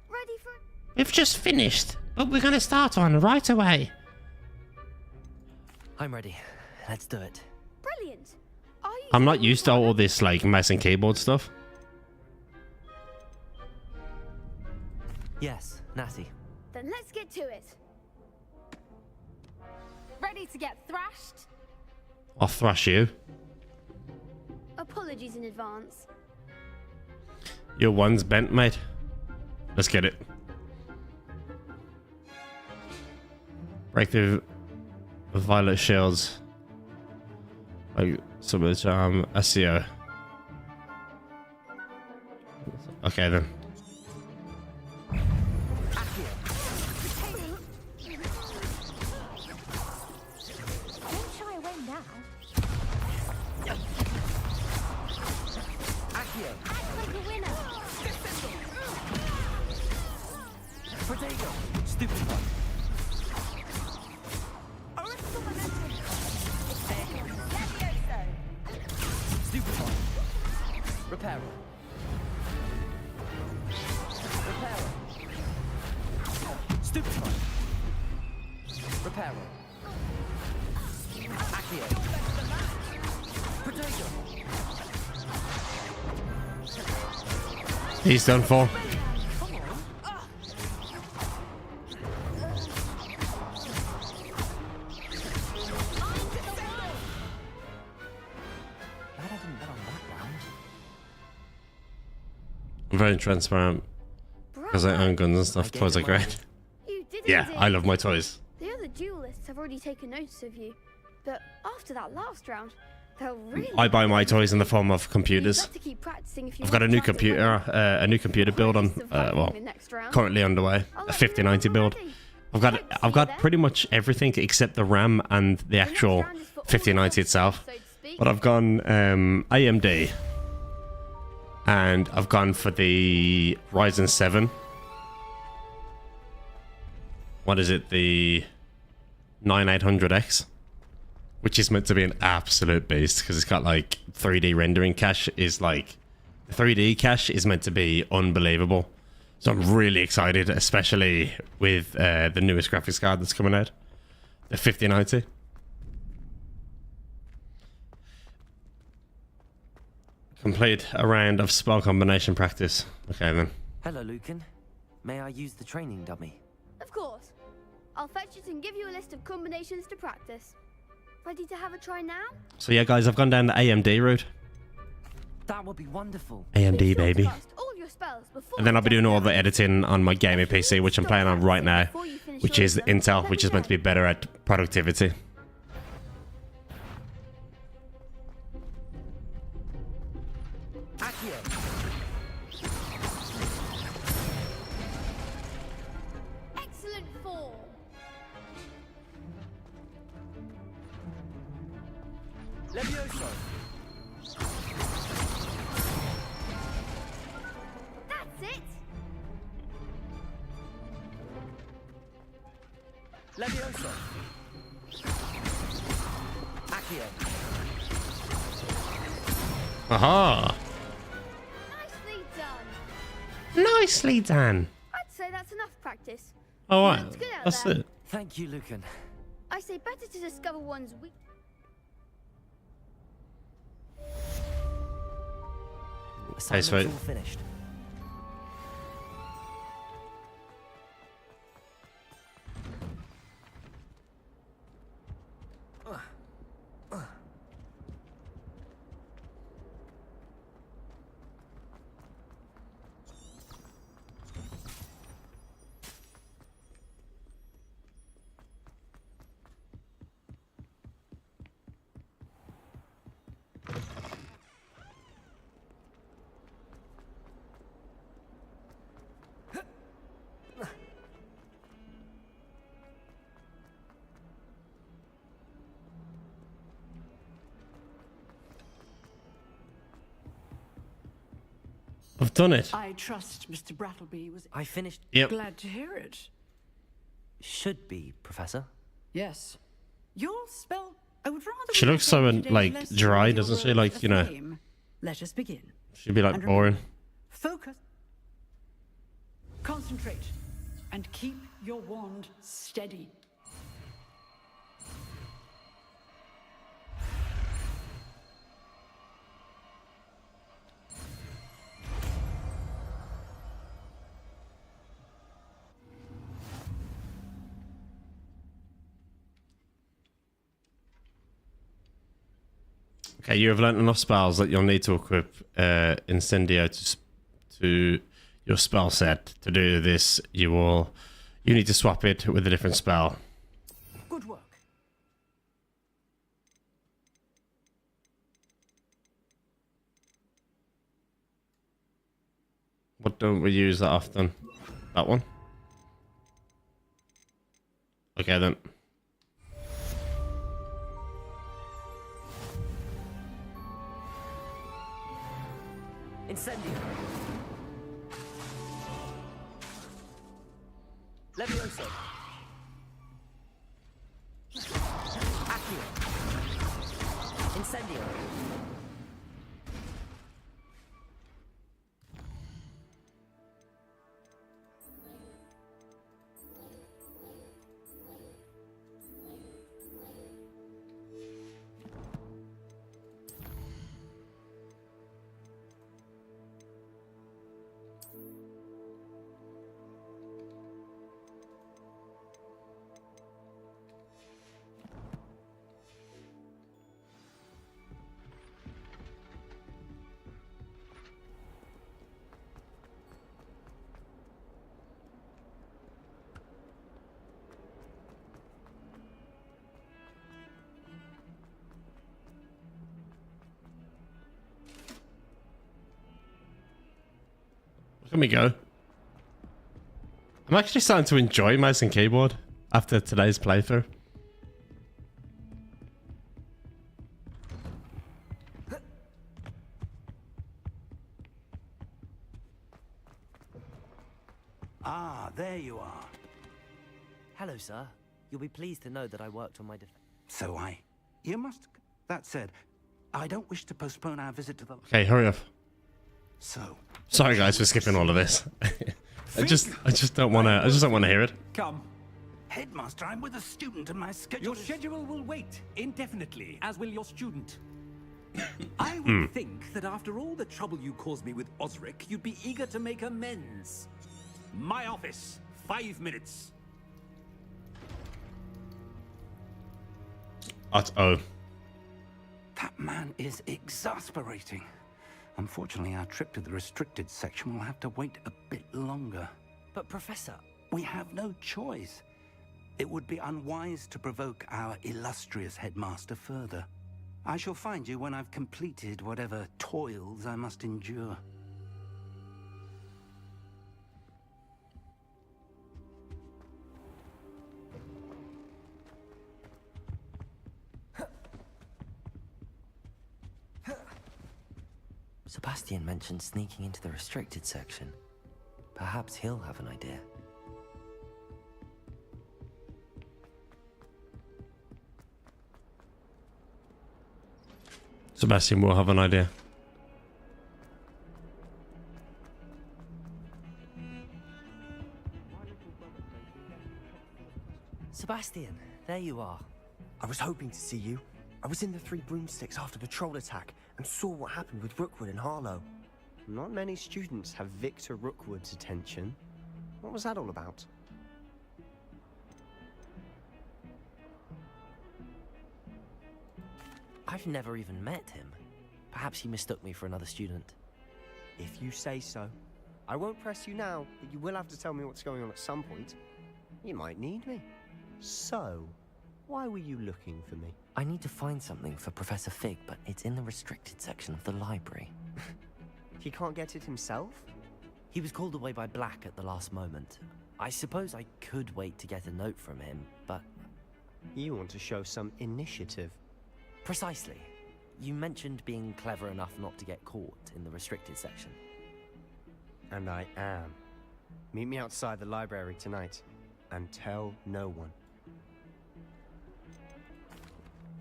Ready for We've just finished, but we're going to start on right away. I'm ready. Let's do it. brilliant. Are you I'm not used to all this like mouse and keyboard stuff. Yes, Natty. Then let's get to it. Ready to get thrashed? I'll thrash you. Apologies in advance. Your one's bent, mate. Let's get it. Break through the violet shields. Like some of the charm SEO. Okay then. Don't shy away now. Act like a winner. Protego! Stupid one. Stupid one. Reparo. Reparo. Stupid one. Reparo. Accio. Protego. He's done for. I'm very transparent because I own guns and stuff. Toys are great. You did Yeah, indeed. I love my toys. The other duelists have already taken notice of you, but after that last round, they'll really. I buy my toys in the form of computers. You've got to keep practicing if you I've got a want new to try to computer, a new computer build on, well, currently underway, a 5090 build. I've got pretty much everything except the RAM and the actual 5090 itself. But I've gone AMD, and I've gone for the Ryzen 7. What is it? The 9800X, which is meant to be an absolute beast because it's got like 3D rendering cache. Is like 3D cache is meant to be unbelievable. So I'm really excited, especially with the newest graphics card that's coming out, the 5090. Complete a round of spell combination practice. Okay then. Hello, Lucan. May I use the training dummy? Of course. I'll fetch it and give you a list of combinations to practice. Ready to have a try now? So yeah, guys, I've gone down the AMD route. That would be wonderful. AMD, baby. All your spells before And then I'll be doing all the editing on my gaming PC, which I'm playing on right now, which is Intel, which is meant to be better at productivity. Excellent form. Levioso. That's it. Levioso. Accio. Aha! Nicely done. Nicely done. I'd say that's enough practice. All You right, looked good out that's there. it. Thank you, Lucan. I say better to discover one's weak. Assignment's sweet. all finished. I've done it. I trust Mr. Brattleby was. I finished. Yep. Glad to hear it. Should be, Professor. Yes. Your spell. I would rather. She we looks so begin today's like lesson dry, with your doesn't she? words Like, of you know, fame. Let us begin. she'd be like And boring. Focus. Concentrate. And keep your wand steady. Okay, you have learnt enough spells that you'll need to equip Incendio to your spell set. To do this, you need to swap it with a different spell. Good work. What don't we use that often? That one? Okay then. Incendio. Levioso. Accio. Incendio. Look at me go. I'm actually starting to enjoy mouse and keyboard after today's playthrough. Ah, there you are. Hello, sir. You'll be pleased to know that I worked on my defense. So you must. That said, I don't wish to postpone our visit to the. Okay, hurry up. So. Sorry guys for skipping all of this. I just don't want to hear it. Come. Headmaster, I'm with a student and my schedule. Your schedule will wait indefinitely, as will your student. I would think that after all the trouble you caused me with Osric, you'd be eager to make amends. My office, 5 minutes. Uh-oh. That man is exasperating. Unfortunately, our trip to the restricted section will have to wait a bit longer. But Professor... We have no choice. It would be unwise to provoke our illustrious headmaster further. I shall find you when I've completed whatever toils I must endure. Sebastian mentioned sneaking into the restricted section. Perhaps he'll have an idea. Sebastian will have an idea. Sebastian, there you are. I was hoping to see you. I was in the Three Broomsticks after the troll attack and saw what happened with Rookwood and Harlow. Not many students have Victor Rookwood's attention. What was that all about? I've never even met him. Perhaps he mistook me for another student. If you say so. I won't press you now, but you will have to tell me what's going on at some point. You might need me. So, why were you looking for me? I need to find something for Professor Fig, but it's in the restricted section of the library. He can't get it himself? He was called away by Black at the last moment. I suppose I could wait to get a note from him, but... You want to show some initiative. Precisely. You mentioned being clever enough not to get caught in the restricted section. And I am. Meet me outside the library tonight, and tell no one.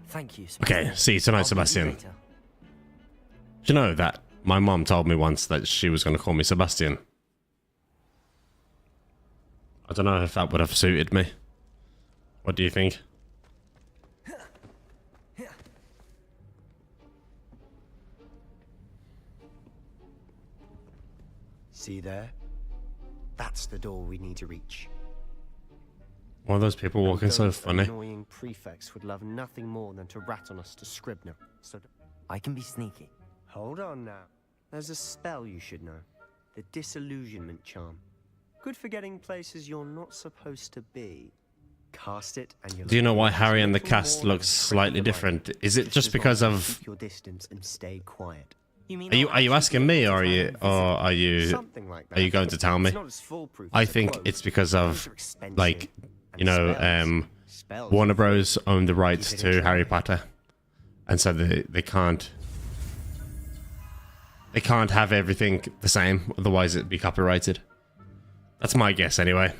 Thank you, Sebastian. Okay, see you tonight, Sebastian. Do you know that my mom told me once that she was going to call me Sebastian? I don't know if that would have suited me. What do you think? See there? That's the door we need to reach. Why are those people walking so Those funny? Annoying prefects would love nothing more than to rat on us to Scribner. So I can be sneaky. Hold on now. There's a spell you should know. The Disillusionment Charm. Good for getting places you're not supposed to be. Cast it and you'll... Do you know why Harry and the cast looks slightly different? Is it just because of... Keep your distance and stay quiet. Are you asking me, or are you Something like that. are you going to tell me? It's not as foolproof I as a think quote. it's because of, Those are expensive. like, you And know, spells Warner Bros. Own the rights Give it a to try. Harry Potter, and so they can't have everything the same, otherwise it'd be copyrighted. That's my guess, anyway.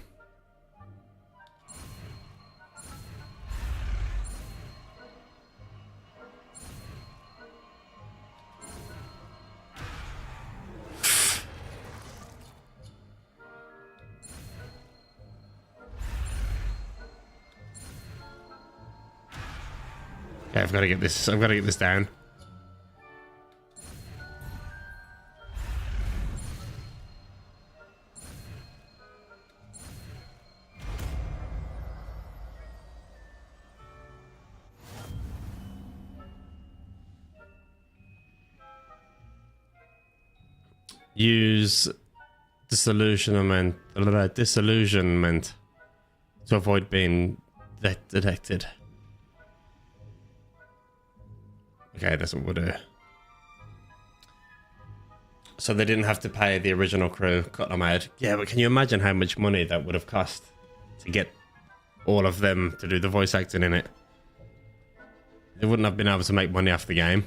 Okay, I've got to get this down. Use disillusionment to avoid being detected. Okay, that's what we'll do. So they didn't have to pay the original crew, cut them out. Yeah, but can you imagine how much money that would have cost to get all of them to do the voice acting in it? They wouldn't have been able to make money off the game.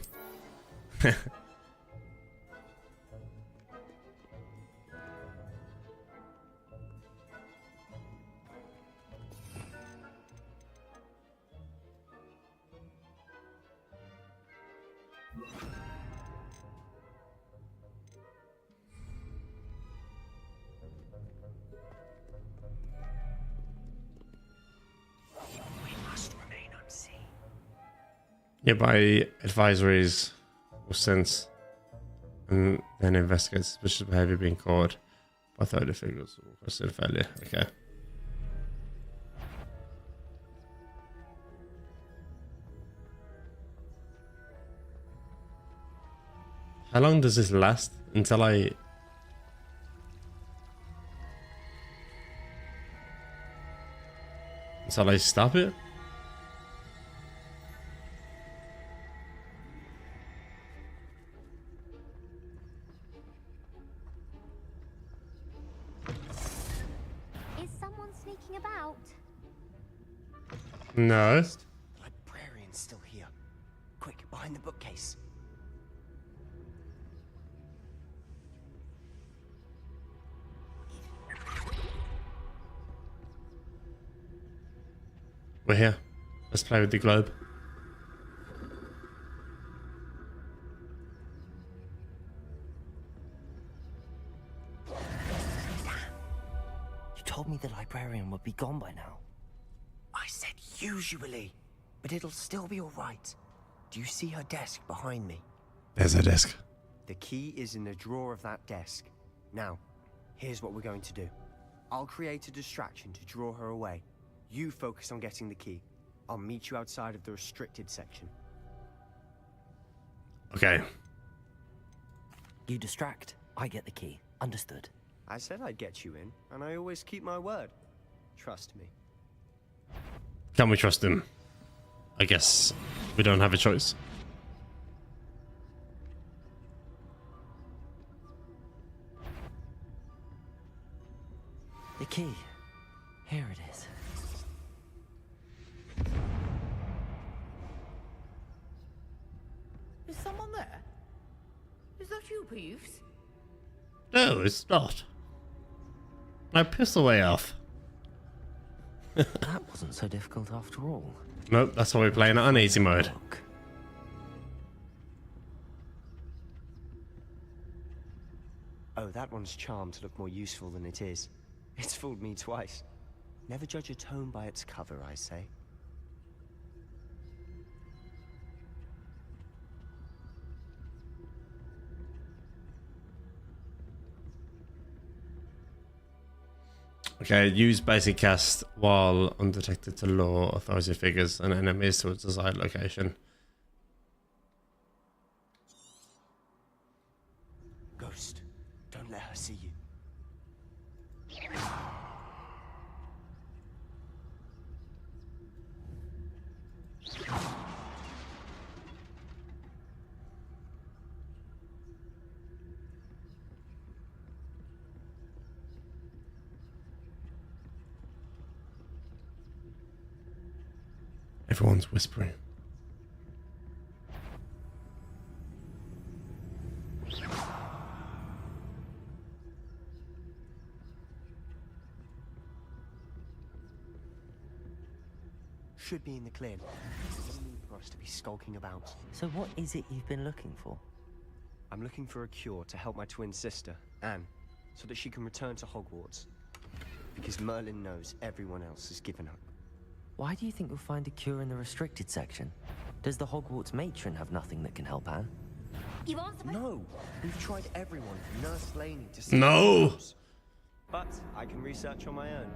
Nearby advisories or sense, and then investigate suspicious behavior being caught by 30 figures or consider failure. Okay. How long does this last until I stop it? Is someone sneaking about? No. The librarian's still here. Quick, behind the bookcase. We're here. Let's play with the globe. You told me the librarian would be gone by now. I said usually, but it'll still be all right. Do you see her desk behind me? There's her desk. The key is in the drawer of that desk. Now, here's what we're going to do. I'll create a distraction to draw her away. You focus on getting the key. I'll meet you outside of the restricted section. Okay. You distract, I get the key. Understood. I said I'd get you in, and I always keep my word. Trust me. Can we trust him? I guess we don't have a choice. The key. Here it is. Is someone there? Is that you, Peeves? No, it's not. I pissed the way off. That wasn't so difficult after all. Nope, that's why we're playing it on easy mode. Oh, that one's charmed to look more useful than it is. It's fooled me twice. Never judge a tome by its cover, I say. Okay, use basic cast while undetected to lure authority figures and enemies to a desired location. Ghost, don't let her see you. Everyone's whispering. Should be in the clear. No need for us to be skulking about. So what is it you've been looking for? I'm looking for a cure to help my twin sister, Anne, so that she can return to Hogwarts. Because Merlin knows everyone else has given up. Why do you think you'll find a cure in the restricted section? Does the Hogwarts matron have nothing that can help Anne? You aren't supposed No! We've tried everyone from Nurse Blaney to see No! But I can research on my own.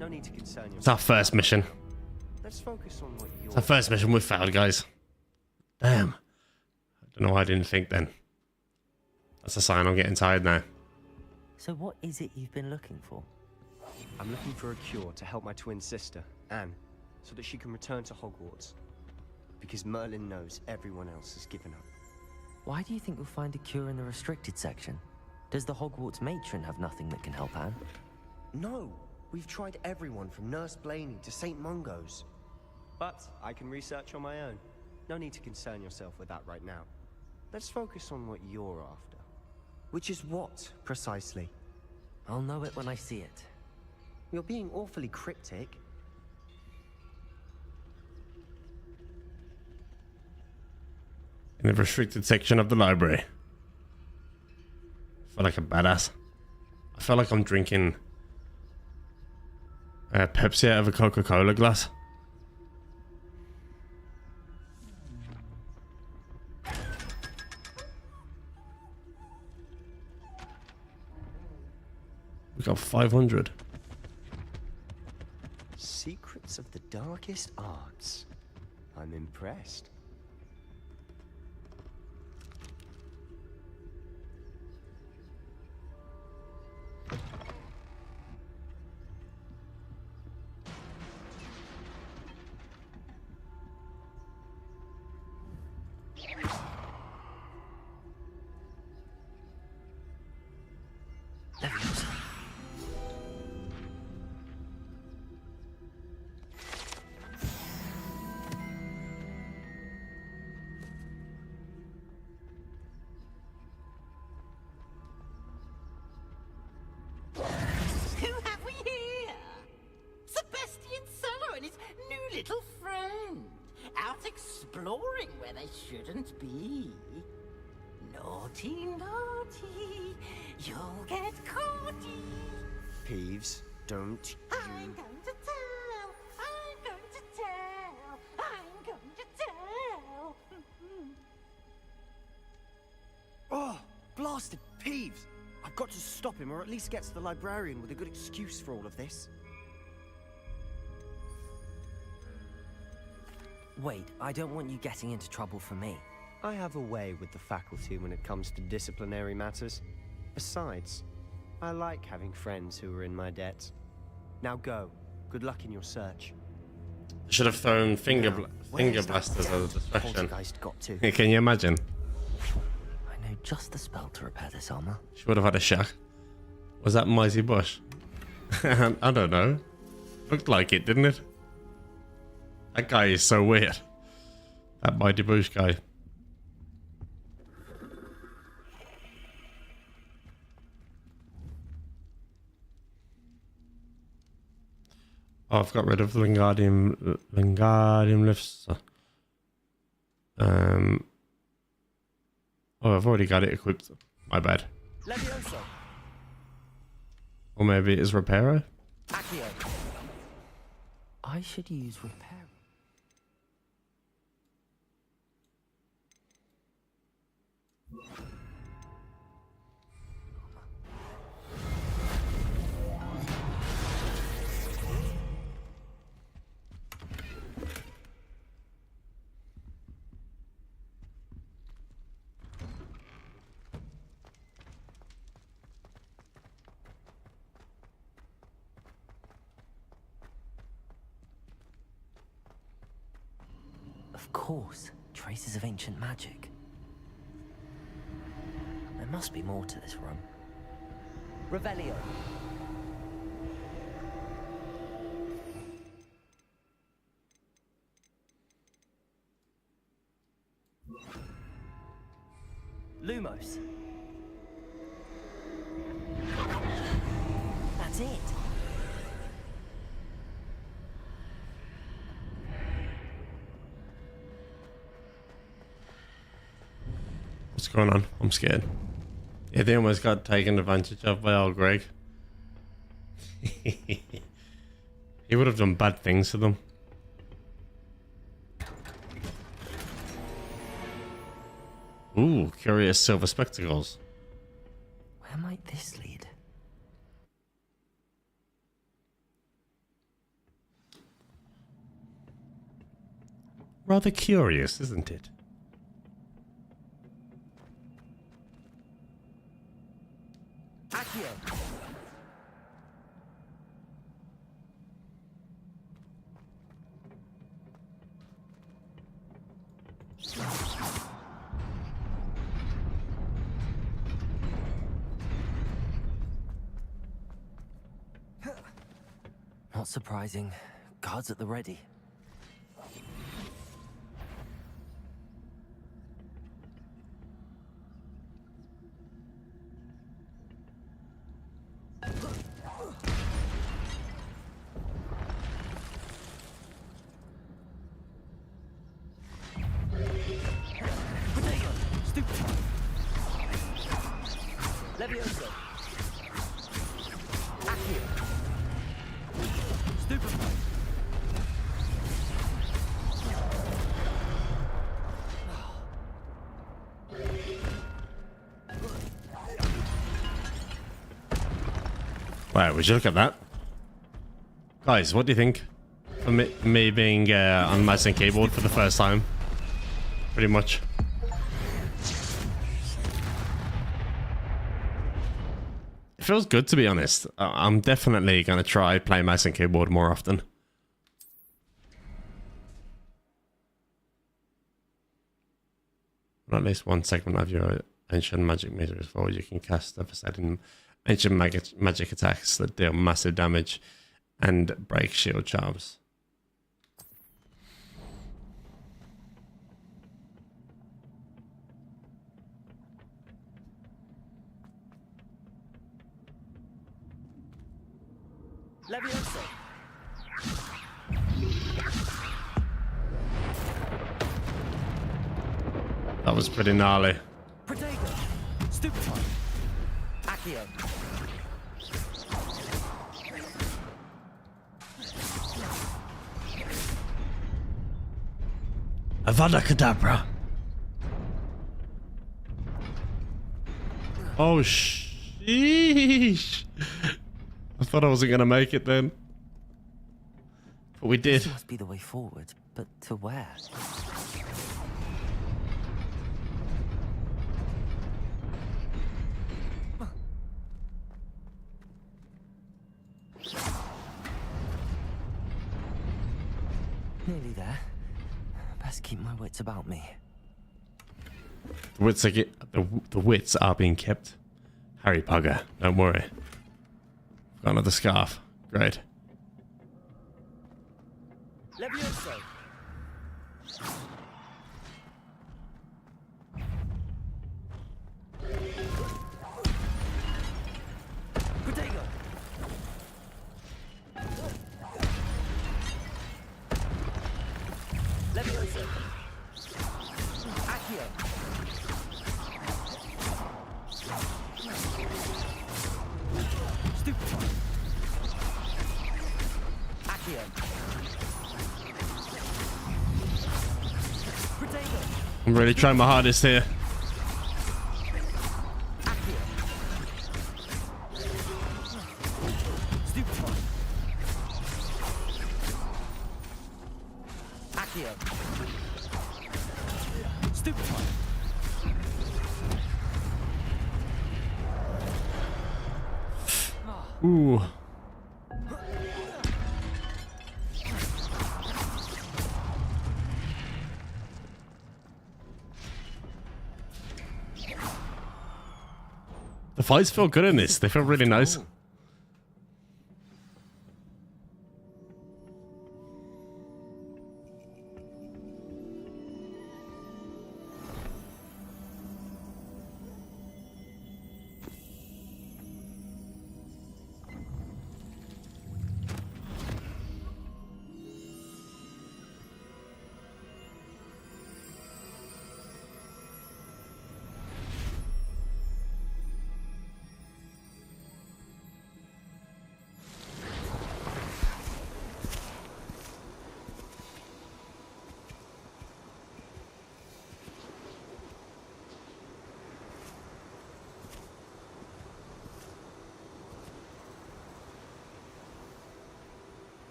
No need to concern yourself. It's our first mission. Let's focus on what you're... It's our first mission. We failed, guys. Damn. I don't know why I didn't think then. That's a sign I'm getting tired now. So what is it you've been looking for? I'm looking for a cure to help my twin sister, Anne, so that she can return to Hogwarts. Because Merlin knows everyone else has given up. Why do you think you'll find a cure in the restricted section? Does the Hogwarts matron have nothing that can help Anne? No! We've tried everyone from Nurse Blaney to St. Mungo's. But I can research on my own. No need to concern yourself with that right now. Let's focus on what you're after. Which is what, precisely? I'll know it when I see it. You're being awfully cryptic. In the restricted section of the library. I feel like a badass. I feel like I'm drinking Pepsi out of a Coca-Cola glass. We got 500. Secrets of the darkest arts. I'm impressed. Who have we here? Sebastian Solo and his new little friend. Out exploring where they shouldn't be. Naughty, naughty. You'll get caughty. Peeves, don't I'm going to tell. I'm going to tell. I'm going to tell. Oh, blasted Peeves! I've got to stop him, or at least get to the librarian with a good excuse for all of this. Wait, I don't want you getting into trouble for me. I have a way with the faculty when it comes to disciplinary matters. Besides, I like having friends who are in my debt. Now go. Good luck in your search. I should have thrown finger blasters as a distraction. Poltergeist got to? Can you imagine? I know just the spell to repair this armor. She would have had a shock. Was that Mighty Bush? I don't know. Looked like it, didn't it? That guy is so weird. That Mighty Bush guy. Oh, I've got rid of Wingardium Leviosa. Oh, I've already got it equipped. My bad. Levioso. Or maybe it is Reparo? Accio. I should use repair. Of course, traces of ancient magic. There must be more to this room. Revelio. Lumos. That's it. What's going on? I'm scared. Yeah, they almost got taken advantage of by old Greg. He would have done bad things to them. Ooh, curious silver spectacles. Where might this lead? Rather curious, isn't it? Accio. Not surprising. Guards at the ready. Levioso. Accio. Stupefy. Wow, would you look at that? Guys, what do you think? For me being on mouse and keyboard for the first time. Pretty much. It feels good, to be honest. I'm definitely going to try playing mouse and keyboard more often. At least one segment of your ancient magic meter is forward, you can cast devastating ancient magic attacks that deal massive damage and break shield charms. Levioso. That was pretty gnarly. Protego. Stupefy. Accio. Avada Kedavra. Oh, sheesh. I thought I wasn't going to make it then. But we did. This must be the way forward, but to where? Nearly there. Best keep my wits about me. The wits are being kept. Harry Potter, don't worry. Got another scarf. Great. Levioso. Protego. Levioso. Accio. Stupefy. Accio. Protego. I'm really trying my hardest here. Accio. Stupefy. Accio. Stupefy. Ooh. The fights feel good in this. They feel really nice.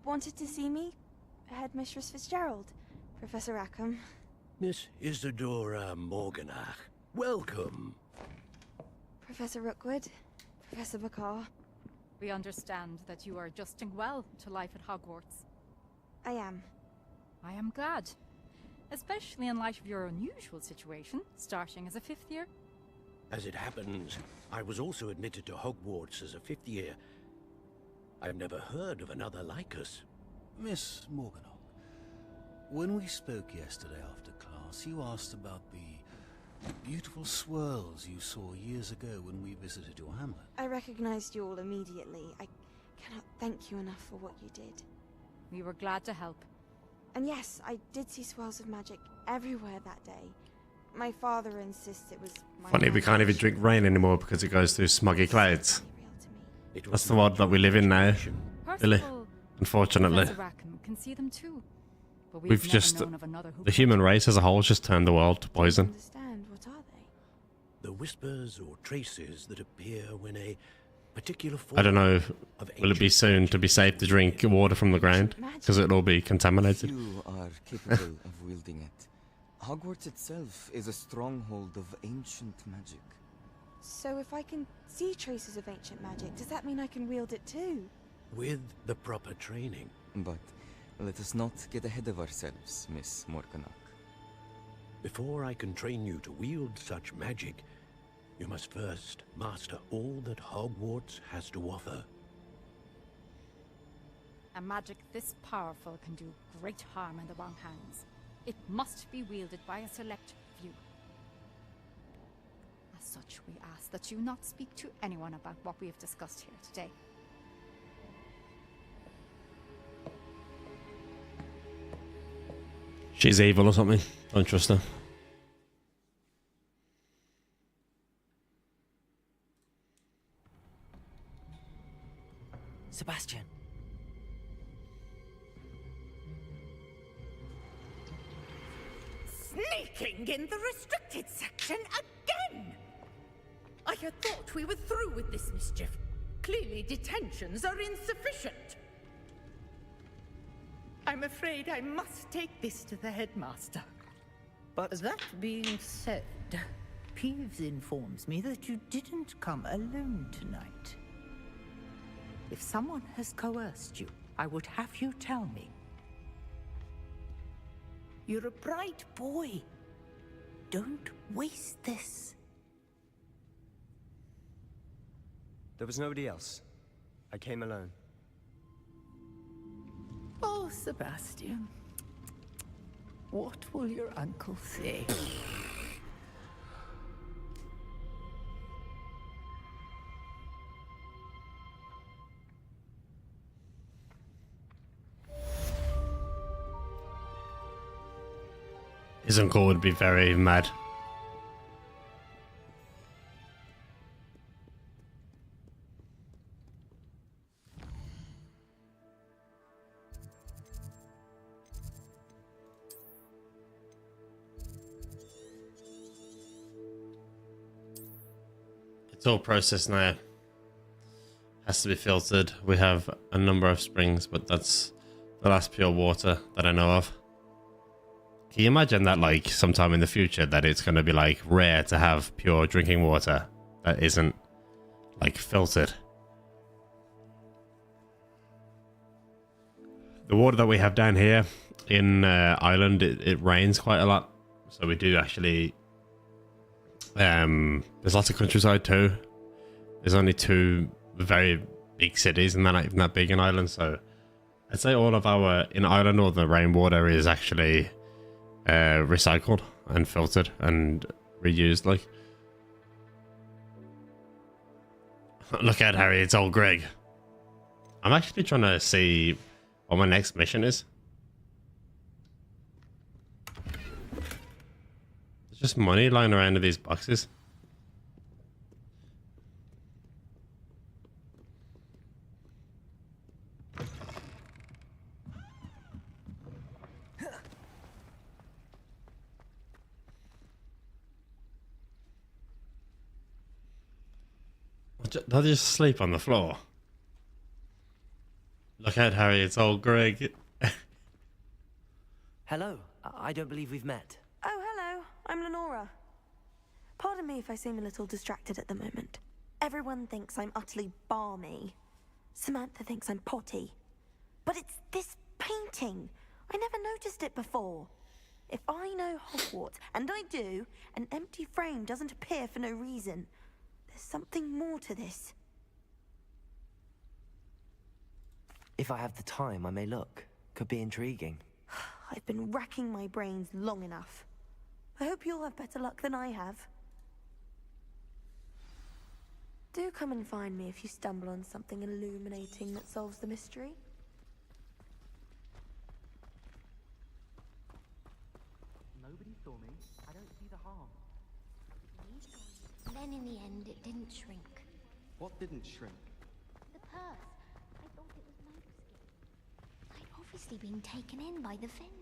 wanted to see me? Headmistress Fitzgerald, Professor Rackham. Miss Isadora Morganach, welcome. Professor Rookwood, Professor Bakar. We understand that you are adjusting well to life at Hogwarts. I am. I am glad. Especially in light of your unusual situation, starting as a 5th year. As it happens, I was also admitted to Hogwarts as a 5th year. I've never heard of another like us. Miss Morganach, when we spoke yesterday after class, you asked about the beautiful swirls you saw years ago when we visited your hamlet. I recognized you all immediately. I cannot thank you enough for what you did. We were glad to help. And yes, I did see swirls of magic everywhere that day. My father insists it was my Funny, we can't even drink rain anymore because it goes through smoggy clouds. That's the world that we live in now, Billy. Unfortunately. Professor Rackham can see them too. But We've never just, known of another the human race as a whole has just turned the world to poison. Understand, what are they? The whispers or traces that appear when a particular form I don't know, of will it be soon to be safe to drink water from the ground? Because it'll all be contaminated. You are capable of wielding it. Hogwarts itself is a stronghold of ancient magic. So if I can see traces of ancient magic, does that mean I can wield it too? with the proper training. But let us not get ahead of ourselves, Miss Morganach. Before I can train you to wield such magic, you must first master all that Hogwarts has to offer. A magic this powerful can do great harm in the wrong hands. It must be wielded by a select few. As such, we ask that you not speak to anyone about what we have discussed here today. She's evil or something. Don't trust her. Sebastian. Sneaking in the restricted section again! I had thought we were through with this mischief. Clearly detentions are insufficient. I'm afraid I must take this to the headmaster. But that being said, Peeves informs me that you didn't come alone tonight. If someone has coerced you, I would have you tell me. You're a bright boy. Don't waste this. There was nobody else. I came alone. Oh, Sebastian. What will your uncle say? His uncle would be very mad. It's all processed now. Has to be filtered. We have a number of springs, but that's the last pure water that I know of. Can you imagine that, like, sometime in the future, that it's going to be, like, rare to have pure drinking water that isn't, like, filtered? The water that we have down here in Ireland, it rains quite a lot. So we do actually... there's lots of countryside too. There's only 2 very big cities, and they're not even that big in Ireland. So I'd say all of our, in Ireland, all the rainwater is actually... recycled and filtered and reused. Like, look at Harry, it's old Greg. I'm actually trying to see what my next mission is. There's just money lying around in these boxes. They'll just sleep on the floor. Look at Harry, it's old Greg. Hello. I don't believe we've met. Oh, hello. I'm Lenora. Pardon me if I seem a little distracted at the moment. Everyone thinks I'm utterly balmy. Samantha thinks I'm potty. But it's this painting. I never noticed it before. If I know Hogwarts, and I do, an empty frame doesn't appear for no reason. There's something more to this. If I have the time, I may look. Could be intriguing. I've been racking my brains long enough. I hope you'll have better luck than I have. Do come and find me if you stumble on something illuminating that solves the mystery. Nobody saw me. I don't see the harm. Then in the end, it didn't shrink. What didn't shrink? The purse. I thought it was moleskin. I'd obviously been taken in by the vendor.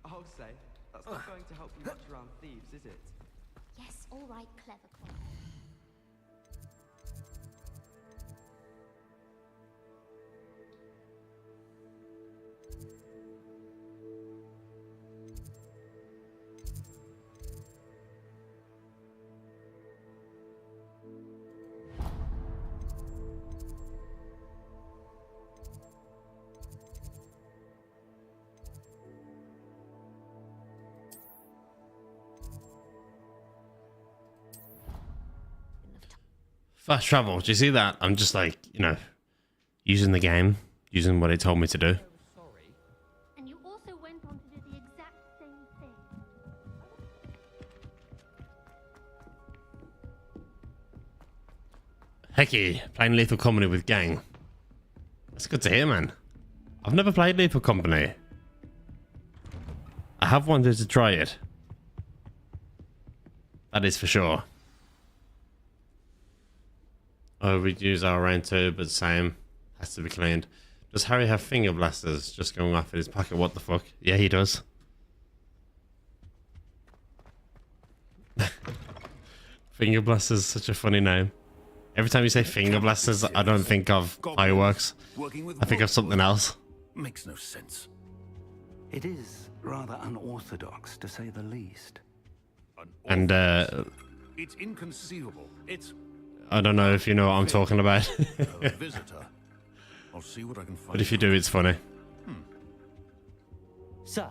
I'll say, that's not going to help you much around thieves, is it? Yes, all right, clever Quinn. Fast travel. Do you see that? I'm just like, using the game, using what it told me to do. And you also went on to do the exact same thing. Hecky, playing Lethal Company with gang. That's good to hear, man. I've never played Lethal Company. I have wanted to try it. That is for sure. Oh, we'd use our own too, but same. Has to be cleaned. Does Harry have finger blasters just going off in his pocket? What the fuck? Yeah, he does. Finger blasters, such a funny name. Every time you say finger blasters, I don't think of fireworks. I think of something else. Makes no sense. It is rather unorthodox, to say the least. And, It's inconceivable. It's I don't know if you know what I'm talking about. a visitor. I'll see what I can find. But if you do, it's funny. Sir,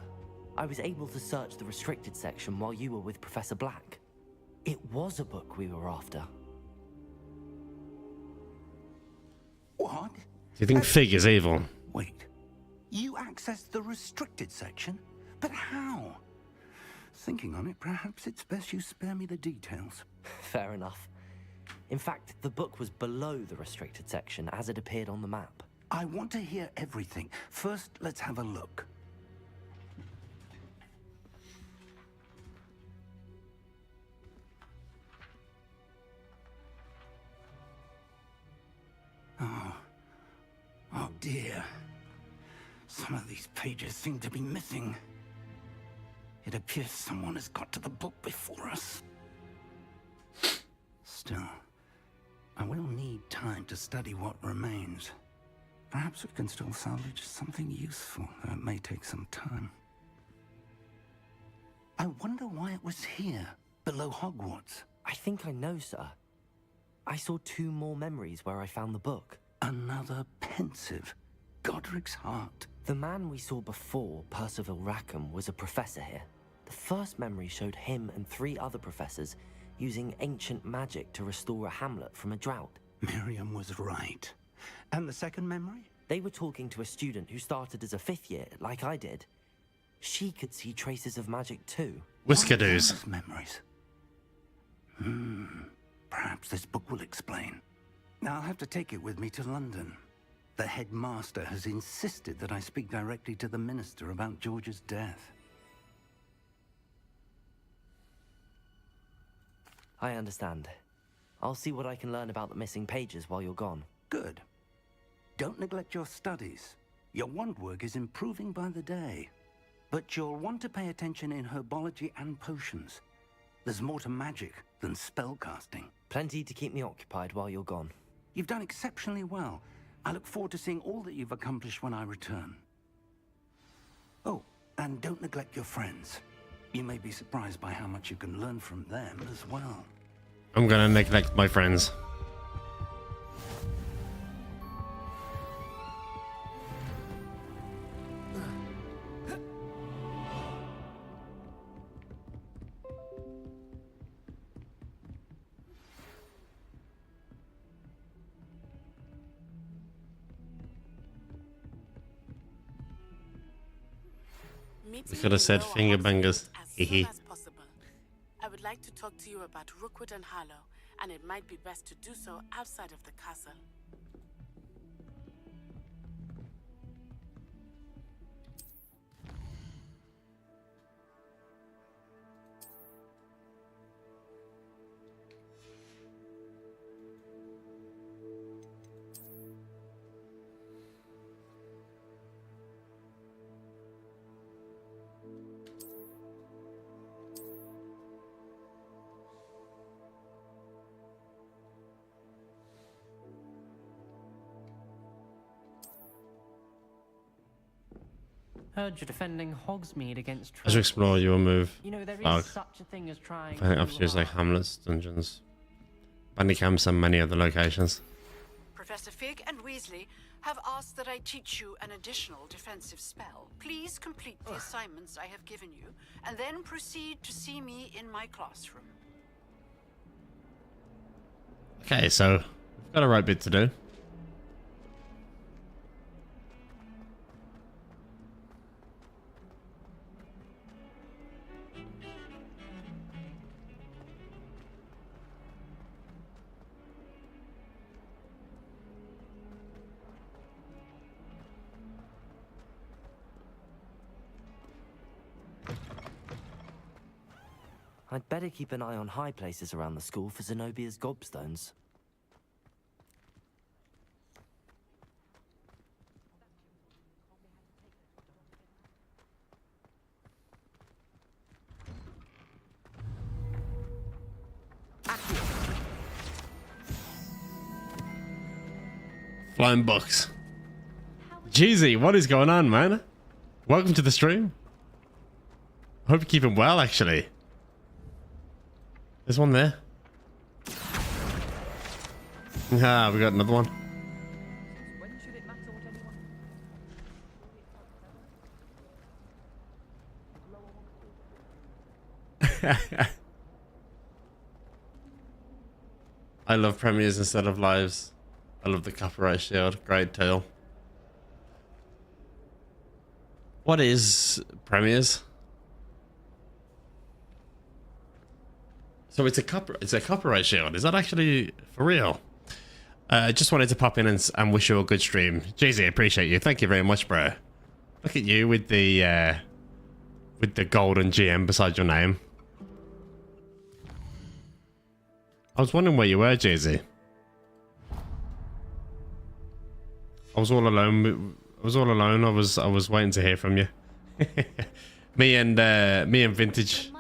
I was able to search the restricted section while you were with Professor Black. It was a book we were after. What? Do you think Fig is evil? Wait. You accessed the restricted section? But how? Thinking on it, perhaps it's best you spare me the details. Fair enough. In fact, the book was below the restricted section as it appeared on the map. I want to hear everything. First, let's have a look. Oh dear. Some of these pages seem to be missing. It appears someone has got to the book before us. Still, I will need time to study what remains. Perhaps we can still salvage something useful, though it may take some time. I wonder why it was here, below Hogwarts. I think I know, sir. I saw 2 more memories where I found the book. Another pensive. Godric's heart. The man we saw before, Percival Rackham, was a professor here. The first memory showed him and 3 other professors using ancient magic to restore a hamlet from a drought. Miriam was right. And the second memory? They were talking to a student who started as a 5th year, like I did. She could see traces of magic too. Whiskadoos. Memories. Perhaps this book will explain. I'll have to take it with me to London. The headmaster has insisted that I speak directly to the minister about George's death. I understand. I'll see what I can learn about the missing pages while you're gone. Good. Don't neglect your studies. Your wand work is improving by the day. But you'll want to pay attention in herbology and potions. There's more to magic than spellcasting. Plenty to keep me occupied while you're gone. You've done exceptionally well. I look forward to seeing all that you've accomplished when I return. Oh, and don't neglect your friends. You may be surprised by how much you can learn from them as well. I'm gonna neglect my friends. We could have said finger bangers. Hehe. I would like to talk to you about Rookwood and Harlow, and it might be best to do so outside of the castle. Heard you're defending Hogsmeade against As you explore your move. You know, there is Fog. such a thing as trying I think options like Hamlets, Dungeons, Bandicamps, and many other locations. Professor Fig and Weasley have asked that I teach you an additional defensive spell. Please complete the assignments I have given you, and then proceed to see me in my classroom. Okay, so we've got a right bit to do. I'd better keep an eye on high places around the school for Zenobia's gobstones. Flying bucks. Jeezy, what is going on, man? Welcome to the stream. Hope you're keeping well, actually. There's one there. Ah, we got another one. I love premieres instead of lives. I love the copyright shield. Great tale. What is premieres? So it's a copyright shield. Is that actually for real? Just wanted to pop in and wish you a good stream. Jeezy, appreciate you. Thank you very much, bro. Look at you with the golden GM beside your name. I was wondering where you were, Jeezy. I was all alone. I was waiting to hear from you. me and vintage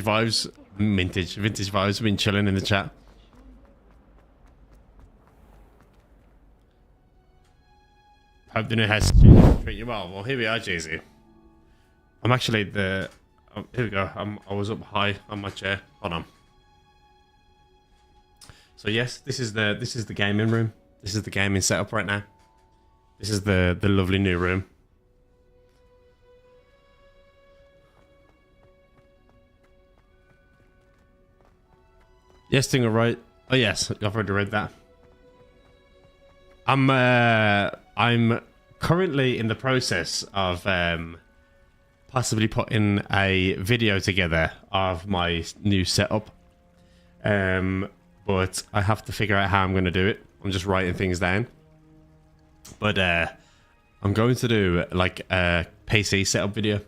vibes have been chilling in the chat. Hope the new house treat you well. Well, here we are, Jeezy. I'm actually here we go. I was up high on my chair. Hold on. So yes, this is the gaming room. This is the gaming setup right now. This is the lovely new room. Yes, doing all right. Oh yes, I've already read that. I'm currently in the process of possibly putting a video together of my new setup. But I have to figure out how I'm going to do it. I'm just writing things down. But I'm going to do like a PC setup video.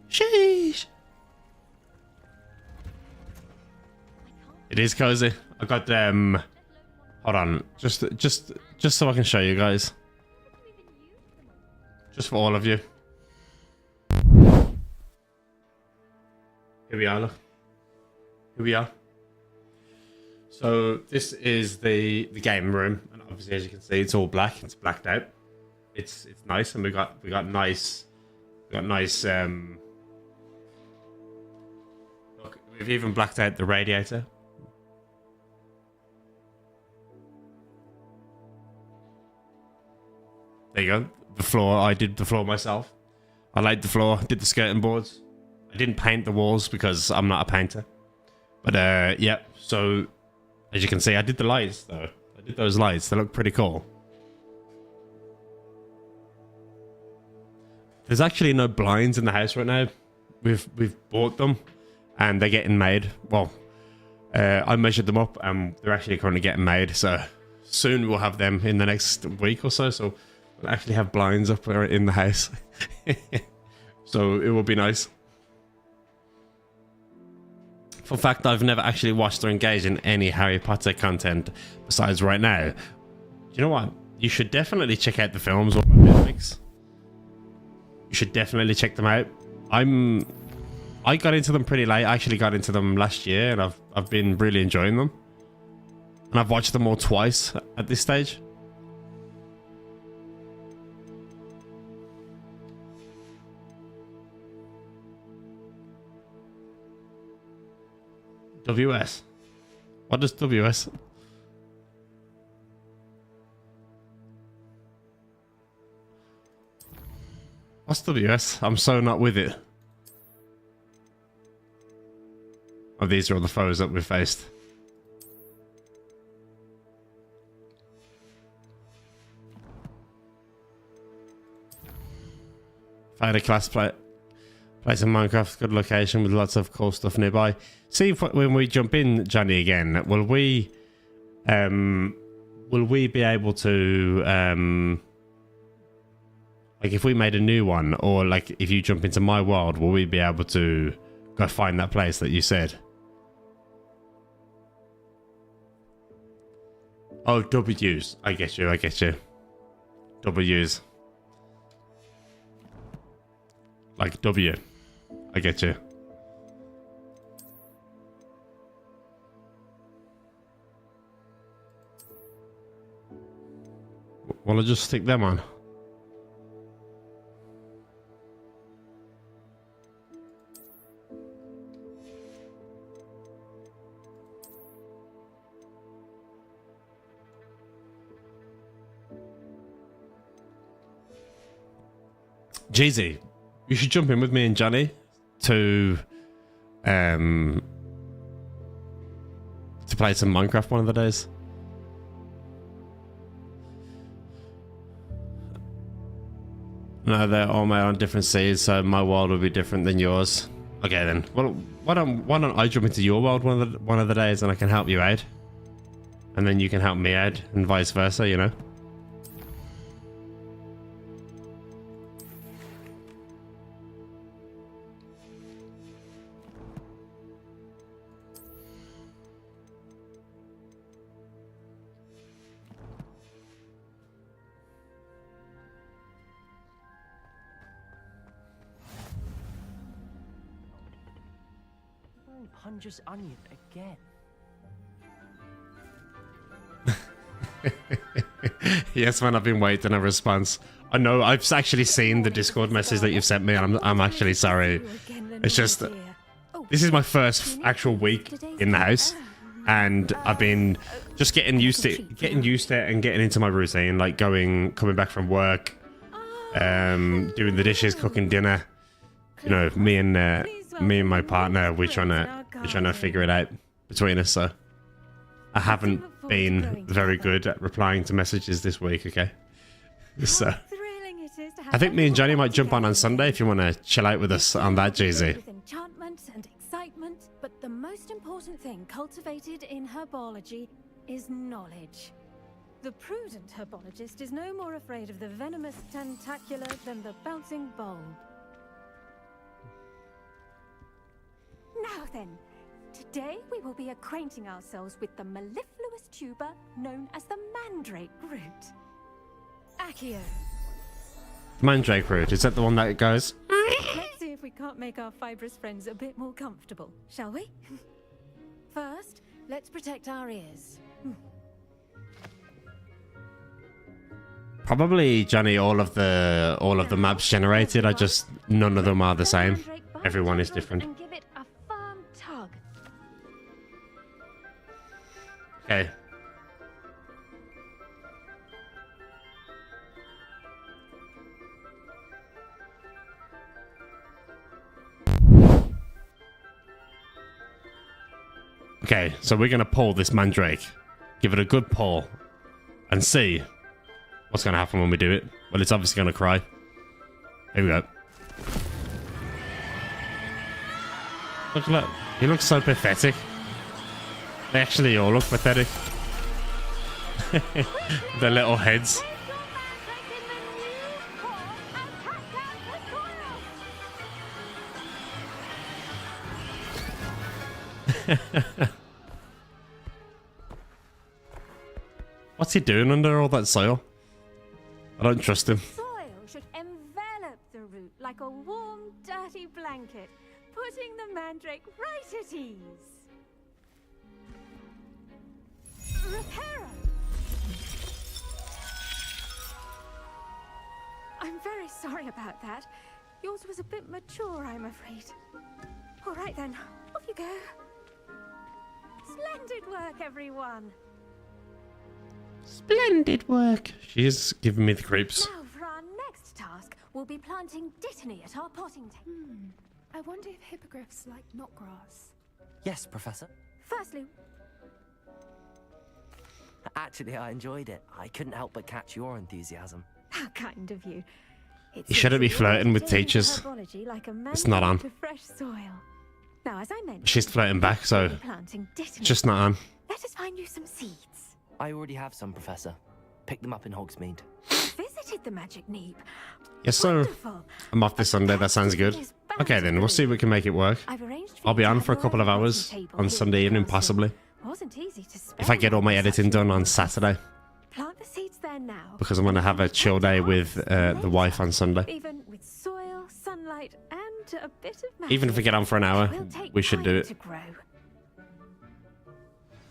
Sheesh. It is cozy. I got hold on, just so I can show you guys. Just for all of you. Here we are, look. Here we are. So this is the game room, and obviously, as you can see, it's all black. It's blacked out. It's nice, and we got nice. Look, we've even blacked out the radiator. There you go. The floor. I did the floor myself. I laid the floor. Did the skirting boards. I didn't paint the walls because I'm not a painter. But yeah. So as you can see, I did the lights though. I did those lights. They look pretty cool. There's actually no blinds in the house right now. We've bought them, and they're getting made. Well, I measured them up, and they're actually currently getting made. So soon we'll have them in the next week or so. So we'll actually have blinds up in the house. So it will be nice. For fact, I've never actually watched or engaged in any Harry Potter content besides right now. Do you know what? You should definitely check out the films on Netflix. You should definitely check them out. I got into them pretty late. I actually got into them last year, and I've been really enjoying them. And I've watched them all twice at this stage. WS. What does WS? What's WS? I'm so not with it. Oh, these are all the foes that we've faced. Find a class play in Minecraft, good location with lots of cool stuff nearby. See if when we jump in, Johnny, again, will we be able to like if we made a new one, or like if you jump into my world, will we be able to go find that place that you said? Oh, W's. I get you. W's. Like W. I get you. Well, I'll just stick them on. Jeezy, you should jump in with me and Johnny to play some Minecraft one of the days. No, they're all made on different seas, so my world will be different than yours. Okay then. Well, why don't I jump into your world one of the days, and I can help you out, and then you can help me out, and vice versa, you know. Punja's onion again. Yes, man, I've been waiting a response. I know, I've actually seen the Discord message that you've sent me, and I'm actually sorry. It's just, this is my first actual week in the house, and I've been just getting used to it and getting into my routine, like coming back from work, doing the dishes, cooking dinner. You know, me and my partner, we're trying to figure it out between us. So I haven't been very good at replying to messages this week. Okay, so I think me and Johnny might jump on Sunday if you want to chill out with us on that, JZ. With enchantment and excitement, but the most important thing cultivated in herbology is knowledge. The prudent herbologist is no more afraid of the venomous tentacular than the bouncing bulb. Now then, today we will be acquainting ourselves with the mellifluous tuber known as the mandrake root. Accio. Mandrake root, is that the one that goes? Let's see if we can't make our fibrous friends a bit more comfortable, shall we? First, let's protect our ears. Probably, Johnny, all of the maps generated are just none of them are the same. Everyone is different. And give it a firm tug. Okay. Okay, so we're gonna pull this mandrake, give it a good pull, and see what's gonna happen when we do it. Well, it's obviously gonna cry. Here we go. Look, he looks so pathetic. They actually all look pathetic. Their little heads. What's he doing under all that soil? I don't trust him. Soil should envelop the root like a warm, dirty blanket, putting the mandrake right at ease. Reparo! I'm very sorry about that. Yours was a bit mature, I'm afraid. All right then, off you go. Splendid work, everyone. Splendid work. She's giving me the creeps. Now for our next task, we'll be planting dittany at our potting table. I wonder if hippogriffs like knotgrass. Yes, Professor. Firstly, Actually, I enjoyed it. I couldn't help but catch your enthusiasm. how kind of you. You shouldn't be flirting with teachers. It's not on. To fresh soil. Now, as I mentioned, She's flirting back, so planting it's just not on. Let us find you some seeds. I already have some, Professor. Picked them up in Hogsmeade. Visited the magic neep. Yes, sir. I'm off this Sunday. That sounds good. Okay, then we'll see if we can make it work. I'll be on for a couple of hours on Sunday evening, possibly. Wasn't easy to spell. If I get all my editing done on Saturday, Plant the seeds there now. because I'm going to have a chill day with the wife on Sunday. Even with soil, sunlight, and a bit of magic. Even if we get on for an hour, we should do it. To grow.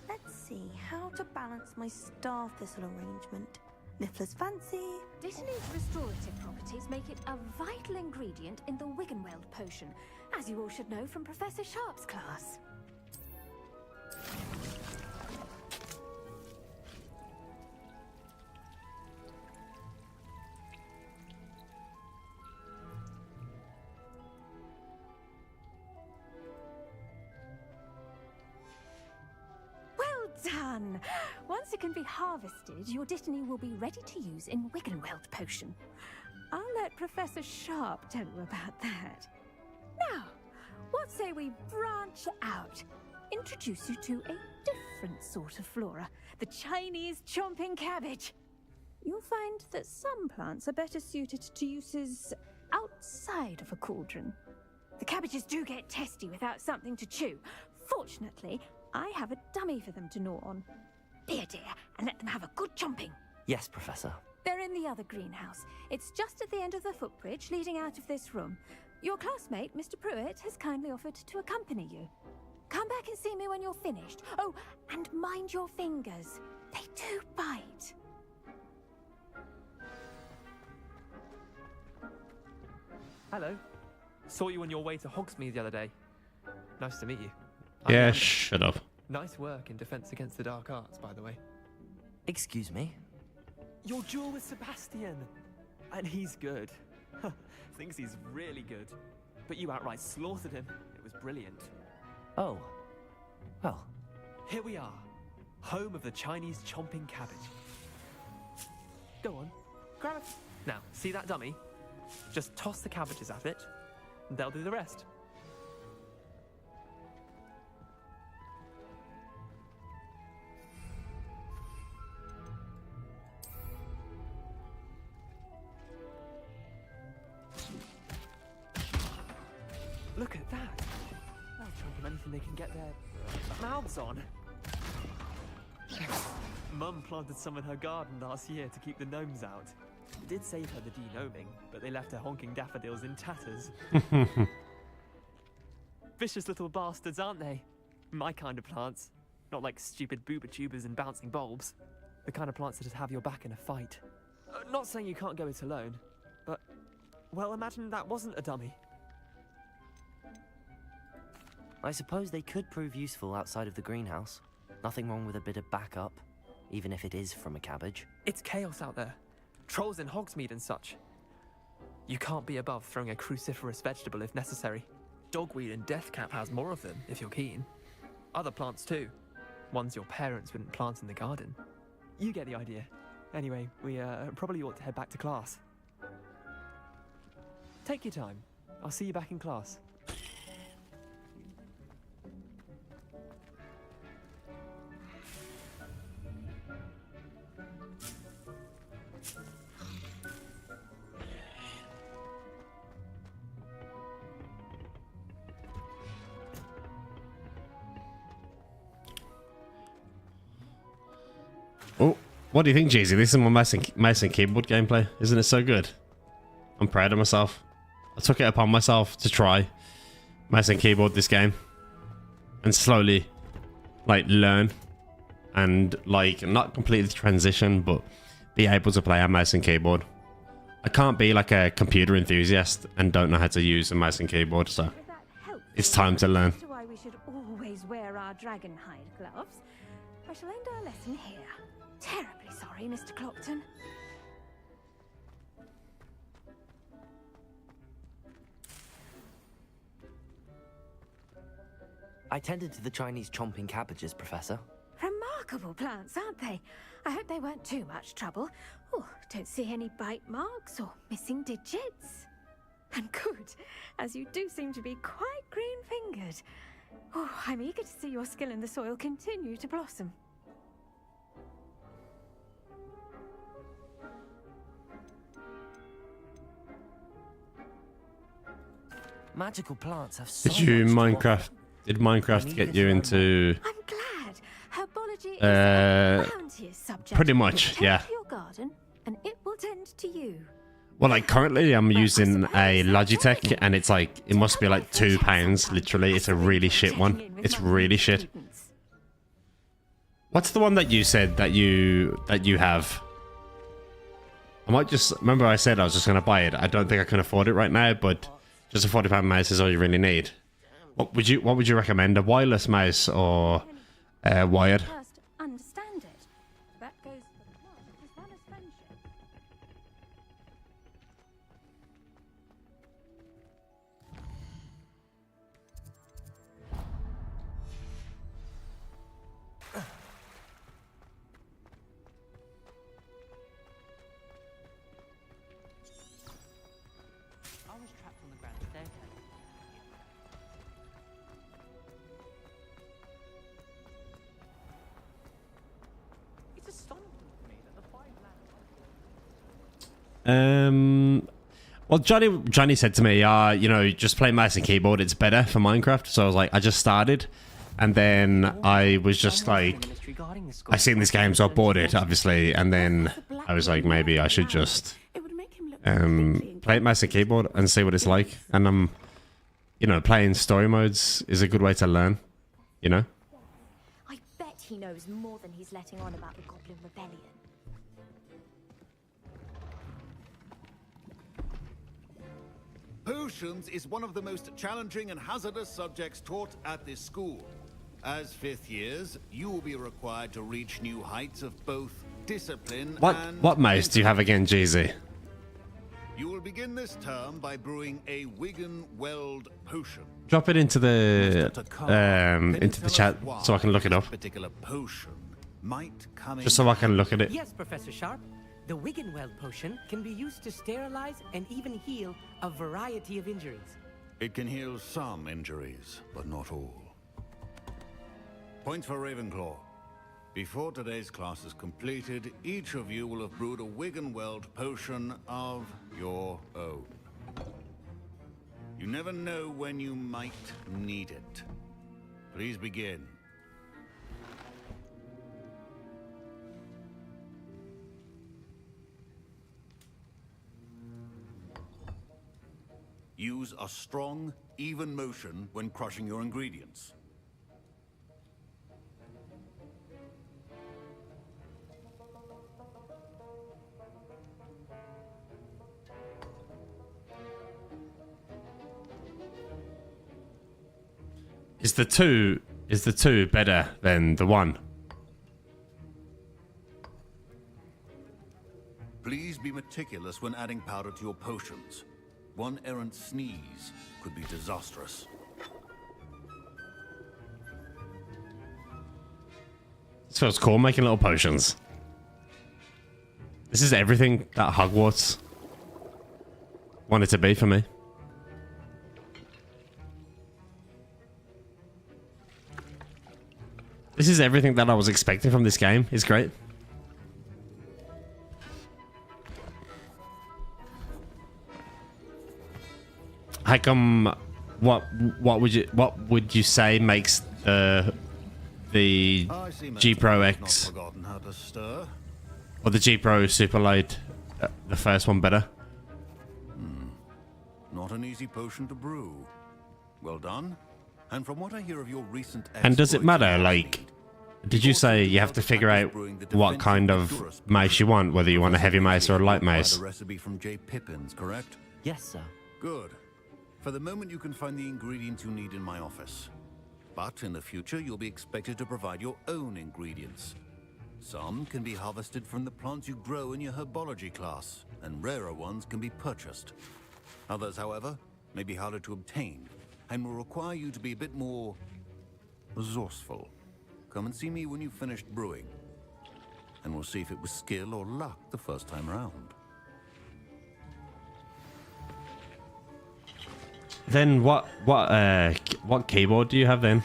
Let's see how to balance my star thistle arrangement. Niffler's fancy. Dittany's restorative properties make it a vital ingredient in the Wiggenweld potion, as you all should know from Professor Sharp's class. Well done! Once it can be harvested, your dittany will be ready to use in Wiggenweld potion. I'll let Professor Sharp tell you about that. Now, what say we branch out? Introduce you to a different sort of flora, the Chinese chomping cabbage. You'll find that some plants are better suited to uses outside of a cauldron. The cabbages do get testy without something to chew. Fortunately, I have a dummy for them to gnaw on. Here, dear, and let them have a good chomping. Yes, Professor. They're in the other greenhouse. It's just at the end of the footbridge leading out of this room. Your classmate, Mr. Pruitt, has kindly offered to accompany you. Come back and see me when you're finished. Oh, and mind your fingers. They do bite. Hello. Saw you on your way to Hogsmeade the other day. Nice to meet you. Yeah, shut up. Nice work in Defense Against the Dark Arts, by the way. Excuse me? Your duel with Sebastian. And he's good. Thinks he's really good. But you outright slaughtered him. It was brilliant. Oh. Well. Here we are. Home of the Chinese chomping cabbage. Go on. Grab it. Now, see that dummy? Just toss the cabbages at it, and they'll do the rest. Look at that! They'll chomp on anything they can get their mouths on. Mum planted some in her garden last year to keep the gnomes out. It did save her the de-gnoming, but they left her honking daffodils in tatters. Vicious little bastards, aren't they? My kind of plants. Not like stupid booba tubers and bouncing bulbs. The kind of plants that'd have your back in a fight. Not saying you can't go it alone, but, well, imagine that wasn't a dummy. I suppose they could prove useful outside of the greenhouse. Nothing wrong with a bit of backup, even if it is from a cabbage. It's chaos out there. Trolls in Hogsmeade and such. You can't be above throwing a cruciferous vegetable if necessary. Dogweed and deathcap has more of them, if you're keen. Other plants too. Ones your parents wouldn't plant in the garden. You get the idea. Anyway, we probably ought to head back to class. Take your time. I'll see you back in class. Oh, what do you think, Jeezy? This is my mouse and keyboard gameplay. Isn't it so good? I'm proud of myself. I took it upon myself to try mouse and keyboard this game. And slowly, like, learn. And, like, not completely transition, but be able to play a mouse and keyboard. I can't be, like, a computer enthusiast and don't know how to use a mouse and keyboard, so it's time to learn. That's why we should always wear our dragon hide gloves. I shall end our lesson here. Terribly sorry, Mr. Clopton. I tended to the Chinese chomping cabbages, Professor. Remarkable plants, aren't they? I hope they weren't too much trouble. Oh, don't see any bite marks or missing digits. And good, as you do seem to be quite green-fingered. Oh, I'm eager to see your skill in the soil continue to blossom. Magical plants have so Did you much to offer. Did Minecraft get you into I'm glad. Herbology is a bounteous subject. pretty much, Tend yeah. to your garden, and it will tend to you. Well, like, currently I'm using a Logitech and it's like, it must be like £2, literally. It's a really shit one. It's really shit. What's the one that you said that you have? I might just, remember I said I was just going to buy it. I don't think I can afford it right now, but just a £40 mouse is all you really need. What would you recommend? A wireless mouse or wired? First, understand it. That goes for the plant as well as friendship. I was trapped on the grand staircase. It's astonishing to me that the five lads. Well, Johnny said to me, you know, just play mouse and keyboard. It's better for Minecraft. So I was like, I just started, and then I was just like, I seen this game, so I bought it, obviously, and then I was like, maybe I should just play it mouse and keyboard and see what it's like. And you know, playing story modes is a good way to learn. You know. I bet he knows more than he's letting on about the Goblin Rebellion. Potions is one of the most challenging and hazardous subjects taught at this school. As fifth years, you will be required to reach new heights of both discipline and... What mouse do you have again, Jeezy? You will begin this term by brewing a Wigan Weld potion. Drop it into the chat so I can look it up. Particular potion might come Just so I can look at it. Yes, Professor Sharp. The Wiggenweld potion can be used to sterilize and even heal a variety of injuries. It can heal some injuries, but not all. Points for Ravenclaw. Before today's class is completed, each of you will have brewed a Wiggenweld potion of your own. You never know when you might need it. Please begin. Use a strong, even motion when crushing your ingredients. Is the two better than the one? Please be meticulous when adding powder to your potions. One errant sneeze could be disastrous. This feels cool, making little potions. This is everything that Hogwarts wanted to be for me. This is everything that I was expecting from this game. It's great. How come? What would you say makes the G Pro X or the G Pro Super Light, the first one, better? Not an easy potion to brew. Well done. And from what I hear of your recent And does it matter? Like, did you say you have to figure out what kind of mace you want, whether you want a heavy mace or a light mace? The recipe from J. Pippin's, correct? Yes, sir. Good. For the moment, you can find the ingredients you need in my office. But in the future, you'll be expected to provide your own ingredients. Some can be harvested from the plants you grow in your herbology class, and rarer ones can be purchased. Others, however, may be harder to obtain, and will require you to be a bit more resourceful. Come and see me when you've finished brewing, and we'll see if it was skill or luck the first time round. Then what keyboard do you have then?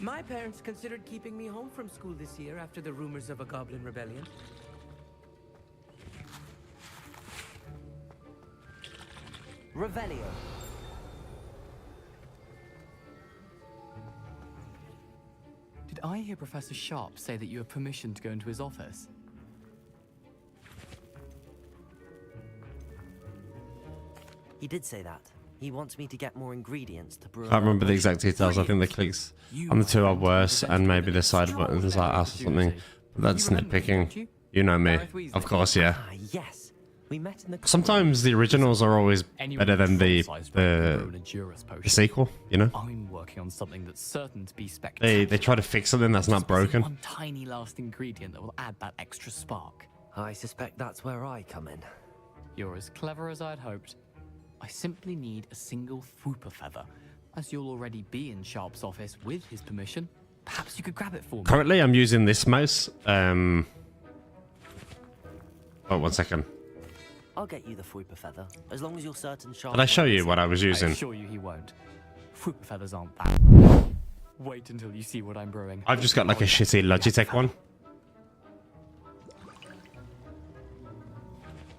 My parents considered keeping me home from school this year after the rumors of a goblin rebellion. Revelio. Did I hear Professor Sharp say that you have permission to go into his office? He did say that. He wants me to get more ingredients to brew. I can't remember the exact details. I think the clicks on the two are worse, and maybe the side buttons are ass or something. But that's nitpicking. You know me. Of course, yeah. Yes. We met in the Sometimes the originals are always better than the sequel, you know? I'm working on something that's certain to be spectacular. They try to fix something that's not broken. One tiny last ingredient that will add that extra spark. I suspect that's where I come in. You're as clever as I'd hoped. I simply need a single Fwooper feather. As you'll already be in Sharp's office with his permission, perhaps you could grab it for me. Currently, I'm using this mouse. Oh, 1 second. I'll get you the Fwooper feather, as long as you're certain Sharp. Did I show you what I was I using? assure you he won't. Fwooper feathers aren't that. Wait until you see what I'm brewing. I've just got like a shitty Logitech one.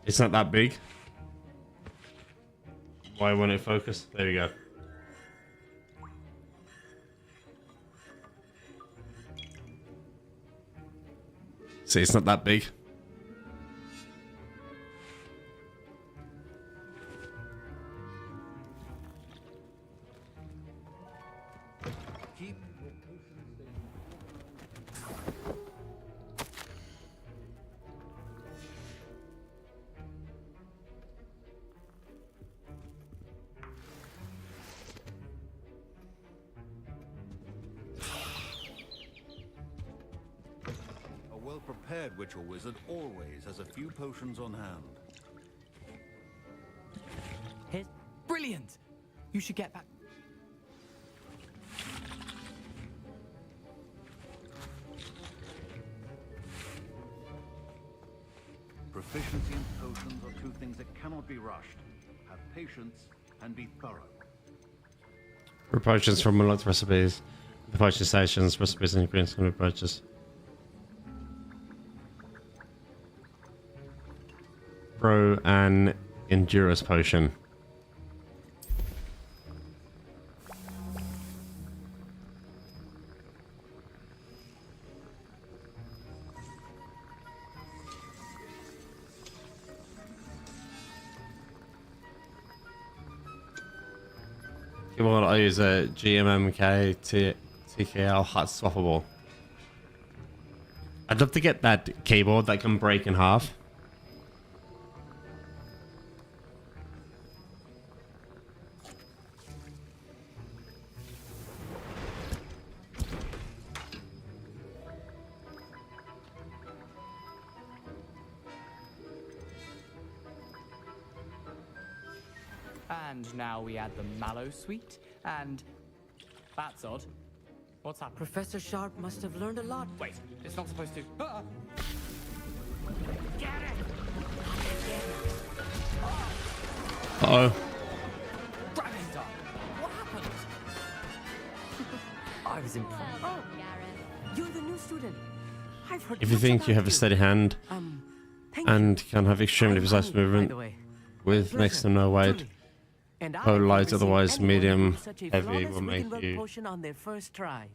It's not that big. Why won't it focus? There we go. See, it's not that big. Prepared witch or wizard always has a few potions on hand. Brilliant! You should get back. Proficiency in potions are two things that cannot be rushed. Have patience and be thorough. For potions from unlocked recipes, the potion stations, recipes and ingredients can be purchased. Brew an endurance potion. Keyboard, I use a GMMK TKL hot swappable. I'd love to get that keyboard that can break in half. And now we add the mallow sweet, and that's odd. What's happened? Professor Sharp must have learned a lot. Wait, it's not supposed to. Get it! Uh-oh. Dragon's what happened? I was impressed. Oh, you're the new student. I've heard If you much think you about have a steady hand and can have extremely precise movement with next to no weight, whole light, otherwise medium heavy will make you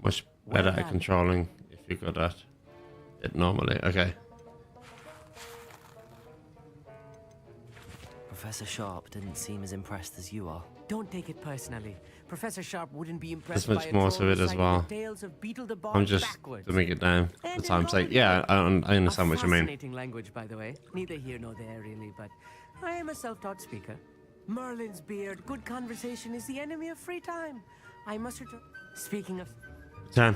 much better at controlling if you're good at it normally. Okay. Professor Sharp didn't seem as impressed as you are. Don't take it personally. Professor Sharp wouldn't be impressed There's by much more to it as well. I'm just dumbing it down for time's sake. Yeah, I understand what you mean. Fascinating language, by the way. Neither here nor there, really, but I am a self-taught speaker. Merlin's beard, good conversation is the enemy of free time. I must return. Speaking of... Time.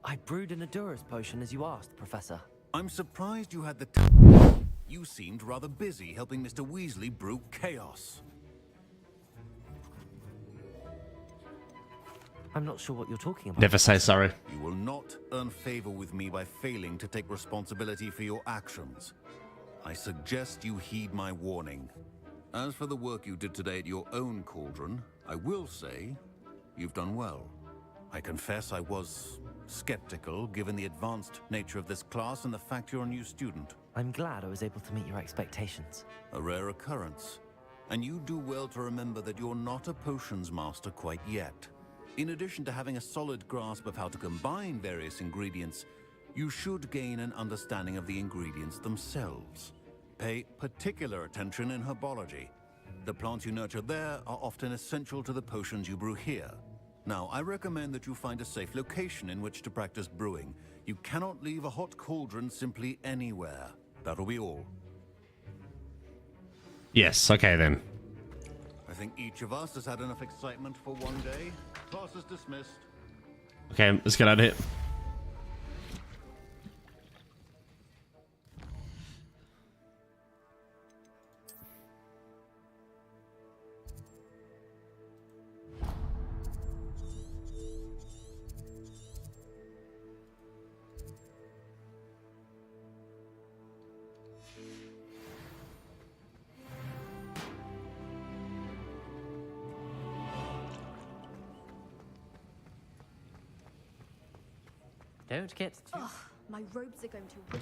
I brewed an Adura's potion as you asked, Professor. I'm surprised you had the time. You seemed rather busy helping Mr. Weasley brew chaos. I'm not sure what you're talking about. Never say sorry. You will not earn favor with me by failing to take responsibility for your actions. I suggest you heed my warning. As for the work you did today at your own cauldron, I will say you've done well. I confess I was skeptical given the advanced nature of this class and the fact you're a new student. I'm glad I was able to meet your expectations. A rare occurrence. And you do well to remember that you're not a potions master quite yet. In addition to having a solid grasp of how to combine various ingredients, you should gain an understanding of the ingredients themselves. Pay particular attention in herbology. The plants you nurture there are often essential to the potions you brew here. Now, I recommend that you find a safe location in which to practice brewing. You cannot leave a hot cauldron simply anywhere. That'll be all. Yes, okay then. I think each of us has had enough excitement for one day. Class is dismissed. Okay, let's get out of here. Don't get too... Ugh, my robes are going to...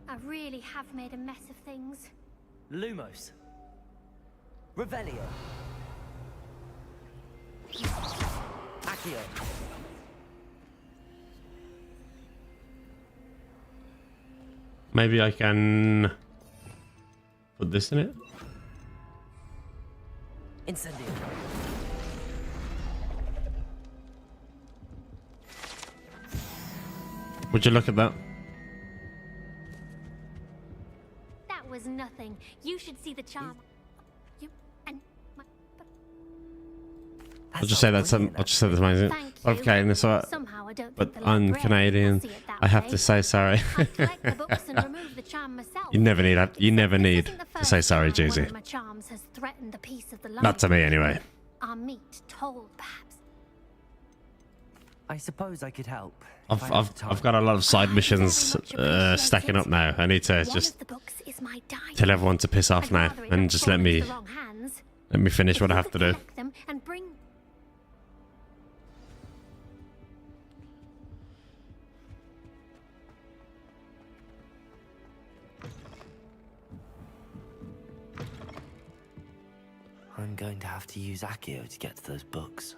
I really have made a mess of things. Lumos. Revelio. Accio. Maybe I can put this in it. Incendio. Would you look at that? That was nothing. You should see the charm. You and my... I'll just say that's amazing. Okay, and so Somehow I don't but think the I'm librarian Canadian. will see it that I have way. to say sorry. I'd collect the books and remove the charm myself. You never need This isn't the to say first sorry, time one Jeezy. of my charms has threatened the peace of the Not to me library. anyway. Our meat told, perhaps. I suppose I could help. I've got a lot of side missions stacking up now. I need to just tell everyone to piss off now and just let me finish what I have to do. Them and bring... I'm going to have to use Accio to get to those books.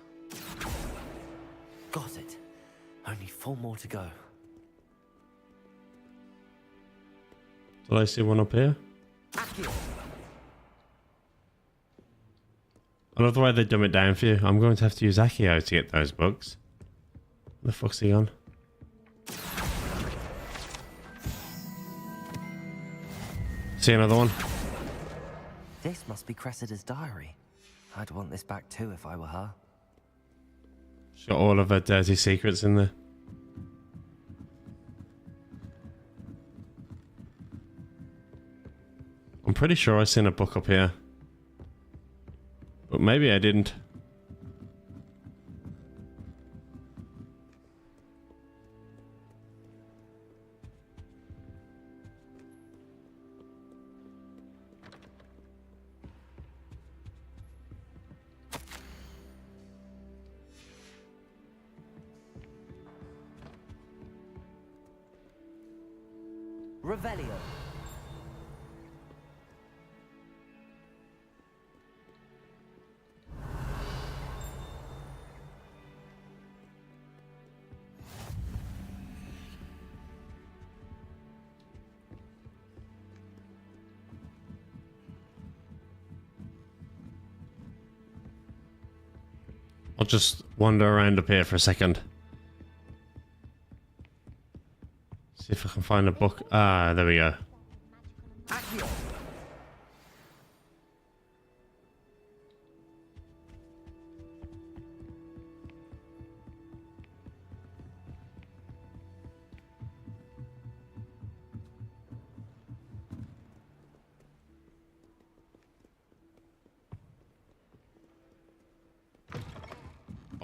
Got it. Only 4 more to go. Did I see one up here? Accio. I love the way they dumb it down for you. I'm going to have to use Accio to get those books. Where the fuck's he gone? See another one? This must be Cressida's diary. I'd want this back too if I were her. She's got all of her dirty secrets in there. I'm pretty sure I seen a book up here. But maybe I didn't. Revelio. I'll just wander around up here for a second. See if I can find a book. Ah, there we go.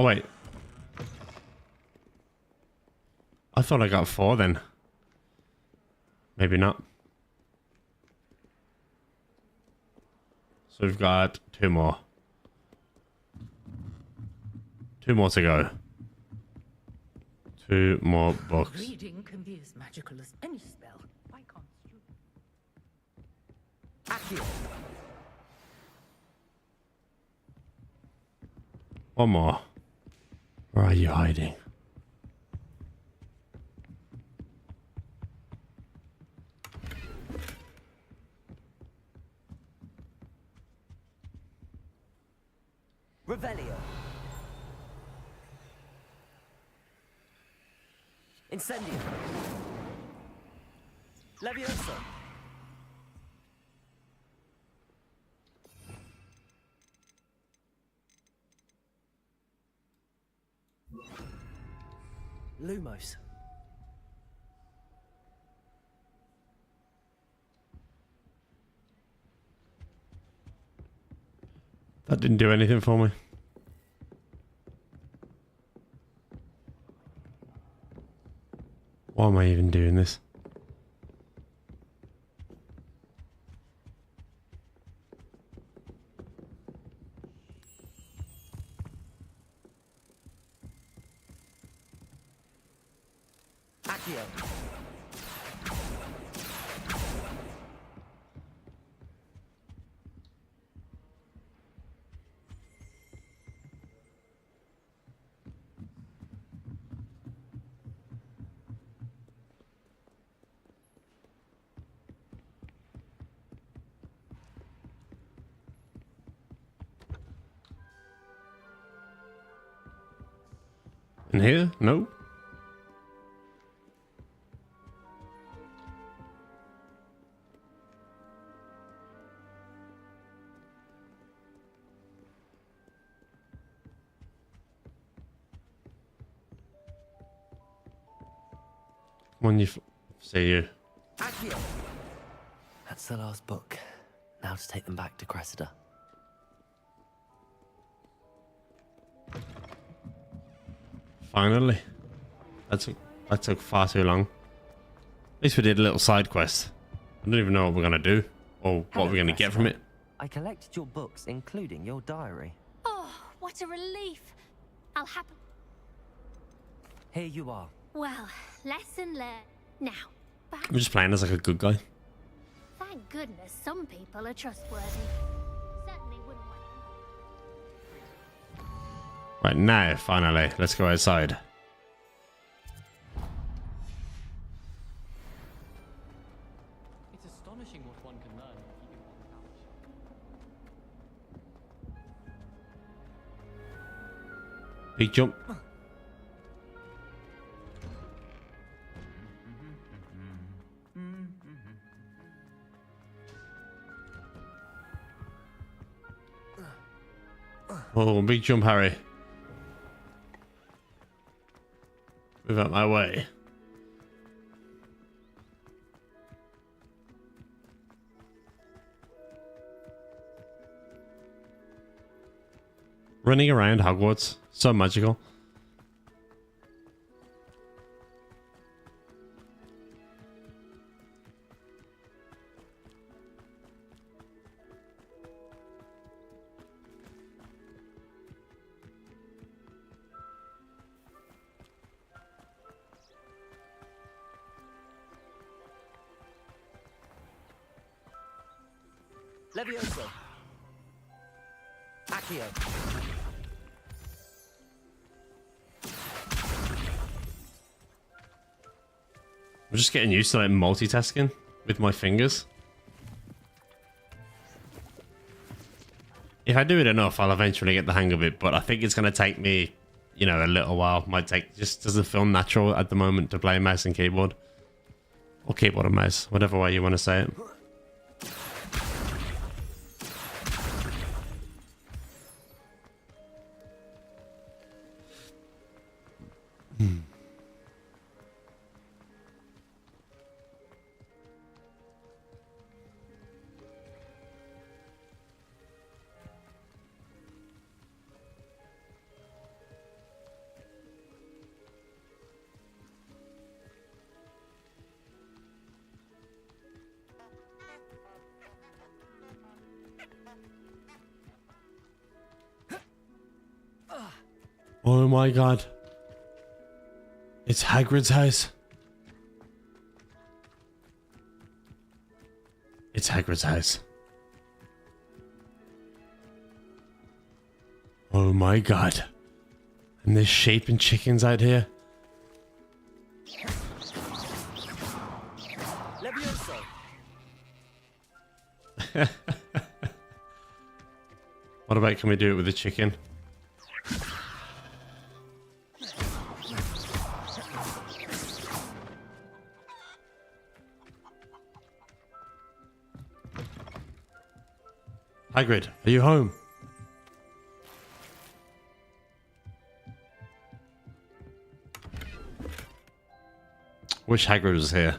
Oh wait. I thought I got 4 then. Maybe not. So we've got 2 more. 2 more to go. 2 more books. Reading can be as magical as any spell. Why can't you? Accio. One more. Where are you hiding? Revelio. Incendio. Levioso. Lumos. That didn't do anything for me. Why am I even doing this? Accio. In here? No. Come on, see you. Accio. That's the last book. Now to take them back to Cressida. Finally. That took far too long. At least we did a little side quest. I don't even know what we're gonna do or what we're gonna get from it. I collected your books, including your diary. Oh, what a relief. I'll happen. Here you are. Well, lesson learned. Now, back. I'm just playing as like a good guy. Thank goodness some people are trustworthy. Certainly wouldn't want Right now, finally, let's go outside. It's astonishing what one can learn keeping one Big jump. Oh, big jump, Harry. Move out my way. Running around Hogwarts. So magical. Levioso. Accio. I'm just getting used to like multitasking with my fingers. If I do it enough, I'll eventually get the hang of it, but I think it's going to take me, you know, a little while. Might take, just doesn't feel natural at the moment to play mouse and keyboard. Or keyboard and mouse, whatever way you want to say it. Oh my god. It's Hagrid's house. It's Hagrid's house. Oh my god. And there's sheep and chickens out here. Levioso. What about, can we do it with the chicken? Hagrid, are you home? Wish Hagrid was here.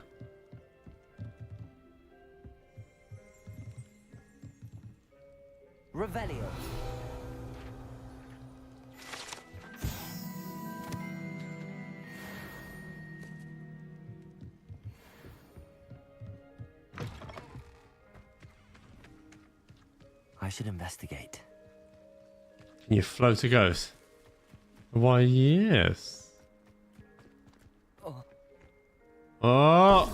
Revelio. I should investigate. Can you float a ghost? Why, yes. Oh!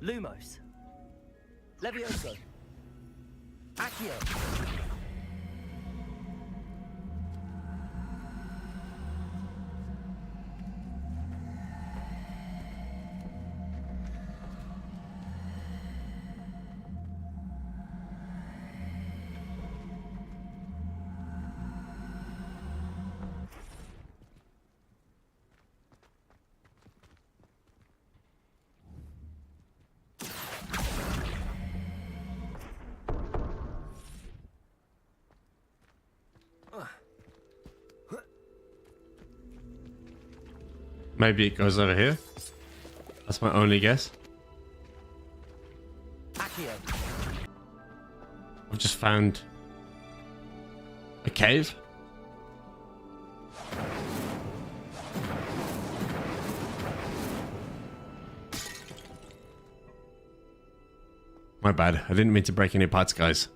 Lumos. Levioso. Accio. Maybe it goes over here. That's my only guess. Accio. I've just found a cave. My bad. I didn't mean to break any parts, guys.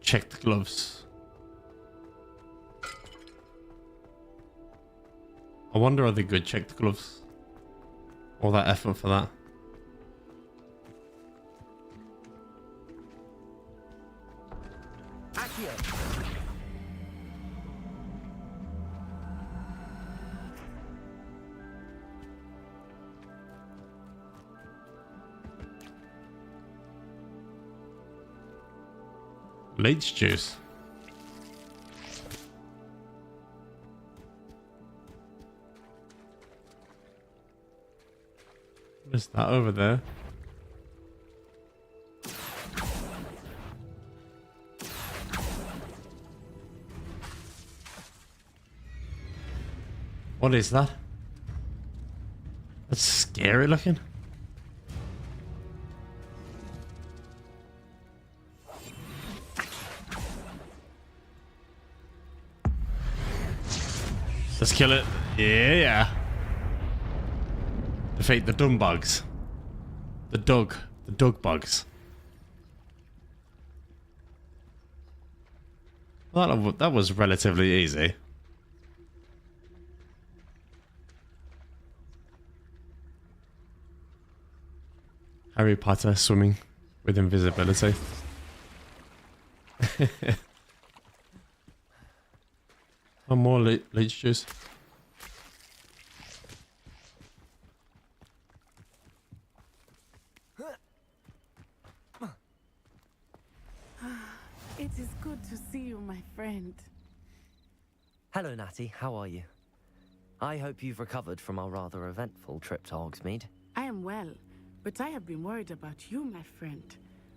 Check the gloves. I wonder are they good checked gloves? All that effort for that. Accio. Leech juice. What is that over there? What is that? That's scary looking. Let's kill it. Yeah. Defeat the dumb bugs. The dug bugs. Well, that was relatively easy. Harry Potter swimming with invisibility. One more leech juice. It is good to see you, my friend. Hello, Natty. How are you? I hope you've recovered from our rather eventful trip to Hogsmeade. I am well, but I have been worried about you, my friend.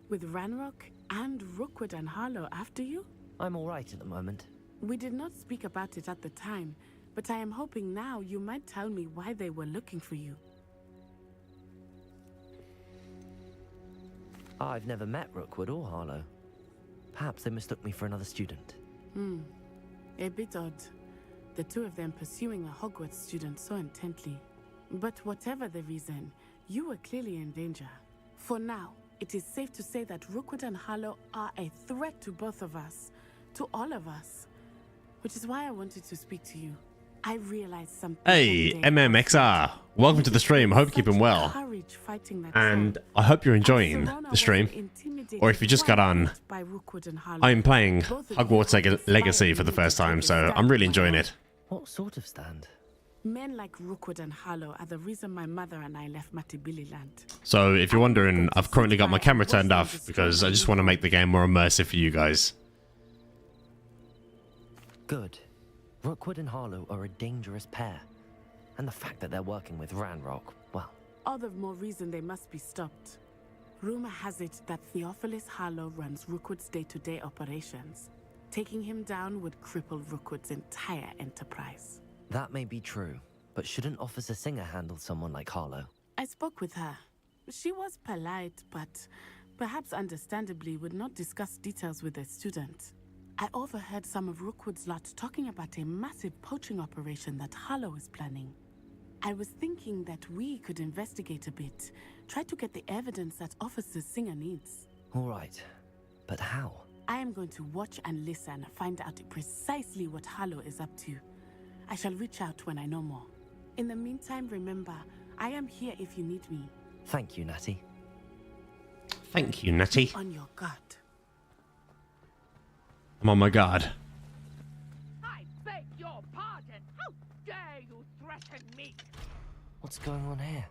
With Ranrock and Rookwood and Harlow after you? I'm all right at the moment. We did not speak about it at the time, but I am hoping now you might tell me why they were looking for you. I've never met Rookwood or Harlow. Perhaps they mistook me for another student. A bit odd. The two of them pursuing a Hogwarts student so intently. But whatever the reason, you were clearly in danger. For now, it is safe to say that Rookwood and Harlow are a threat to both of us. To all of us. Which is why I wanted to speak to you. I realized something. Hey, MMXR. Welcome to the stream. I hope you're keeping well. And I hope you're enjoying the stream. Or if you just got on, I'm playing Hogwarts Legacy for the first time, so I'm really enjoying it. What sort of stand? Men like Rookwood and Harlow are the reason my mother and I left Matibililand. So if you're wondering, I've currently got my camera turned off because I just want to make the game more immersive for you guys. Good. Rookwood and Harlow are a dangerous pair. And the fact that they're working with Ranrock, well... All the more reason they must be stopped. Rumor has it that Theophilus Harlow runs Rookwood's day-to-day operations. Taking him down would cripple Rookwood's entire enterprise. That may be true, but shouldn't Officer Singer handle someone like Harlow? I spoke with her. She was polite, but perhaps understandably would not discuss details with a student. I overheard some of Rookwood's lot talking about a massive poaching operation that Harlow is planning. I was thinking that we could investigate a bit, try to get the evidence that Officer Singer needs. All right, but how? I am going to watch and listen, find out precisely what Harlow is up to. I shall reach out when I know more. In the meantime, remember, I am here if you need me. Thank you, Natty. Thank you, Natty. On your guard. I'm on my guard. I beg your pardon. How dare you threaten me? What's going on here?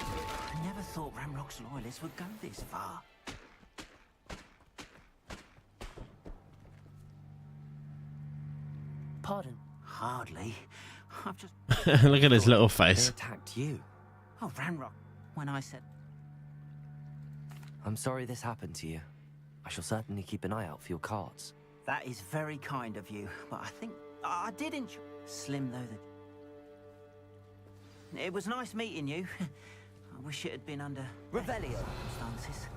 I never thought Ranrock's loyalists would go this far. Pardon? Hardly. I've just... Look at his little face. They attacked you. Oh, Ranrock. When I said... I'm sorry this happened to you. I shall certainly keep an eye out for your cards. That is very kind of you, but I think I did enjoy... Slim, though, that... It was nice meeting you. I wish it had been under... Revelio. ...circumstances.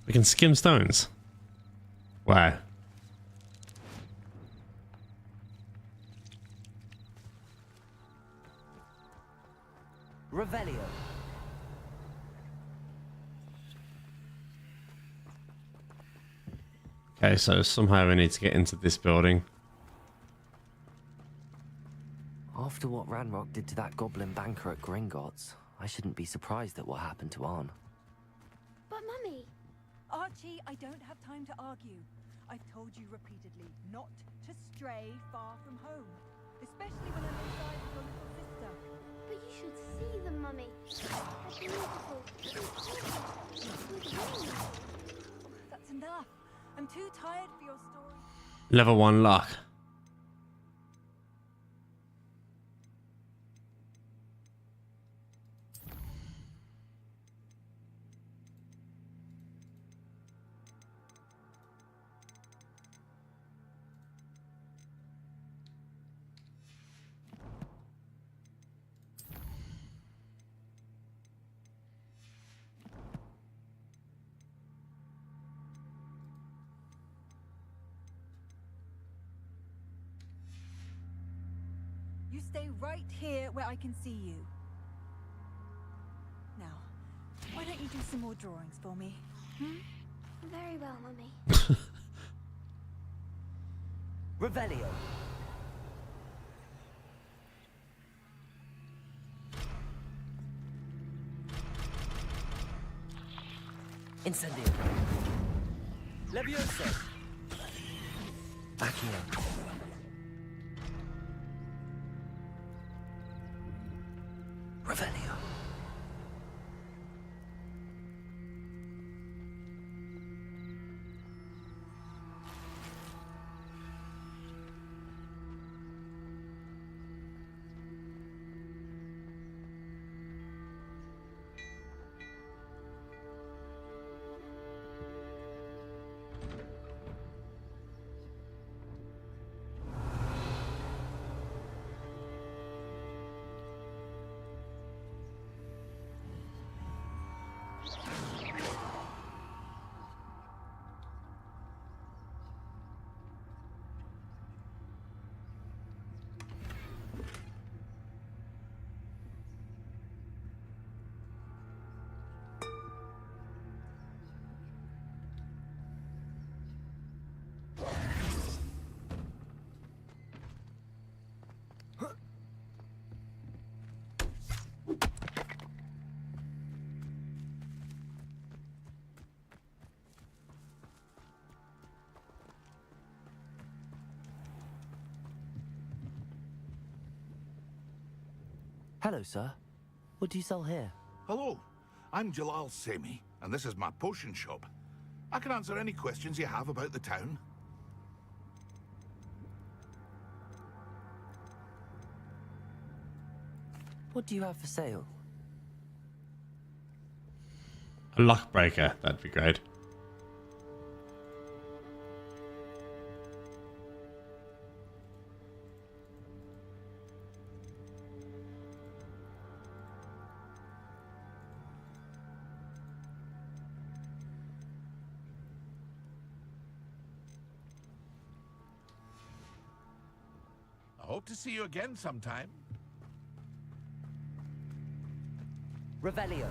We can skim stones. Wow. Revelio. Okay, so somehow we need to get into this building. After what Ranrock did to that goblin banker at Gringotts, I shouldn't be surprised at what happened to Arn. But Mummy... Archie, I don't have time to argue. I've told you repeatedly not to stray far from home. Especially when I'm inside with your little sister. But you should see them, Mummy. They're beautiful. With wings. That's enough. I'm too tired for your story. Level 1 luck. You stay right here where I can see you. Now, why don't you do some more drawings for me? Very well, Mummy. Revelio. Incendio. Levioso. Accio. Revelio. Hello, sir. What do you sell here? Hello, I'm Jalal Semi, and this is my potion shop. I can answer any questions you have about the town. What do you have for sale? A lock breaker, that'd be great. I hope to see you again sometime. Revelio.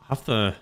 Have the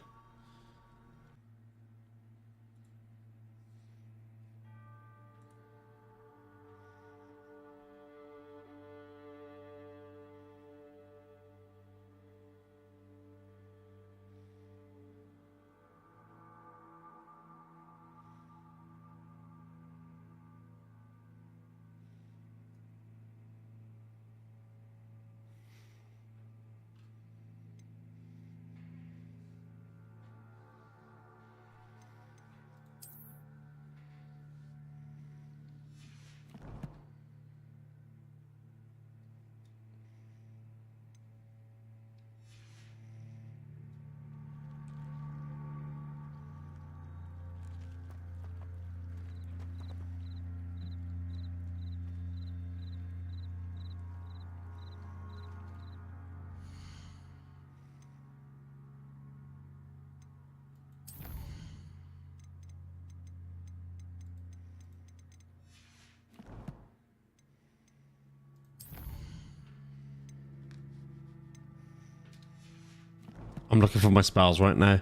I'm looking for my spells right now.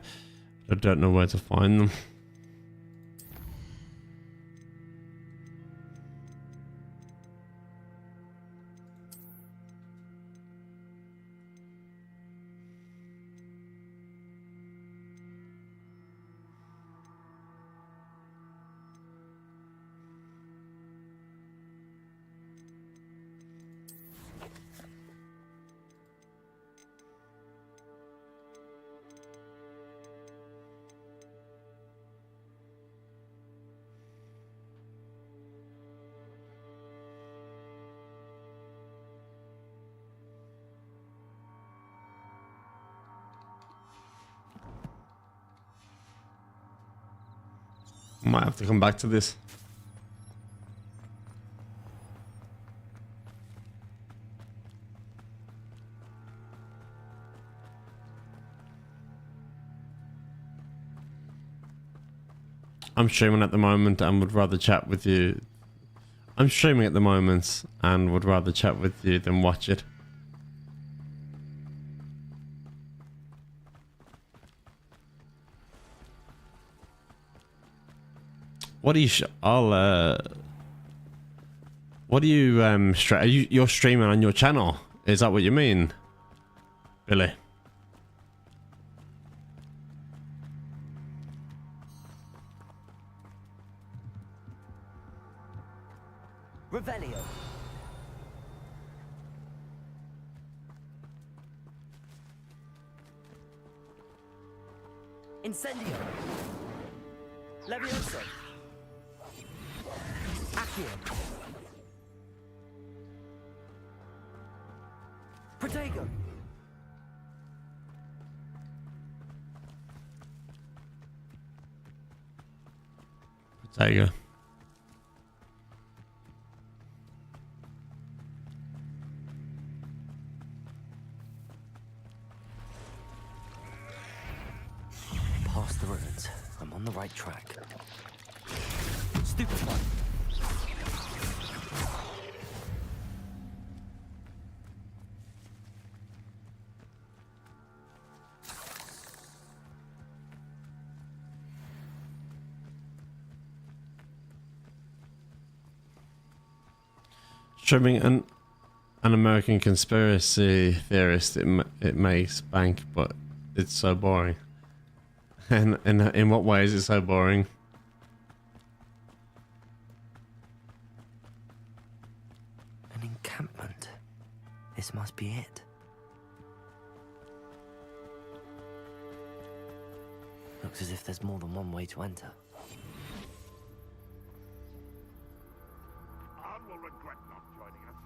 I don't know where to find them. Might have to come back to this. I'm streaming at the moment and would rather chat with you. I'm streaming at the moment and would rather chat with you than watch it. What do you? What do you? You're streaming on your channel? Is that what you mean, Billy? Revelio. Incendio. Levioso. Accio. Protego. Protego. Past the ruins. I'm on the right track. Stupid one. Streaming an American conspiracy theorist, it makes bank, but it's so boring. And in what way is it so boring? An encampment. This must be it. Looks as if there's more than one way to enter. Arn will regret not joining us.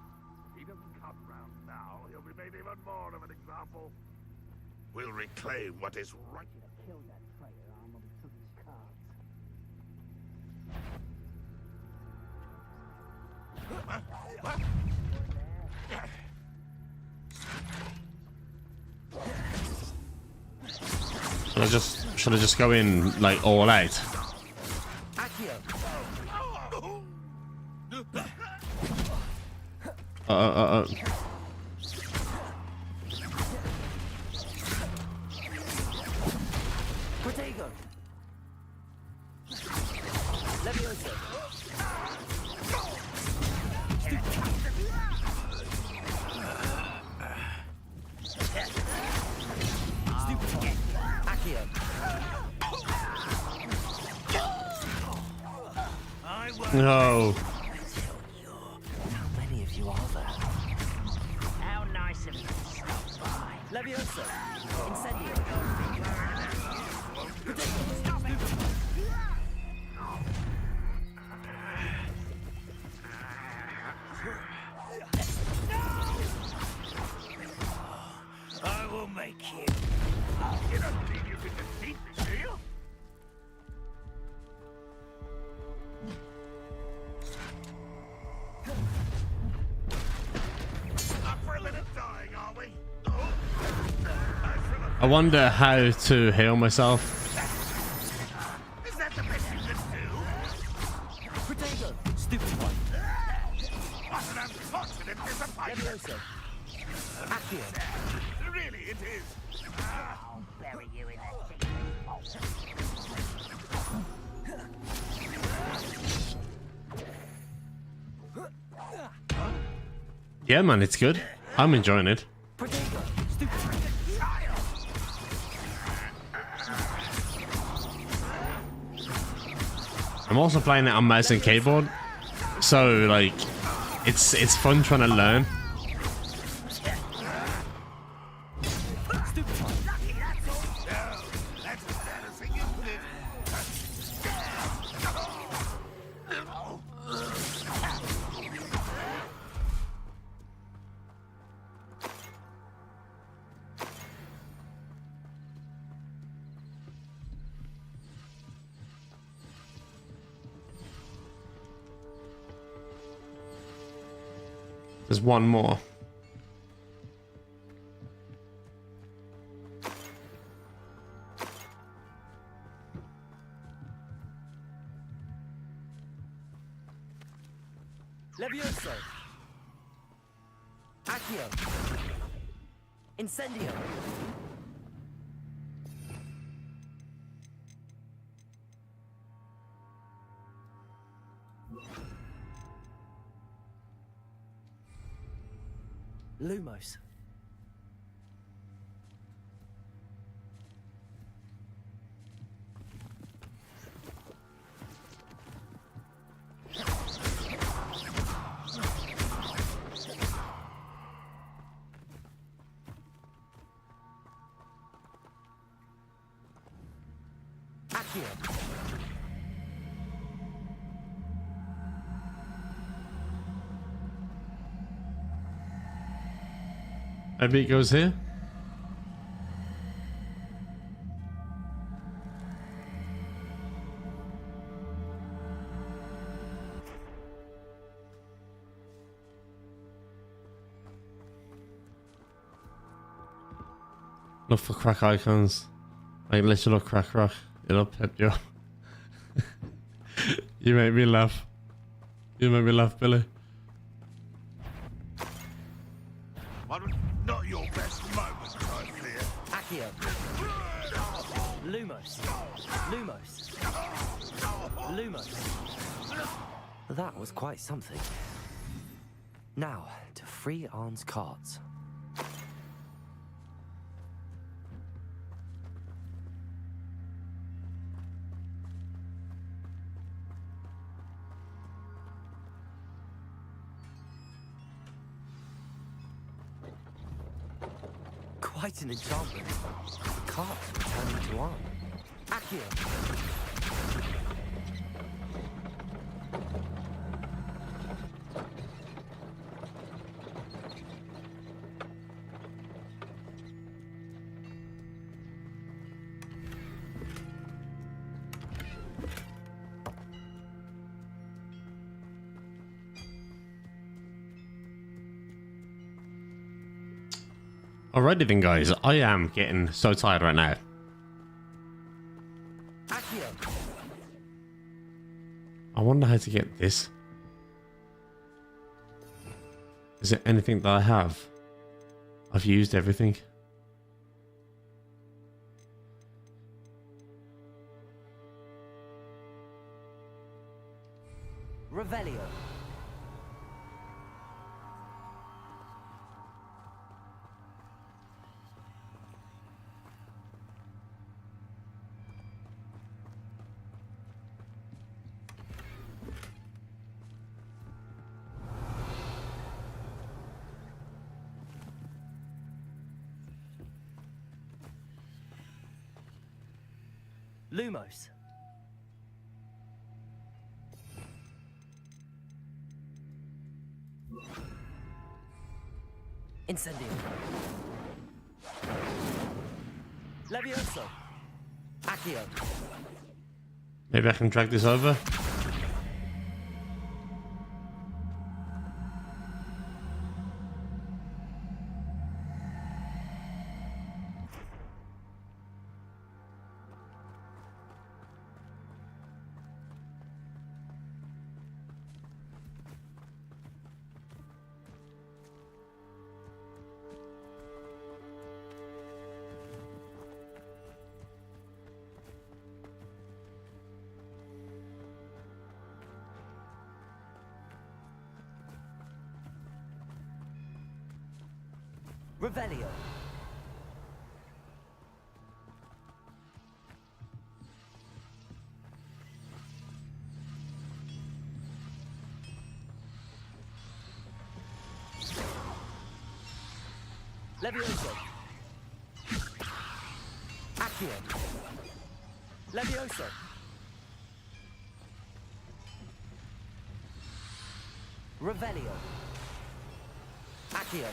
He doesn't come round now. He'll be made even more of an example. We'll reclaim what is right. Kill that traitor, Arn will be took his cards. Should I just go in like all out? Protego. Levioso. No. How many of you are there? How nice of you to stop by. Levioso. Incendio. I will make you. You don't think you can defeat me, do you? I wonder how to heal myself. Is that the best you can do? Protego. Stupid one. What an unfortunate disappointment. Levioso. Accio. Really, it is. bury you in a secret Yeah, man, it's good. I'm enjoying it. I'm also playing it on mouse and keyboard, so like, it's fun trying to learn. There's one more. Levioso. Accio. Incendio. Lumos. Accio. Maybe it goes here. Look for crack icons. Like literally look crack rock. It'll pep you up. You make me laugh. You make me laugh, Billy. Not your best moment, I fear. Accio. Lumos. Lumos. Lumos. That was quite something. Now, to free Arn's cards. Quite an enchantment. The cards returning to Arn. Accio. Alrighty then, guys. I am getting so tired right now. Accio. I wonder how to get this. Is there anything that I have? I've used everything. Revelio. Lumos. Incendio. Levioso. Accio. Maybe I can drag this over. Revelio. Levioso. Accio. Levioso. Revelio. Accio.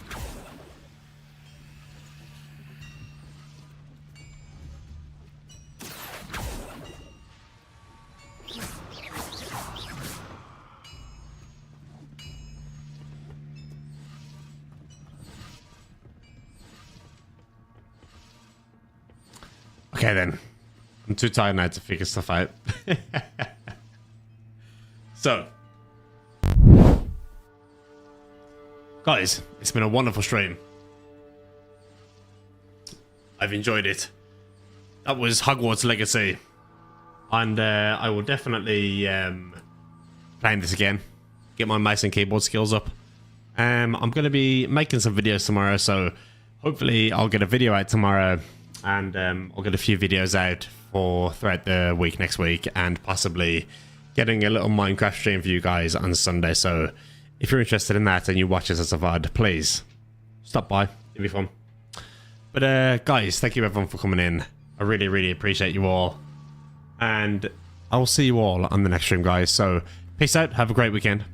Okay then. I'm too tired now to figure stuff out. So, guys, it's been a wonderful stream. I've enjoyed it. That was Hogwarts Legacy. And I will definitely playing this again. Get my mouse and keyboard skills up. I'm going to be making some videos tomorrow, so hopefully I'll get a video out tomorrow. And I'll get a few videos out for throughout the week next week, and possibly getting a little Minecraft stream for you guys on Sunday. So if you're interested in that and you watch this as a VOD, please stop by. It'll be fun. But guys, thank you everyone for coming in. I really, really appreciate you all. And I will see you all on the next stream, guys. So peace out. Have a great weekend.